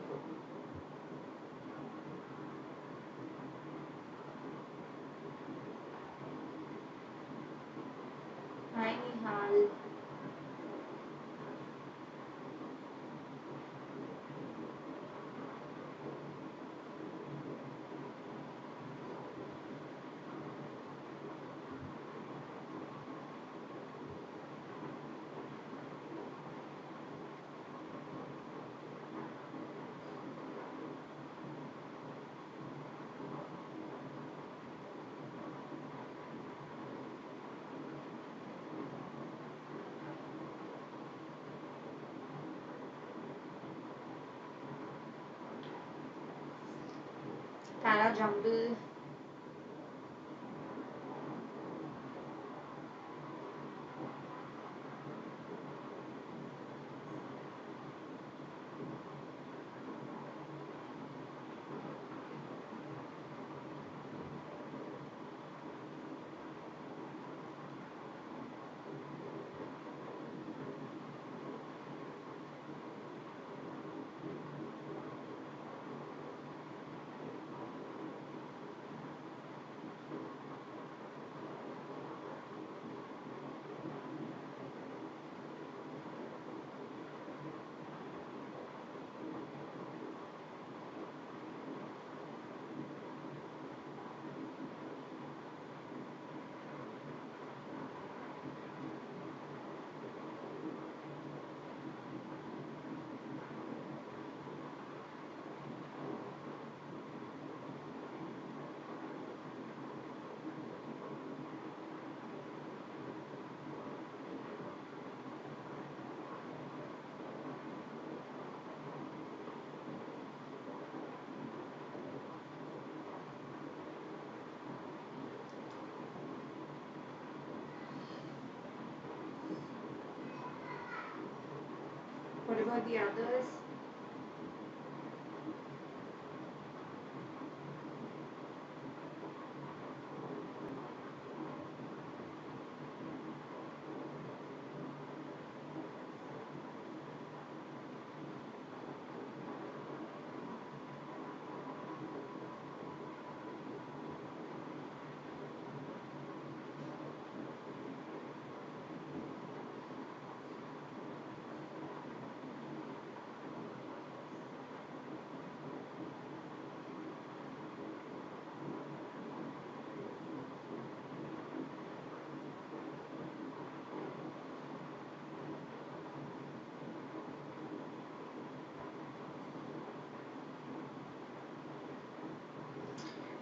Hi Nihal. Para jumble. What about the others?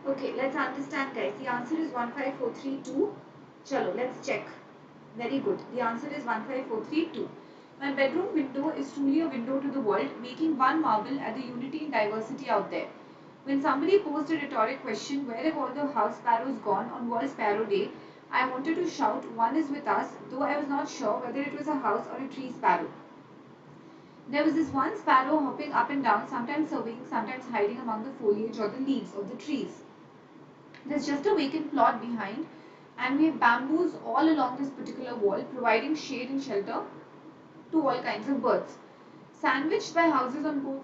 Okay, let's understand, guys. The answer is 15432. Chalo, let's check. Very good. The answer is 15432. My bedroom window is truly a window to the world, making one marvel at the unity and diversity out there. When somebody posed a rhetoric question, where have all the house sparrows gone on World Sparrow Day, I wanted to shout, one is with us, though I was not sure whether it was a house or a tree sparrow. There was this one sparrow hopping up and down, sometimes surveying, sometimes hiding among the foliage or the leaves of the trees. There's just a vacant plot behind, and we have bamboos all along this particular wall, providing shade and shelter to all kinds of birds. Sandwiched by houses on both,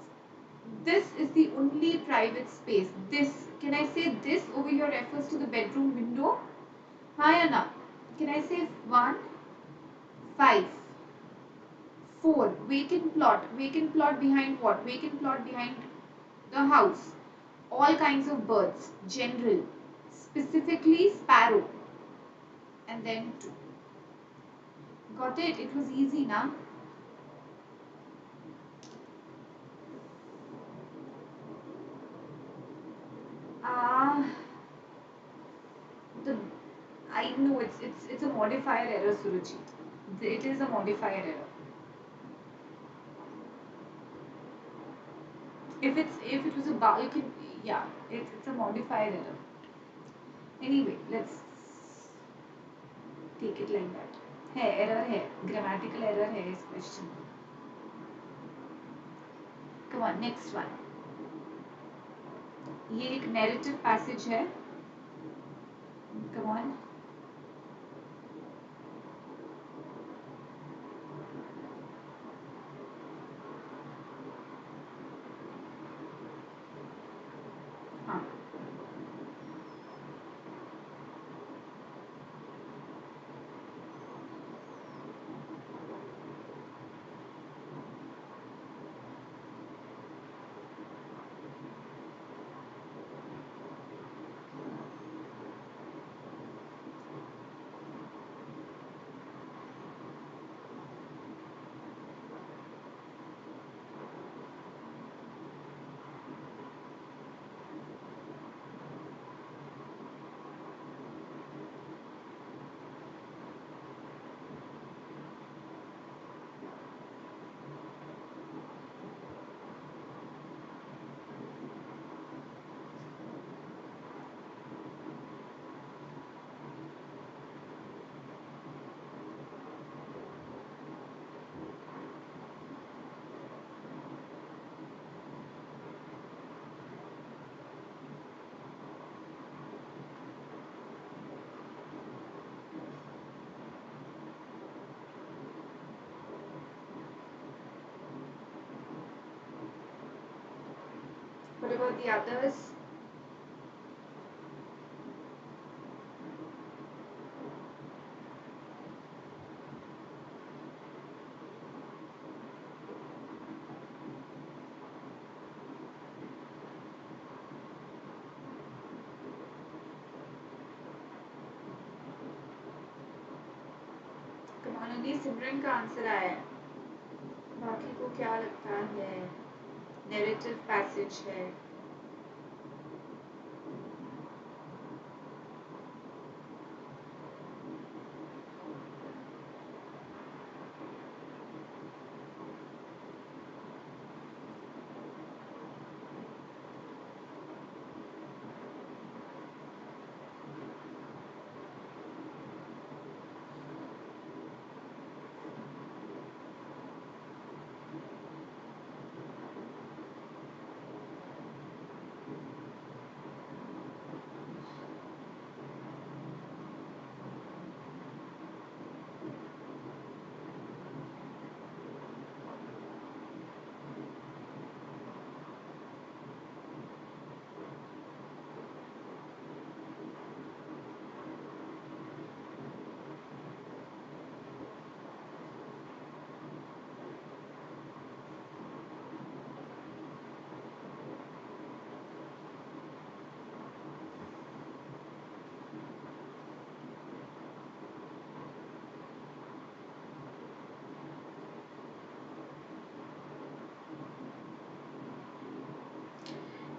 this is the only private space. This, can I say this over here refers to the bedroom window? Hi Anna, can I say 1, 5, 4, vacant plot behind what? Vacant plot behind the house. All kinds of birds, general, specifically sparrow, and then 2. Got it? It was easy, na? Ah, the I know it's a modifier error, Suruchi. It is a modifier error. If it was a bulk, yeah, it's a modifier error. Anyway, let's take it like that. है error है, grammatical error है इस question में. Come on, next one. ये एक narrative passage है. Come on. हाँ. What about the others? Come on, only सिमरन का आंसर आया है. बाकी को क्या लगता है? Narrative passage है.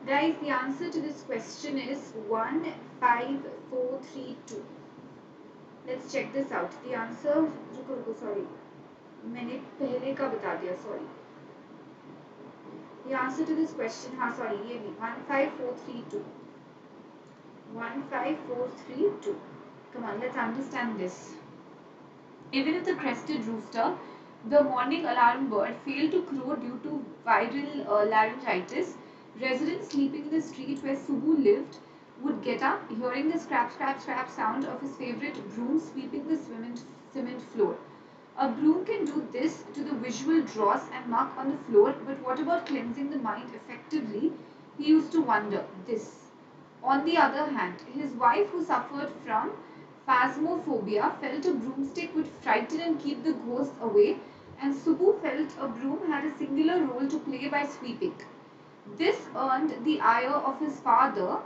Guys, the answer to this question is 15432. Let's check this out. The answer, रुको sorry, मैंने पहले का बता दिया, sorry. The answer to this question, हाँ sorry, ये भी 15432. 15432. Come on, let's understand this. Even if the crested rooster, the morning alarm bird, failed to crow due to viral laryngitis, residents sleeping in the street where Subbu lived would get up, hearing the scrap, scrap, scrap sound of his favorite broom sweeping the cement floor. A broom can do this to the visual dross and muck on the floor, but what about cleansing the mind effectively? He used to wonder this. On the other hand, his wife, who suffered from phasmophobia, felt a broomstick would frighten and keep the ghosts away, and Subbu felt a broom had a singular role to play by sweeping. This earned the ire of his father,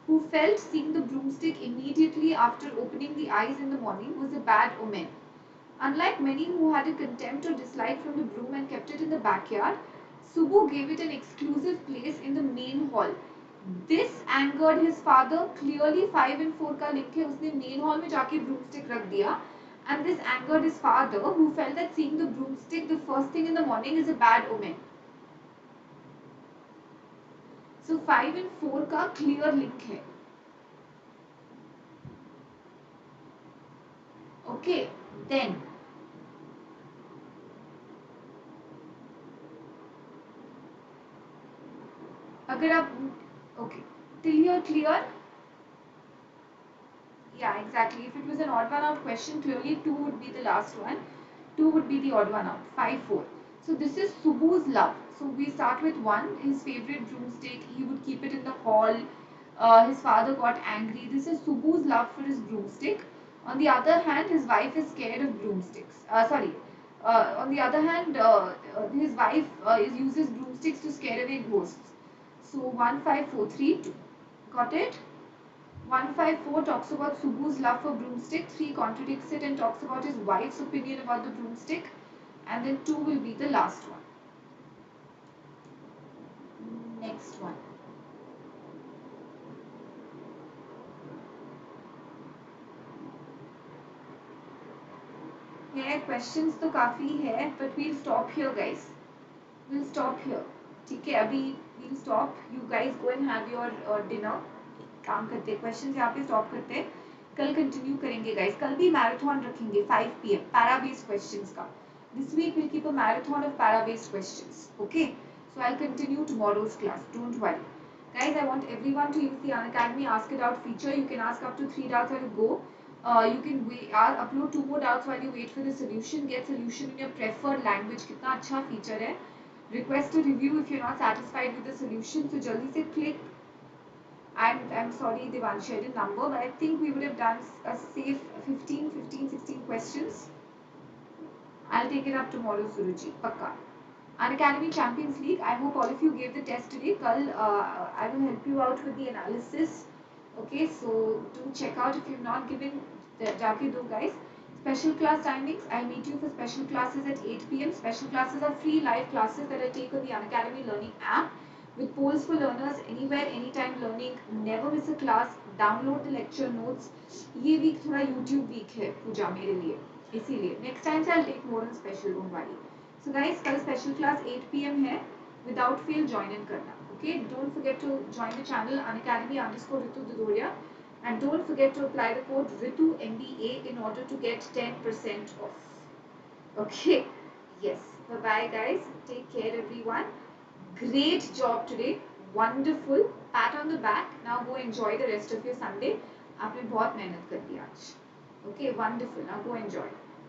who felt seeing the broomstick immediately after opening the eyes in the morning was a bad omen. Unlike many who had a contempt or dislike from the broom and kept it in the backyard, Subbu gave it an exclusive place in the main hall. This angered his father. Clearly 5 and 4 का link है, उसने main hall में जाके broomstick रख दिया, and this angered his father, who felt that seeing the broomstick the first thing in the morning is a bad omen. So 5 and 4 का clear link है. Okay, then अगर आप okay till here clear? Yeah, exactly. If it was an odd one out question, clearly 2 would be the last one. 2 would be the odd one out. 5, 4. So this is Subbu's love. So we start with 1. His favorite broomstick. He would keep it in the hall. His father got angry. This is Subbu's love for his broomstick. On the other hand, his wife is scared of broomsticks. On the other hand, his wife uses broomsticks to scare away ghosts. So 1, 5, 4, 3, 2. Got it? 154 talks about Subbu's love for broomstick, 3 contradicts it and talks about his wife's opinion about the broomstick, and then 2 will be the last one. Next one. Yeah, questions तो काफी है, but we'll stop here guys. We'll stop here. ठीक है, अभी we'll stop. You guys go and have your dinner. काम करते हैं, questions यहाँ पे स्टॉप करते हैं, कल कंटिन्यू करेंगे गाइस. कल भी मैराथन रखेंगे 5 PM पैरा बेस्ड क्वेश्चंस का. This week we'll keep a marathon of para based questions. Okay, so I'll continue tomorrow's class, don't worry guys. I want everyone to use the Unacademy ask it out feature. You can ask up to 3 doubts while you go. You can upload 2 more doubts while you wait for the solution. Get solution in your preferred language. कितना अच्छा feature है. Request a review if you're not satisfied with the solution. So जल्दी से click. I'm sorry Devanshi, I didn't number, but I think we would have done a safe 16 questions. I'll take it up tomorrow, Suruchi. Pakka. Unacademy Champions League. I hope all of you gave the test today. Kal I will help you out with the analysis. Okay, so do check out if you've not given the jaake do guys. Special class timings. I'll meet you for special classes at 8 PM. Special classes are free live classes that I take on the Unacademy Learning app, with polls for learners anywhere, anytime learning. Never miss a class. Download the lecture notes. ये week थोड़ा YouTube week है पूजा मेरे लिए, इसीलिए next time से I'll take more on special, don't worry. So guys, कल special class 8 PM है. Without fail join in करना. Okay, don't forget to join the channel Unacademy_Ritu Dhudhoria, and don't forget to apply the code Ritu MBA in order to get 10% off. Okay, yes. Bye bye guys. Take care everyone. Great job today. Wonderful. Pat on the back. Now go enjoy the rest of your Sunday. आपने बहुत मेहनत कर दी आज. Okay, wonderful. Now go enjoy.